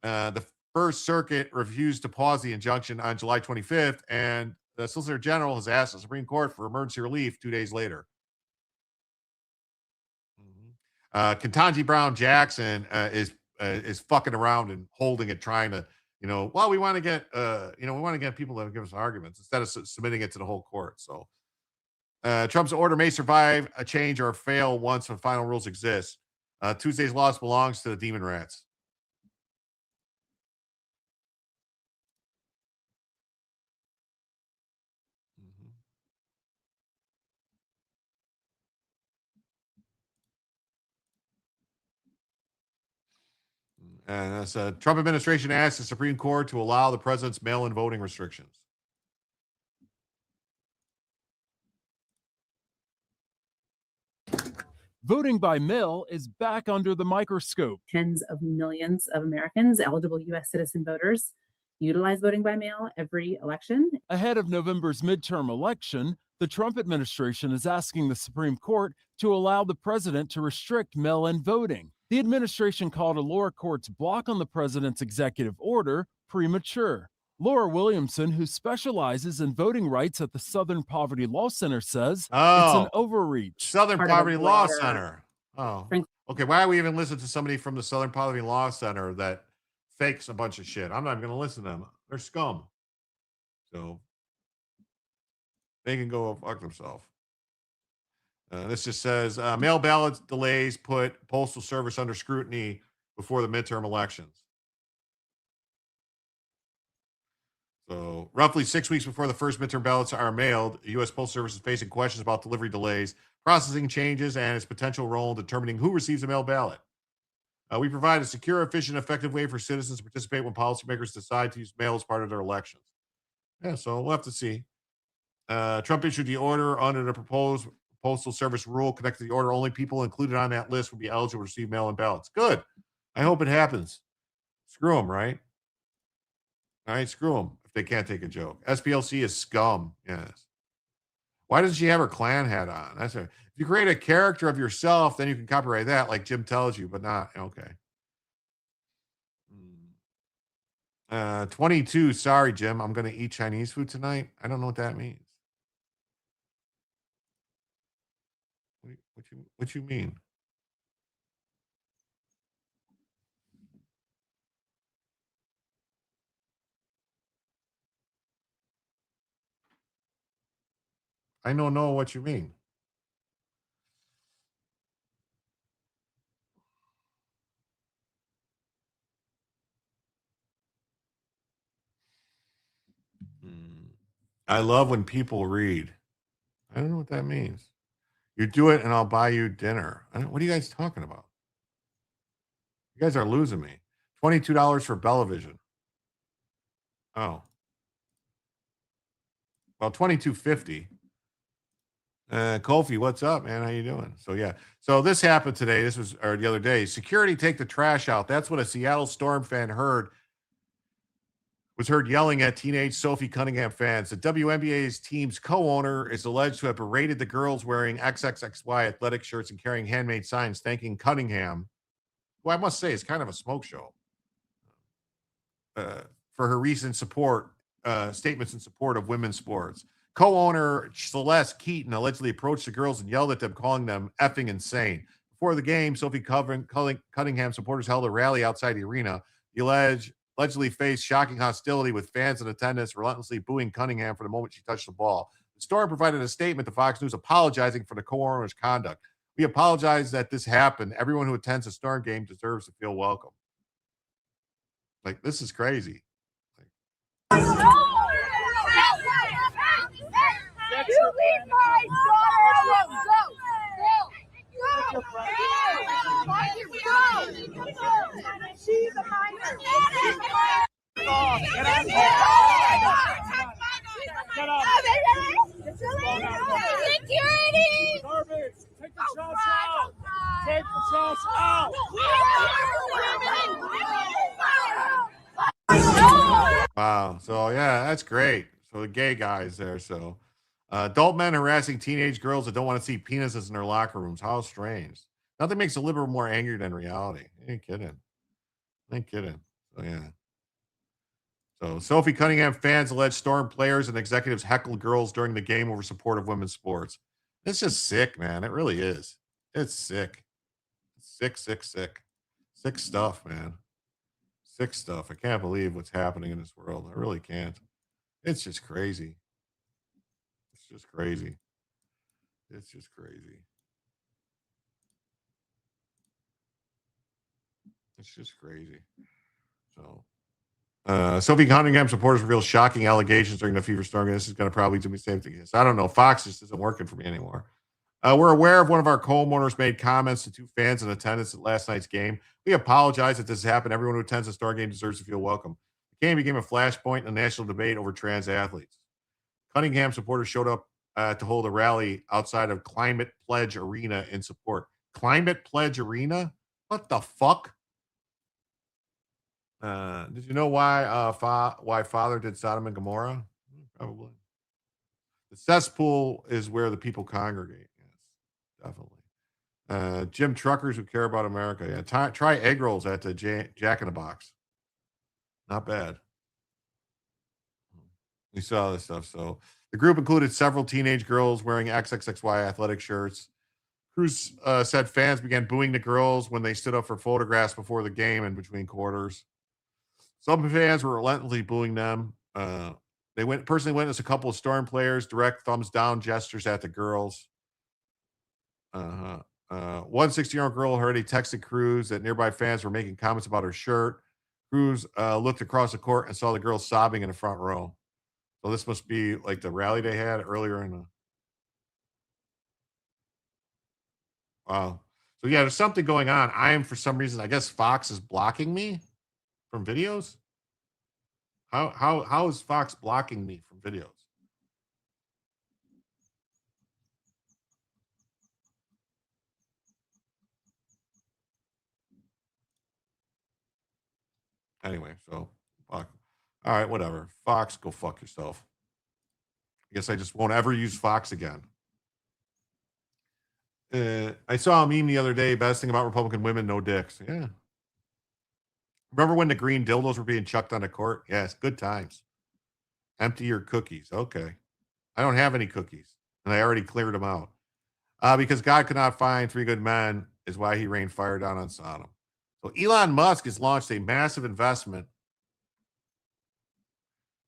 The First Circuit refused to pause the injunction on July 25th, and the Solicitor General has asked the Supreme Court for emergency relief 2 days later. Ketanji Brown Jackson is fucking around and holding it, trying to, we want to get people to give us arguments instead of submitting it to the whole court. So Trump's order may survive a change or fail once the final rules exist. Tuesday's loss belongs to the demon rats. And that's Trump administration asked the Supreme Court to allow the president's mail-in voting restrictions. Voting by mail is back under the microscope. Tens of millions of Americans, eligible U.S. citizen voters, utilize voting by mail every election. Ahead of November's midterm election, the Trump administration is asking the Supreme Court to allow the president to restrict mail-in voting. The administration called a lower court's block on the president's executive order premature. Laura Williamson, who specializes in voting rights at the Southern Poverty Law Center, says it's an overreach. Southern Poverty Law Center. Oh, okay. Why are we even listening to somebody from the Southern Poverty Law Center that fakes a bunch of shit? I'm not even going to listen to them. They're scum. So they can go fuck themselves. This just says mail ballot delays put Postal Service under scrutiny before the midterm elections. So roughly 6 weeks before the first midterm ballots are mailed, the U.S. Postal Service is facing questions about delivery delays, processing changes, and its potential role in determining who receives a mail ballot. We provide a secure, efficient, effective way for citizens to participate when policymakers decide to use mail as part of their elections. Yeah, so we'll have to see. Trump issued the order under the proposed Postal Service rule. Connected to the order, only people included on that list will be eligible to receive mail-in ballots. Good. I hope it happens. Screw them, right? All right, screw them if they can't take a joke. SPLC is scum. Yes. Why doesn't she have her Klan hat on? That's if you create a character of yourself, then you can copyright that, like Jim tells you, but not okay. 22. Sorry, Jim. I'm going to eat Chinese food tonight. I don't know what that means. What you mean? I don't know what you mean. I love when people read. I don't know what that means. You do it and I'll buy you dinner. What are you guys talking about? You guys are losing me. $22 for Bellavision. Oh. Well, $22.50. Kofi, what's up, man? How you doing? So yeah. So this happened today. This was or the other day. Security take the trash out. That's what a Seattle Storm fan was heard yelling at teenage Sophie Cunningham fans. The WNBA's team's co-owner is alleged to have berated the girls wearing XXXY athletic shirts and carrying handmade signs thanking Cunningham, who I must say is kind of a smoke show, for her recent statements in support of women's sports. Co-owner Celeste Keaton allegedly approached the girls and yelled at them, calling them effing insane. Before the game, Sophie Cunningham supporters held a rally outside the arena. The allegedly faced shocking hostility with fans in attendance relentlessly booing Cunningham for the moment she touched the ball. The Storm provided a statement to Fox News apologizing for the co-owner's conduct. We apologize that this happened. Everyone who attends a Storm game deserves to feel welcome. Like, this is crazy. You leave my daughter She's a minor. Get out. Get up. Security. Garbage. Take the shots out. Take the shots out. Wow. So yeah, that's great. So the gay guys there. So adult men harassing teenage girls that don't want to see penises in their locker rooms. How strange. Nothing makes a liberal more angry than reality. Ain't kidding. So yeah. So Sophie Cunningham fans allege Storm players and executives heckled girls during the game over support of women's sports. It's just sick, man. It really is. It's sick. Sick stuff, man. Sick stuff. I can't believe what's happening in this world. I really can't. It's just crazy. It's just crazy. So Sophie Cunningham supporters reveal shocking allegations during the Fever Storm. This is going to probably do me the same thing. I don't know. Fox just isn't working for me anymore. We're aware of one of our co-owners made comments to two fans in attendance at last night's game. We apologize that this has happened. Everyone who attends a Star game deserves to feel welcome. The game became a flashpoint in a national debate over trans athletes. Cunningham supporters showed up to hold a rally outside of Climate Pledge Arena in support. Climate Pledge Arena? What the fuck? Did you know why Father did Sodom and Gomorrah? Probably. The cesspool is where the people congregate. Yes, definitely. Gym truckers who care about America. Yeah, try egg rolls at the Jack in the Box. Not bad. We saw this stuff. So the group included several teenage girls wearing XXXY athletic shirts. Cruz said fans began booing the girls when they stood up for photographs before the game and between quarters. Some fans were relentlessly booing them. They personally witnessed a couple of Storm players direct thumbs down gestures at the girls. One 16-year-old girl already texted Cruz that nearby fans were making comments about her shirt. Cruz looked across the court and saw the girl sobbing in the front row. So this must be like the rally they had earlier in the. Wow. So yeah, there's something going on. I am, for some reason, I guess Fox is blocking me from videos. How is Fox blocking me from videos? Anyway, so fuck. All right, whatever. Fox, go fuck yourself. I guess I just won't ever use Fox again. I saw a meme the other day, best thing about Republican women, no dicks. Yeah. Remember when the green dildos were being chucked on the court? Yes, good times. Empty your cookies. Okay. I don't have any cookies, and I already cleared them out. Because God could not find three good men is why he rained fire down on Sodom. So Elon Musk has launched a massive investment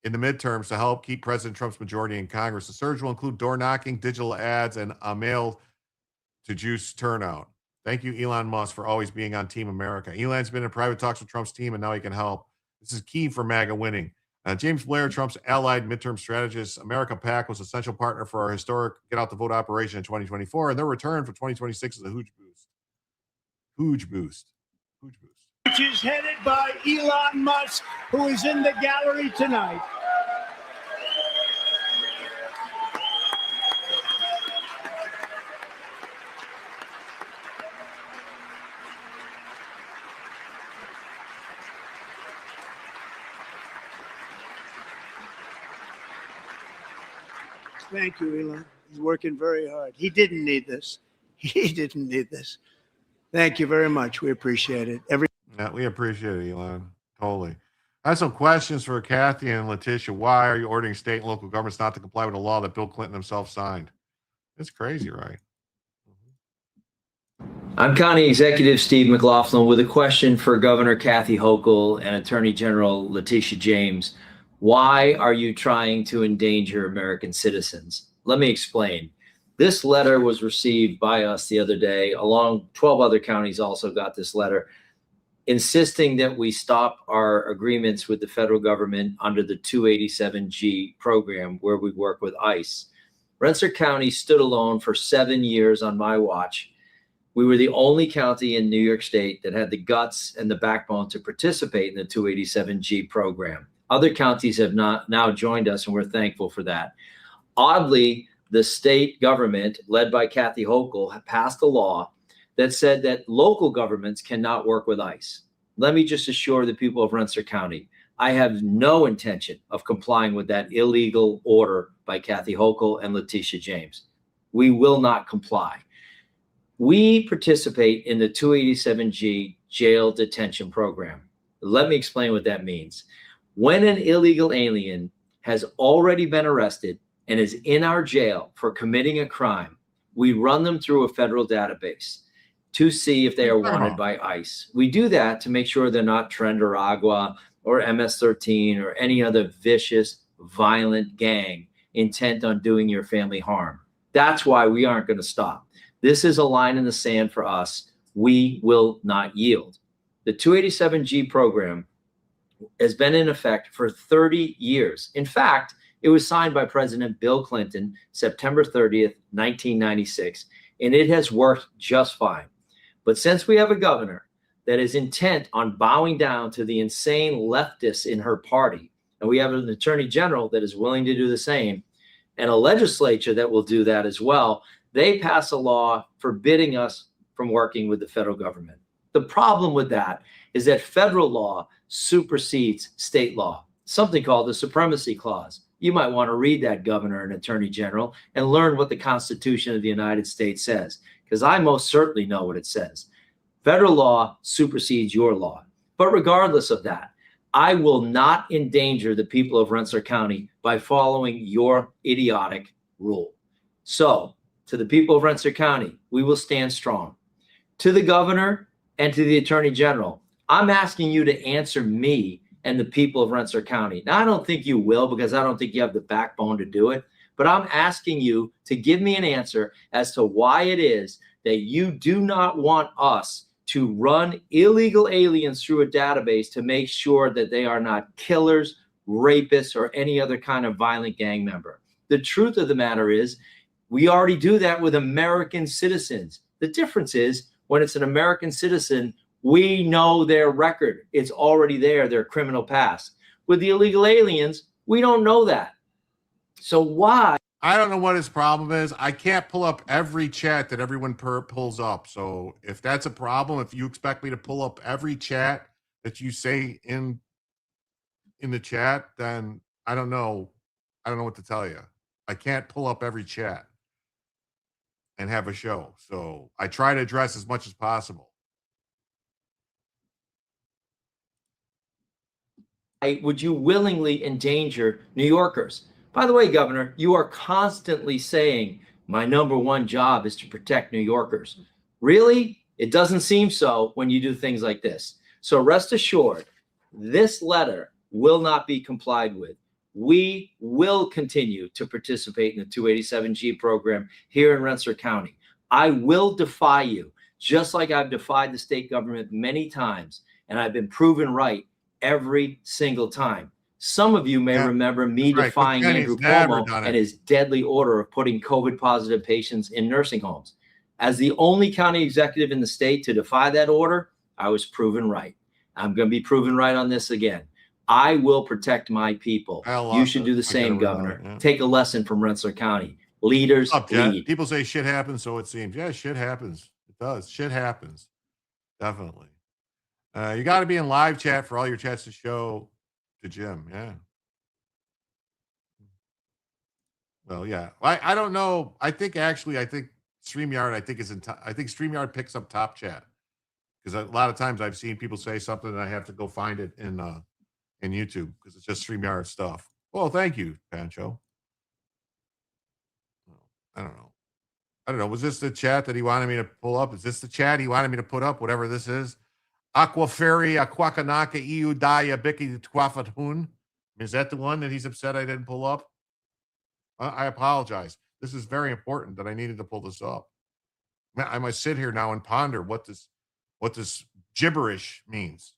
in the midterms to help keep President Trump's majority in Congress. The surge will include door knocking, digital ads, and a mail to juice turnout. Thank you, Elon Musk, for always being on Team America. Elon's been in private talks with Trump's team, and now he can help. This is key for MAGA winning. James Blair, Trump's allied midterm strategist, America PAC was essential partner for our historic Get Out the Vote operation in 2024, and their return for 2026 is a huge boost. Huge boost. Huge boost. Which is headed by Elon Musk, who is in the gallery tonight. Thank you, Elon. He's working very hard. He didn't need this. He didn't need this. Thank you very much. We appreciate it. Yeah, we appreciate it, Elon. Totally. I have some questions for Kathy and Letitia. Why are you ordering state and local governments not to comply with a law that Bill Clinton himself signed? It's crazy, right? I'm County Executive Steve McLaughlin with a question for Governor Kathy Hochul and Attorney General Letitia James. Why are you trying to endanger American citizens? Let me explain. This letter was received by us the other day, along 12 other counties also got this letter, insisting that we stop our agreements with the federal government under the 287G program where we work with ICE. Rensselaer County stood alone for 7 years on my watch. We were the only county in New York State that had the guts and the backbone to participate in the 287G program. Other counties have not now joined us, and we're thankful for that. Oddly, the state government, led by Kathy Hochul, passed a law that said that local governments cannot work with ICE. Let me just assure the people of Rensselaer County, I have no intention of complying with that illegal order by Kathy Hochul and Letitia James. We will not comply. We participate in the 287G jail detention program. Let me explain what that means. When an illegal alien has already been arrested and is in our jail for committing a crime, we run them through a federal database to see if they are wanted by ICE. We do that to make sure they're not Tren or Agua or MS-13 or any other vicious, violent gang intent on doing your family harm. That's why we aren't going to stop. This is a line in the sand for us. We will not yield. The 287G program has been in effect for 30 years. In fact, it was signed by President Bill Clinton, September 30th, 1996, and it has worked just fine. But since we have a governor that is intent on bowing down to the insane leftists in her party, and we have an attorney general that is willing to do the same, and a legislature that will do that as well, they pass a law forbidding us from working with the federal government. The problem with that is that federal law supersedes state law, something called the Supremacy Clause. You might want to read that, Governor and Attorney General, and learn what the Constitution of the United States says, because I most certainly know what it says. Federal law supersedes your law. But regardless of that, I will not endanger the people of Rensselaer County by following your idiotic rule. So, to the people of Rensselaer County, we will stand strong. To the governor and to the attorney general, I'm asking you to answer me and the people of Rensselaer County. Now, I don't think you will, because I don't think you have the backbone to do it, but I'm asking you to give me an answer as to why it is that you do not want us to run illegal aliens through a database to make sure that they are not killers, rapists, or any other kind of violent gang member. The truth of the matter is, we already do that with American citizens. The difference is, when it's an American citizen, we know their record. It's already there, their criminal past. with the illegal aliens? We don't know that. So why? I don't know what his problem is. I can't pull up every chat that everyone pulls up. So if that's a problem, if you expect me to pull up every chat that you say in the chat, then I don't know. I don't know what to tell you. I can't pull up every chat and have a show. So I try to address as much as possible. Would you willingly endanger New Yorkers? By the way, Governor, you are constantly saying my number one job is to protect New Yorkers. Really? It doesn't seem so when you do things like this. So rest assured, this letter will not be complied with. We will continue to participate in the 287G program here in Rensselaer County. I will defy you, just like I've defied the state government many times, and I've been proven right every single time. Some of you may remember me defying Andrew Cuomo and his deadly order of putting COVID-positive patients in nursing homes. As the only county executive in the state to defy that order, I was proven right. I'm going to be proven right on this again. I will protect my people. You should do the same, Governor. Take a lesson from Rensselaer County. Leaders lead. People say shit happens, so it seems. Yeah, shit happens. It does. Shit happens. Definitely. You got to be in live chat for all your chats to show to Jim. Yeah. Well, yeah. I don't know. I think StreamYard, I think StreamYard picks up top chat, because a lot of times I've seen people say something and I have to go find it in YouTube because it's just StreamYard stuff. Well, thank you, Pancho. I don't know. Was this the chat that he wanted me to pull up? Is this the chat he wanted me to put up? Whatever this is. Aquaferi, Aquakanaka, EU Daya, Biki, Twafatun. Is that the one that he's upset I didn't pull up? I apologize. This is very important that I needed to pull this up. I must sit here now and ponder what this gibberish means.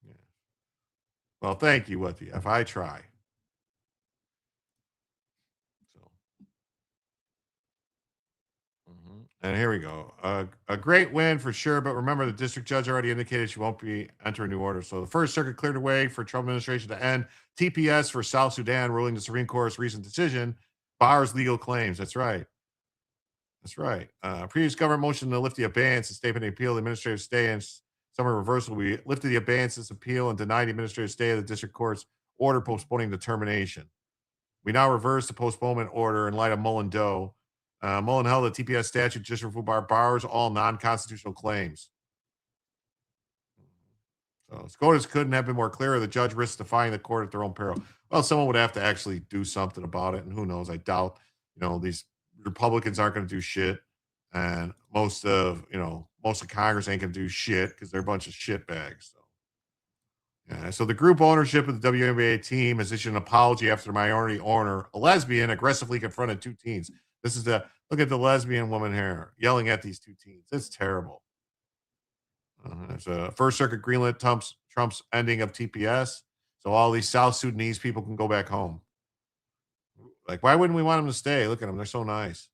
Yeah. Well, thank you, what the F. I try. And here we go. A great win for sure, but remember the district judge already indicated she won't be entering new order. So the First Circuit cleared the way for Trump administration to end TPS for South Sudan, ruling the Supreme Court's recent decision bars legal claims. That's right. That's right. Previous government motion to lift the abeyance and statement appeal, the administrative stay and summary reversal. We lifted the abeyance appeal and denied the administrative stay of the district court's order postponing the termination. We now reverse the postponement order in light of Mullen-Doe. Mullen held the TPS statute just bars all non-constitutional claims. So SCOTUS couldn't have been more clear. The judge risks defying the court at their own peril. Well, someone would have to actually do something about it, and who knows? I doubt. These Republicans aren't going to do shit, and most of Congress ain't going to do shit because they're a bunch of shitbags. So the group ownership of the WNBA team has issued an apology after the minority owner, a lesbian, aggressively confronted two teens. This is look at the lesbian woman here yelling at these two teens. It's terrible. There's a First Circuit greenlit Trump's ending of TPS, so all these South Sudanese people can go back home. Like, why wouldn't we want them to stay? Look at them; they're so nice.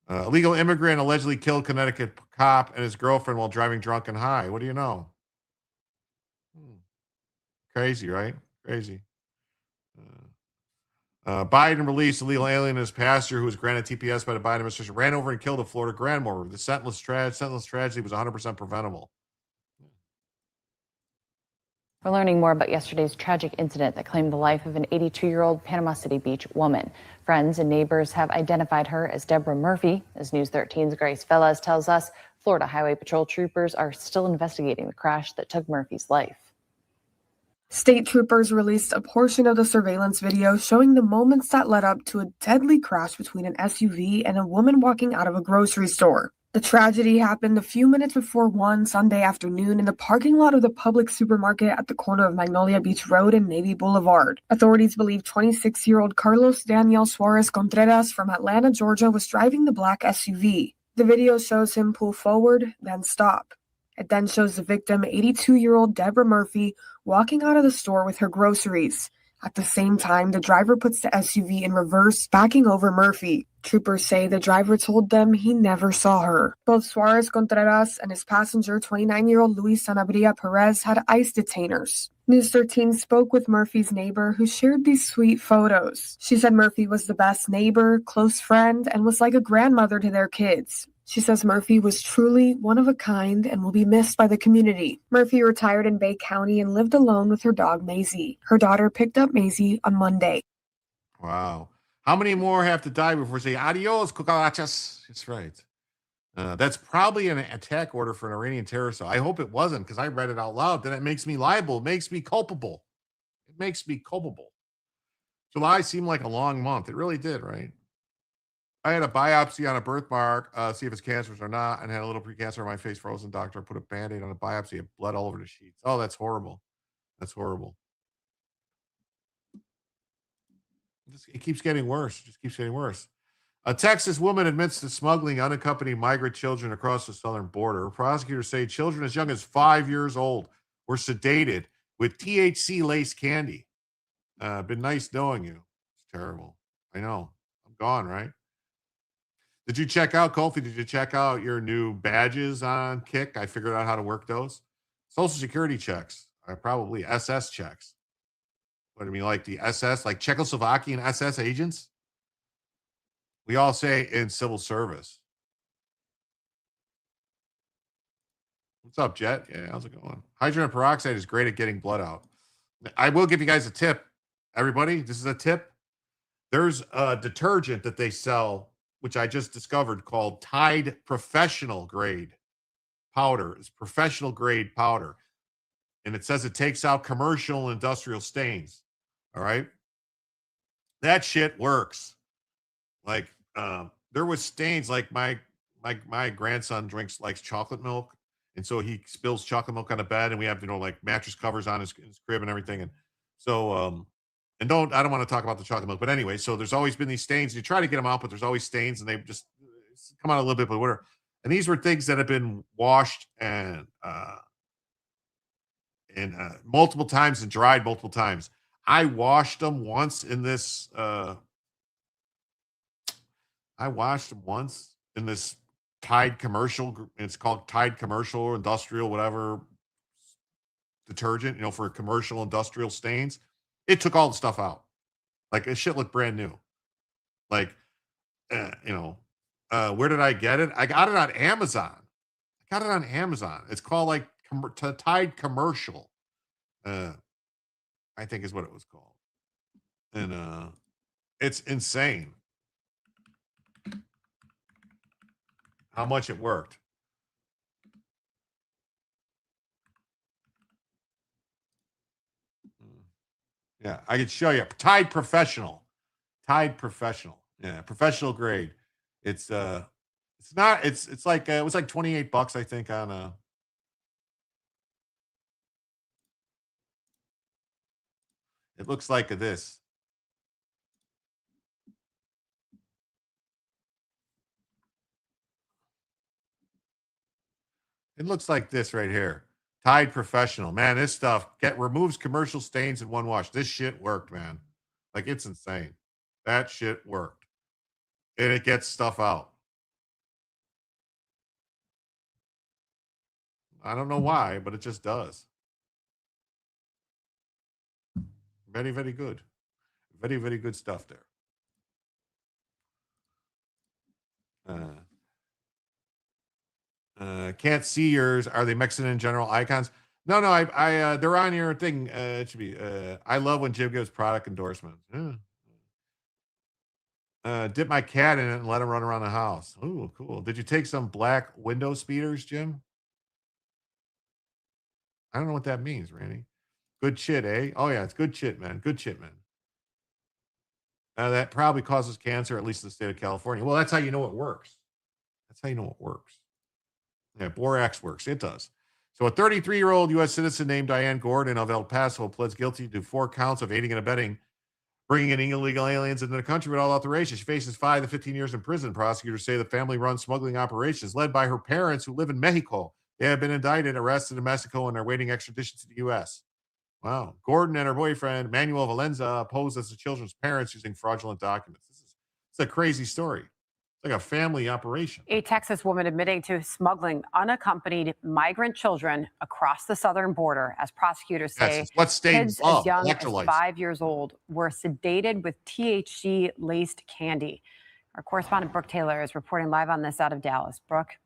Illegal immigrant allegedly killed Connecticut cop and his girlfriend while driving drunk and high. What do you know? Crazy, right? Crazy. Biden released illegal alien and his pastor who was granted TPS by the Biden administration ran over and killed a Florida grandmother. The senseless tragedy was 100% preventable. We're learning more about yesterday's tragic incident that claimed the life of an 82-year-old Panama City Beach woman. Friends and neighbors have identified her as Deborah Murphy. As News 13's Grace Velez tells us, Florida Highway Patrol troopers are still investigating the crash that took Murphy's life. State troopers released a portion of the surveillance video showing the moments that led up to a deadly crash between an SUV and a woman walking out of a grocery store. The tragedy happened a few minutes before 1 Sunday afternoon in the parking lot of the public supermarket at the corner of Magnolia Beach Road and Navy Boulevard. Authorities believe 26-year-old Carlos Daniel Suarez Contreras from Atlanta, Georgia, was driving the black SUV. The video shows him pull forward, then stop. It then shows the victim, 82-year-old Deborah Murphy, walking out of the store with her groceries. At the same time, the driver puts the SUV in reverse, backing over Murphy. Troopers say the driver told them he never saw her. Both Suarez Contreras and his passenger, 29-year-old Luis Sanabria Perez, had ICE detainers. News 13 spoke with Murphy's neighbor, who shared these sweet photos. She said Murphy was the best neighbor, close friend, and was like a grandmother to their kids. She says Murphy was truly one of a kind and will be missed by the community. Murphy retired in Bay County and lived alone with her dog, Maisie. Her daughter picked up Maisie on Monday. Wow. How many more have to die before we say adios, cucarachas? That's right. That's probably an attack order for an Iranian terrorist. I hope it wasn't, because I read it out loud. Then it makes me liable. It makes me culpable. It makes me culpable. July seemed like a long month. It really did, right? I had a biopsy on a birthmark, see if it's cancerous or not, and had a little precancer on my face frozen. Doctor put a Band-Aid on a biopsy. It bled all over the sheets. Oh, that's horrible. That's horrible. It keeps getting worse. It just keeps getting worse. A Texas woman admits to smuggling unaccompanied migrant children across the southern border. Prosecutors say children as young as 5 years old were sedated with THC-laced candy. Been nice knowing you. It's terrible. I know. I'm gone, right? Did you check out, Kofi, did you check out your new badges on Kick? I figured out how to work those. Social Security checks. Probably SS checks. What do you mean, like the SS, like Czechoslovakian SS agents? We all say in civil service. What's up, Jet? Yeah, how's it going? Hydrogen peroxide is great at getting blood out. I will give you guys a tip. Everybody, this is a tip. There's a detergent that they sell, which I just discovered, called Tide Professional Grade Powder. It's professional grade powder. And it says it takes out commercial and industrial stains. All right. That shit works. Like, there was stains, like my grandson likes chocolate milk. And so he spills chocolate milk on the bed, and we have, like mattress covers on his crib and everything. And so, and I don't want to talk about the chocolate milk, but anyway, so there's always been these stains. You try to get them out, but there's always stains, and they just come out a little bit, but whatever. And these were things that have been washed and multiple times and dried multiple times. I washed them once in this. I washed them once in this Tide commercial. It's called Tide Commercial, Industrial, whatever detergent, for commercial industrial stains. It took all the stuff out. Like, this shit looked brand new. Like, where did I get it? I got it on Amazon. It's called like Tide Commercial. I think is what it was called. And it's insane how much it worked. Yeah, I could show you. Tide Professional. Yeah, professional grade. It's like it was like $28, I think, on it looks like this. It looks like this right here. Tide Professional. Man, this stuff removes commercial stains in one wash. This shit worked, man. Like, it's insane. That shit worked. And it gets stuff out. I don't know why, but it just does. Very, very good. Very, very good stuff there. Can't see yours. Are they Mexican in general icons? No, I they're on your thing. It should be. I love when Jim gives product endorsements. Yeah. Dip my cat in it and let him run around the house. Ooh, cool. Did you take some black window speeders, Jim? I don't know what that means, Randy. Good shit, eh? Oh yeah, it's good shit, man. Good shit, man. That probably causes cancer, at least in the state of California. Well, that's how you know it works. Yeah, borax works. It does. So a 33-year-old U.S. citizen named Diane Gordon of El Paso pleads guilty to 4 counts of aiding and abetting bringing in illegal aliens into the country without authorization. She faces 5 to 15 years in prison. Prosecutors say the family runs smuggling operations led by her parents who live in Mexico. They have been indicted, arrested in Mexico, and are waiting extradition to the U.S. Wow. Gordon and her boyfriend, Manuel Valenza, posed as the children's parents using fraudulent documents. It's a crazy story. It's like a family operation. A Texas woman admitting to smuggling unaccompanied migrant children across the southern border, as prosecutors say. Yes, it's what state Kids love, as young as electrolytes. 5 years old were sedated with THC-laced candy. Our correspondent Brooke Taylor is reporting live on this out of Dallas. Brooke.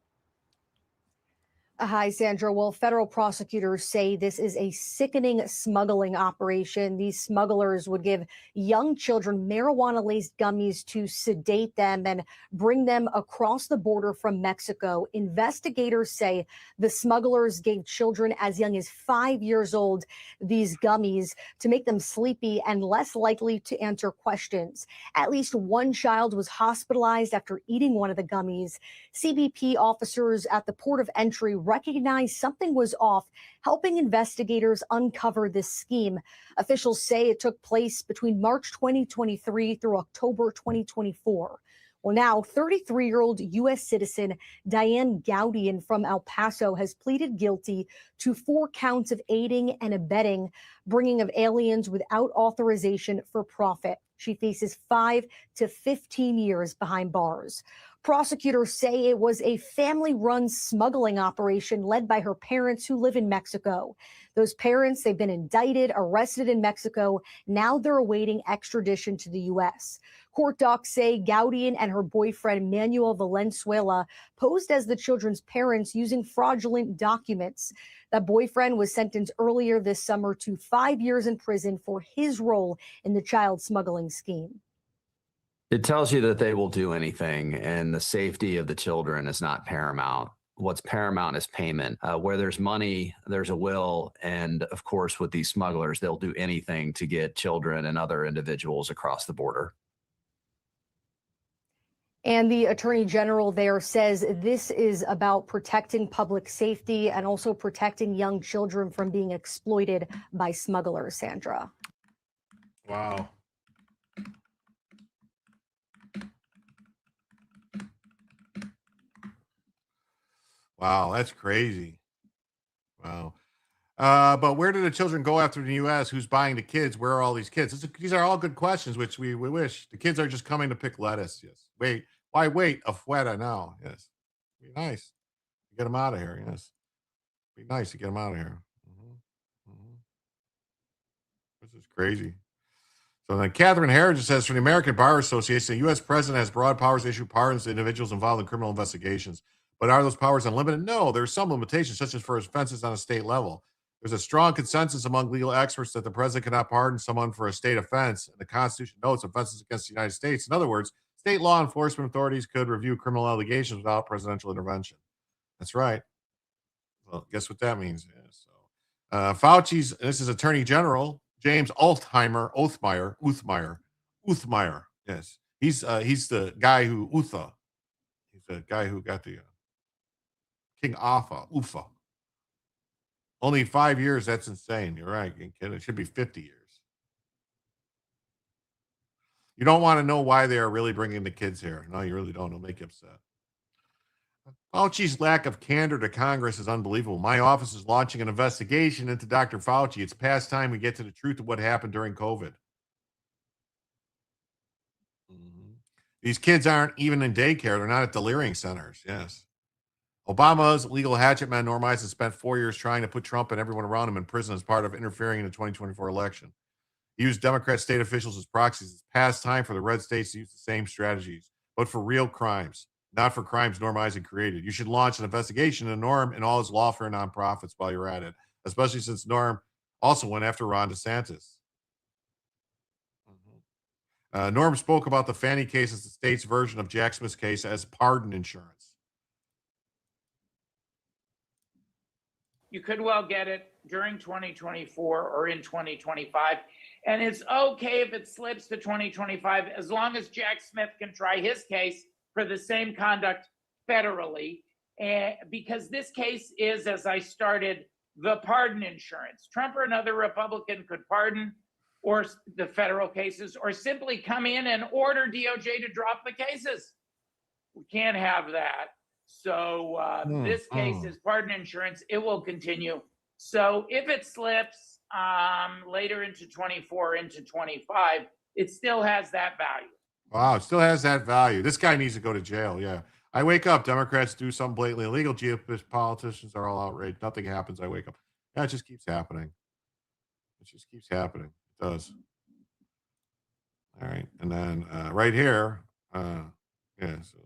Hi, Sandra. Well, federal prosecutors say this is a sickening smuggling operation. These smugglers would give young children marijuana-laced gummies to sedate them and bring them across the border from Mexico. Investigators say the smugglers gave children as young as 5 years old these gummies to make them sleepy and less likely to answer questions. At least one child was hospitalized after eating one of the gummies. CBP officers at the port of entry recognized something was off, helping investigators uncover this scheme. Officials say it took place between March 2023 through October 2024. Well, now 33-year-old U.S. citizen Diane Gaudian from El Paso has pleaded guilty to 4 counts of aiding and abetting bringing of aliens without authorization for profit. She faces 5 to 15 years behind bars. Prosecutors say it was a family-run smuggling operation led by her parents who live in Mexico. Those parents, they've been indicted, arrested in Mexico. Now they're awaiting extradition to the U.S. Court docs say Gaudian and her boyfriend, Manuel Valenzuela, posed as the children's parents using fraudulent documents. That boyfriend was sentenced earlier this summer to 5 years in prison for his role in the child smuggling scheme. It tells you that they will do anything, and the safety of the children is not paramount. What's paramount is payment. Where there's money, there's a will. And of course, with these smugglers, they'll do anything to get children and other individuals across the border. And the attorney general there says this is about protecting public safety and also protecting young children from being exploited by smugglers, Sandra. Wow. Wow, that's crazy. Wow. But where do the children go after the U.S.? Who's buying the kids? Where are all these kids? These are all good questions, which we wish. The kids are just coming to pick lettuce. Yes. Wait. Why wait? Afuera now. Yes. Be nice. Get them out of here. Yes. Be nice to get them out of here. This is crazy. So then Catherine Harris says, from the American Bar Association, the U.S. president has broad powers to issue pardons to individuals involved in criminal investigations. But are those powers unlimited? No, there are some limitations, such as for offenses on a state level. There's a strong consensus among legal experts that the president cannot pardon someone for a state offense, and the Constitution notes offenses against the United States. In other words, state law enforcement authorities could review criminal allegations without presidential intervention. That's right. Well, guess what that means? Yeah, so, Fauci's, this is Attorney General James Othmeyer. Yes, he's the guy who He's the guy who got the King Ufa. Only 5 years. That's insane. You're right. It should be 50 years. You don't want to know why they are really bringing the kids here. No, you really don't. It'll make you upset. Fauci's lack of candor to Congress is unbelievable. My office is launching an investigation into Dr. Fauci. It's past time we get to the truth of what happened during COVID. These kids aren't even in daycare. They're not at delirium centers. Yes. Obama's legal hatchet man Norm Eisen spent 4 years trying to put Trump and everyone around him in prison as part of interfering in the 2024 election. He used Democrat state officials as proxies. It's past time for the red states to use the same strategies, but for real crimes, not for crimes Norm Eisen created. You should launch an investigation into Norm and all his lawfare nonprofits while you're at it, especially since Norm also went after Ron DeSantis. Norm spoke about the Fannie case as the state's version of Jack Smith's case as pardon insurance. You could well get it during 2024 or in 2025. And it's okay if it slips to 2025, as long as Jack Smith can try his case for the same conduct federally. Because this case is, as I started, the pardon insurance. Trump or another Republican could pardon or the federal cases, or simply come in and order DOJ to drop the cases. We can't have that. So this case is pardon insurance. It will continue. So if it slips, later into 24, into 25, it still has that value. Wow, it still has that value. This guy needs to go to jail. Yeah. I wake up, Democrats do something blatantly illegal, politicians are all outraged. Nothing happens. I wake up. Yeah, it just keeps happening. It just keeps happening. It does. All right. And then right here, yeah. So,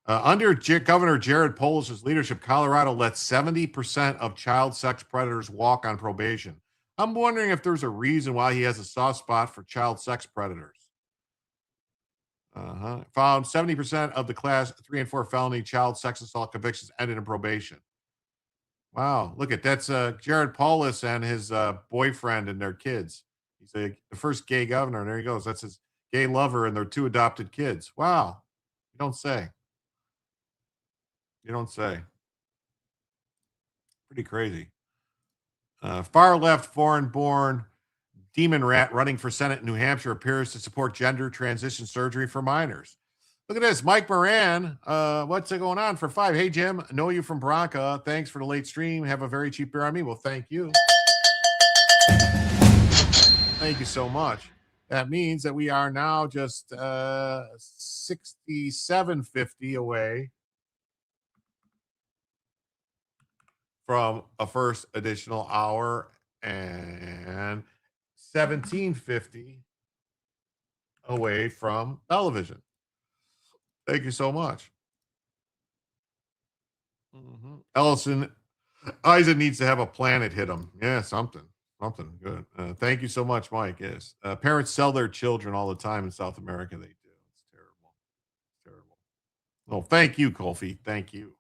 under Governor Jared Polis's leadership, Colorado lets 70% of child sex predators walk on probation. I'm wondering if there's a reason why he has a soft spot for child sex predators. Found 70% of the class 3 and 4 felony child sex assault convictions ended in probation. Wow, look at that's Jared Polis and his boyfriend and their kids. He's the first gay governor, and there he goes. That's his gay lover and their 2 adopted kids. Wow, you don't say. You don't say. Pretty crazy. Far left, foreign-born demon rat running for Senate in New Hampshire appears to support gender transition surgery for minors. Look at this. Mike Moran, what's going on for 5? Hey, Jim, know you from Bronca. Thanks for the late stream. Have a very cheap beer on me. Well, thank you. Thank you so much. That means that we are now just 67.50 away from a first additional hour and 17.50 away from television. Thank you so much. Ellison, Isaac needs to have a planet hit him. Yeah, something good. Thank you so much, Mike. Yes. Parents sell their children all the time in South America. They do. It's terrible. It's terrible. Oh, thank you, Kofi. Thank you.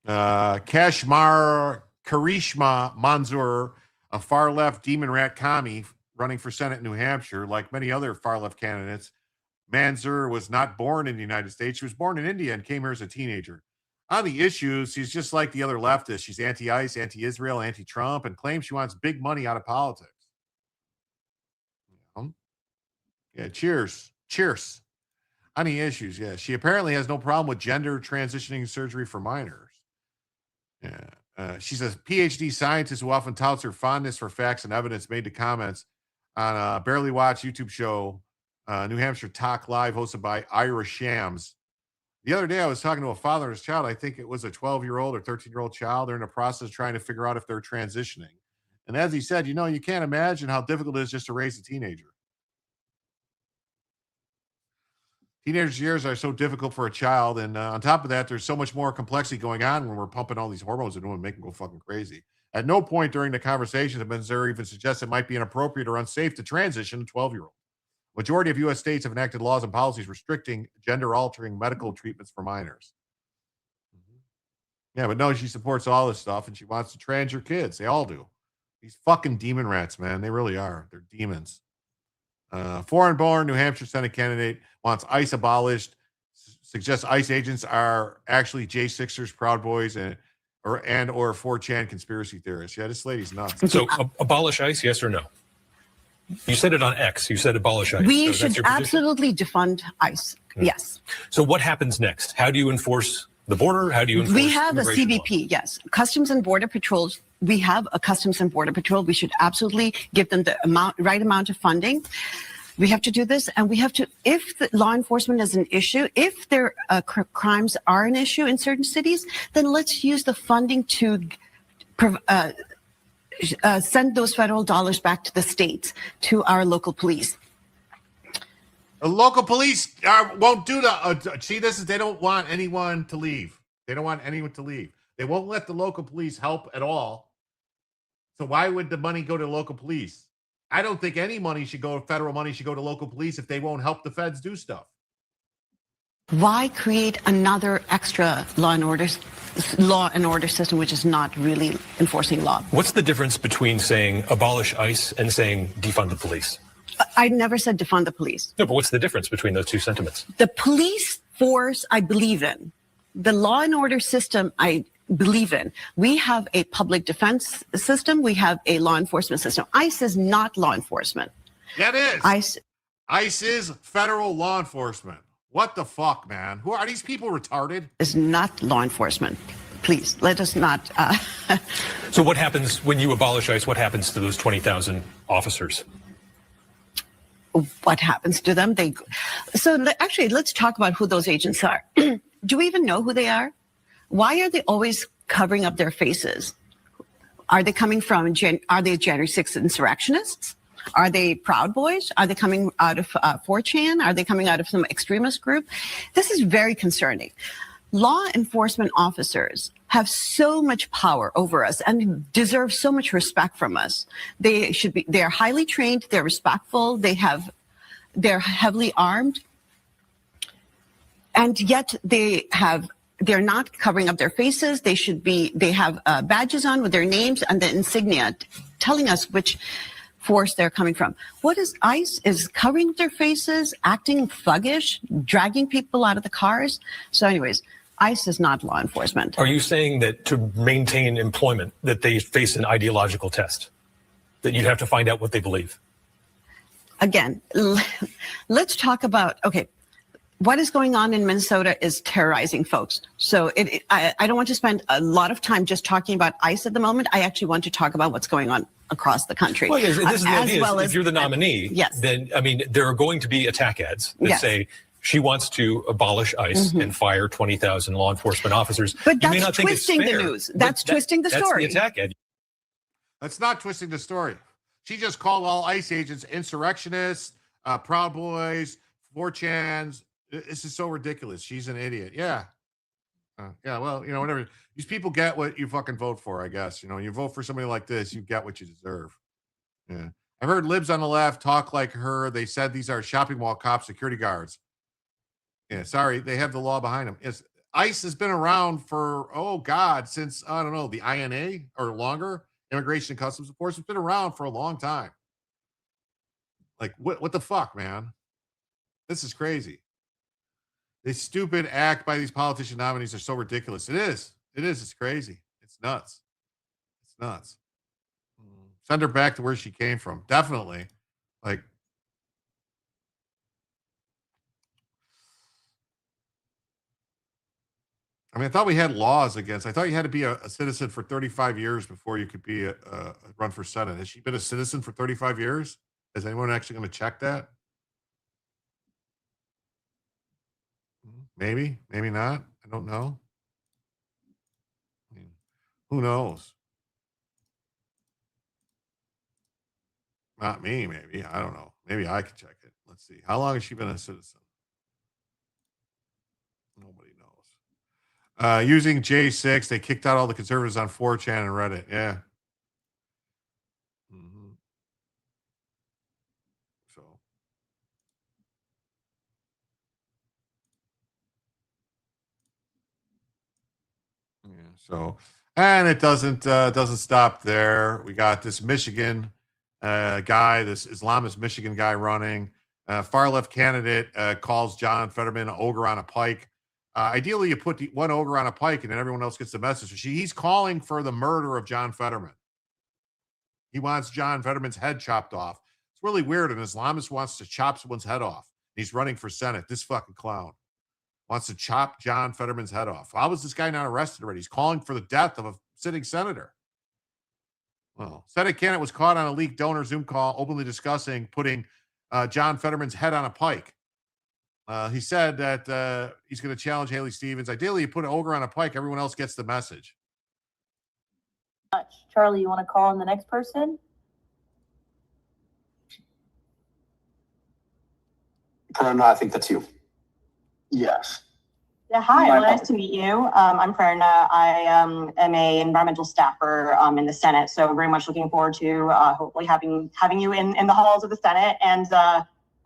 Karishma Manzoor, a far-left demon rat commie running for Senate in New Hampshire. Like many other far-left candidates, Manzoor was not born in the United States. She was born in India and came here as a teenager. On the issues, she's just like the other leftists. She's anti-ICE, anti-Israel, anti-Trump, and claims she wants big money out of politics. Yeah, cheers. On the issues, yeah. She apparently has no problem with gender transitioning surgery for minors. Yeah. She's a PhD scientist who often touts her fondness for facts and evidence, made the comments on a barely watched YouTube show, New Hampshire Talk Live, hosted by Ira Shams. The other day, I was talking to a father and his child. I think it was a 12-year-old or 13-year-old child. They're in the process of trying to figure out if they're transitioning. And as he said, you can't imagine how difficult it is just to raise a teenager. Teenage years are so difficult for a child. And on top of that, there's so much more complexity going on when we're pumping all these hormones into them and making them go fucking crazy. At no point during the conversation did Manzoor even suggest it might be inappropriate or unsafe to transition a 12-year-old. Majority of U.S. states have enacted laws and policies restricting gender-altering medical treatments for minors. Yeah, but no, she supports all this stuff, and she wants to trans your kids. They all do. These fucking demon rats, man. They really are. They're demons. Foreign-born New Hampshire Senate candidate wants ICE abolished, suggests ICE agents are actually J6ers, Proud Boys, and or 4chan conspiracy theorists. Yeah, this lady's nuts. So abolish ICE, yes or no? You said it on X. You said abolish ICE. We so should absolutely defund ICE. Yes. So what happens next? How do you enforce the border? How do you enforce We have a CBP? law? Yes. Customs and Border Patrol. We have a Customs and Border Patrol. We should absolutely give them the right amount of funding. We have to do this, and we have to, if the law enforcement is an issue, if their crimes are an issue in certain cities, then let's use the funding to send those federal dollars back to the states, to our local police. The local police won't do the. See, they don't want anyone to leave. They don't want anyone to leave. They won't let the local police help at all. So why would the money go to local police? I don't think any money should go, federal money should go to local police if they won't help the feds do stuff. Why create another extra law and order system which is not really enforcing law? What's the difference between saying abolish ICE and saying defund the police? I never said defund the police. No, but what's the difference between those two sentiments? The police force I believe in. The law and order system I believe in. We have a public defense system. We have a law enforcement system. ICE is not law enforcement. That is. ICE is federal law enforcement. What the fuck, man? Who are these people retarded? Is not law enforcement. Please, let us not. So what happens when you abolish ICE? What happens to those 20,000 officers? What happens to them? Actually, let's talk about who those agents are. Do we even know who they are? Why are they always covering up their faces? Are they coming from, are they January 6th insurrectionists? Are they Proud Boys? Are they coming out of 4chan? Are they coming out of some extremist group? This is very concerning. Law enforcement officers have so much power over us and deserve so much respect from us. They're highly trained, they're respectful, they're heavily armed, and yet they're not covering up their faces. They have badges on with their names and the insignia telling us which force they're coming from. What is ICE is covering their faces, acting thuggish, dragging people out of the cars. So anyways, ICE is not law enforcement. Are you saying that to maintain employment, that they face an ideological test, that you'd have to find out what they believe? Again, let's talk about, okay, what is going on in Minnesota is terrorizing folks. So I don't want to spend a lot of time just talking about ICE at the moment. I actually want to talk about what's going on across the country. Well, this is the idea. If you're the nominee, yes, then, I mean, there are going to be attack ads that say she wants to abolish ICE and fire 20,000 law enforcement officers. But that's twisting the news. That's twisting the story. That's the attack ad. That's not twisting the story. She just called all ICE agents insurrectionists, Proud Boys, 4chans. This is so ridiculous. She's an idiot. Yeah. Yeah, well, whatever. These people get what you fucking vote for, I guess. You vote for somebody like this, you get what you deserve. Yeah. I've heard libs on the left talk like her. They said these are shopping mall cops, security guards. Yeah, sorry, they have the law behind them. ICE has been around for, since, I don't know, the INA or longer. Immigration and Customs Enforcement. It's been around for a long time. Like, what the fuck, man? This is crazy. This stupid act by these politician nominees are so ridiculous. It is. It's crazy. It's nuts. It's nuts. Send her back to where she came from. Definitely. Like, I mean, I thought we had laws against. I thought you had to be a citizen for 35 years before you could be run for Senate. Has she been a citizen for 35 years? Is anyone actually going to check that? Maybe, maybe not. I don't know. I mean, who knows? Not me, maybe. I don't know. Maybe I could check it. Let's see. How long has she been a citizen? Nobody knows. Using J6, they kicked out all the conservatives on 4chan and Reddit. Yeah. So, and it doesn't stop there. We got this Michigan guy, this Islamist Michigan guy running. Far left candidate calls John Fetterman an ogre on a pike. Ideally, you put one ogre on a pike, and then everyone else gets the message. He's calling for the murder of John Fetterman. He wants John Fetterman's head chopped off. It's really weird. An Islamist wants to chop someone's head off. He's running for Senate. This fucking clown wants to chop John Fetterman's head off. How was this guy not arrested already? He's calling for the death of a sitting senator. Well, Senate candidate was caught on a leaked donor Zoom call, openly discussing putting John Fetterman's head on a pike. He said that he's going to challenge Haley Stevens. Ideally, you put an ogre on a pike. Everyone else gets the message. Charlie, you want to call on the next person? No, I think that's you. Yes. Yeah, hi, nice to meet you. I'm Prerna. I am a environmental staffer in the Senate, so very much looking forward to hopefully having you in the halls of the Senate and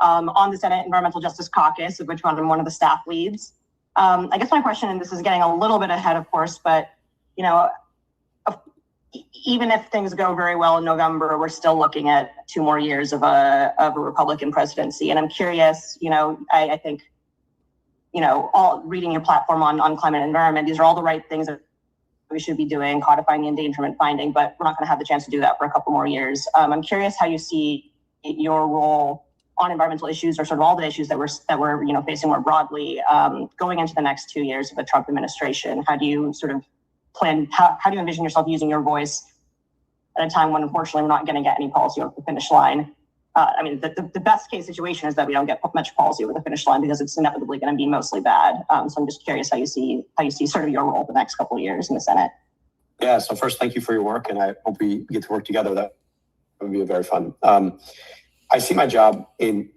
on the Senate Environmental Justice Caucus, of which I'm one of the staff leads. I guess my question, and this is getting a little bit ahead, of course, but even if things go very well in November, we're still looking at 2 more years of a Republican presidency, and I'm curious. I think. All reading your platform on climate and environment, these are all the right things that we should be doing, codifying the endangerment finding, but we're not going to have the chance to do that for a couple more years. I'm curious how you see your role on environmental issues, or sort of all the issues that we're facing more broadly, going into the next 2 years of the Trump administration? How do you sort of plan? How do you envision yourself using your voice at a time when, unfortunately, we're not going to get any policy over the finish line? I mean, the best case situation is that we don't get much policy over the finish line, because it's inevitably going to be mostly bad. So I'm just curious how you see sort of your role the next couple of years in the Senate. Yeah. So first, thank you for your work, and I hope we get to work together. That would be very fun. I see my job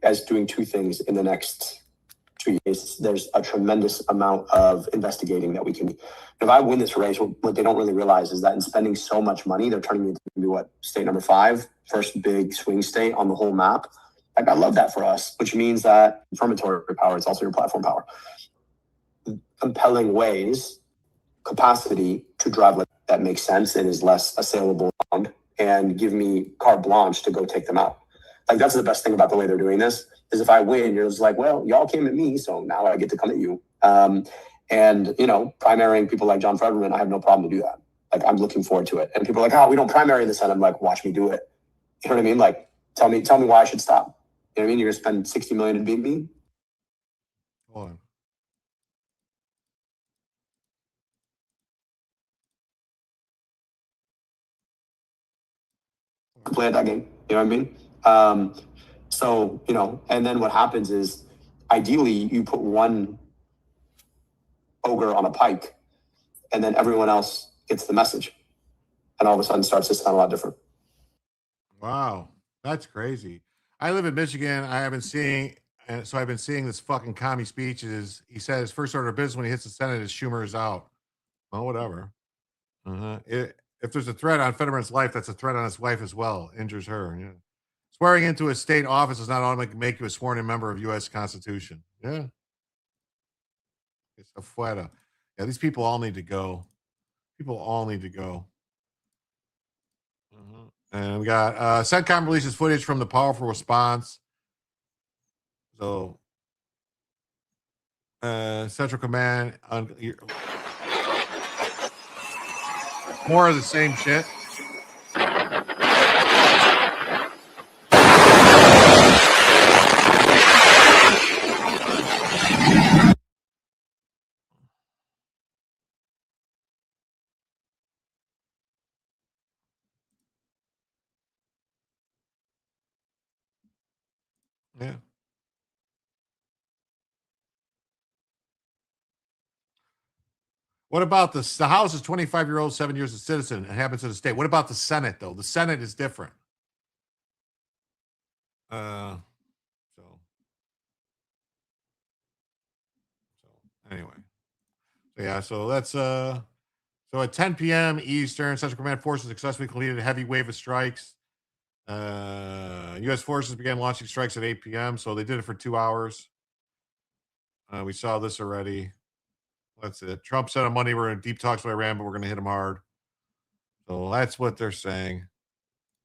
as doing two things in the next 2 years. There's a tremendous amount of investigating that we can do. If I win this race, what they don't really realize is that in spending so much money, they're turning me into state number 5, first big swing state on the whole map. Like, I love that for us, which means that confirmatory power is also your platform power. Compelling ways, capacity to drive that makes sense and is less assailable ground, and give me carte blanche to go take them out. Like, that's the best thing about the way they're doing this, is if I win, you're just like, well, y'all came at me, so now I get to come at you. And, primarying people like John Fetterman, I have no problem to do that. Like, I'm looking forward to it. And people are like, oh, we don't primary in the Senate. I'm like, watch me do it. You know what I mean? Like, tell me why I should stop. You know what I mean? You're going to spend $60 million to beat me? Hold on. Play that game. You know what I mean? So, and then what happens is, ideally, you put one ogre on a pike, and then everyone else gets the message. And all of a sudden starts to sound a lot different. Wow. That's crazy. I live in Michigan. I've been seeing this fucking commie speeches. He said his first order of business when he hits the Senate is Schumer is out. Well, whatever. If there's a threat on Fetterman's life, that's a threat on his wife as well. Injures her. Yeah. Swearing into a state office does not automatically make you a sworn-in member of U.S. Constitution. Yeah. It's a fuera. Yeah, these people all need to go. People all need to go. And we got CENTCOM releases footage from the powerful response. So, Central Command, more of the same shit. Yeah. What about the House is 25-year-old, 7 years a citizen, and happens to the state. What about the Senate, though? The Senate is different. Anyway. So that's so at 10 p.m. Eastern, Central Command forces successfully completed a heavy wave of strikes. U.S. forces began launching strikes at 8 p.m., so they did it for 2 hours. We saw this already. That's it. Trump said on Monday we're in deep talks with Iran, but we're going to hit them hard. So that's what they're saying.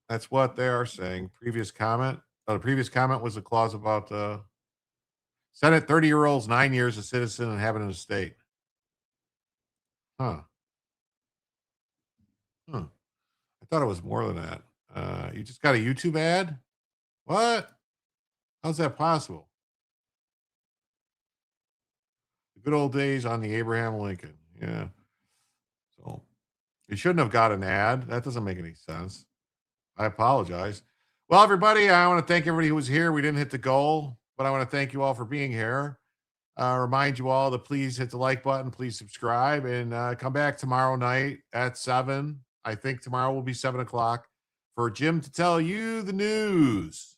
That's what they are saying. Previous comment. The previous comment was a clause about Senate 30-year-olds, 9 years a citizen and having a state. I thought it was more than that. You just got a YouTube ad? What? How's that possible? The good old days on the Abraham Lincoln. Yeah. So you shouldn't have got an ad. That doesn't make any sense. I apologize. Well, everybody, I want to thank everybody who was here. We didn't hit the goal, but I want to thank you all for being here. Remind you all to please hit the like button, please subscribe, and come back tomorrow night at 7. I think tomorrow will be 7 o'clock for Jim to tell you the news.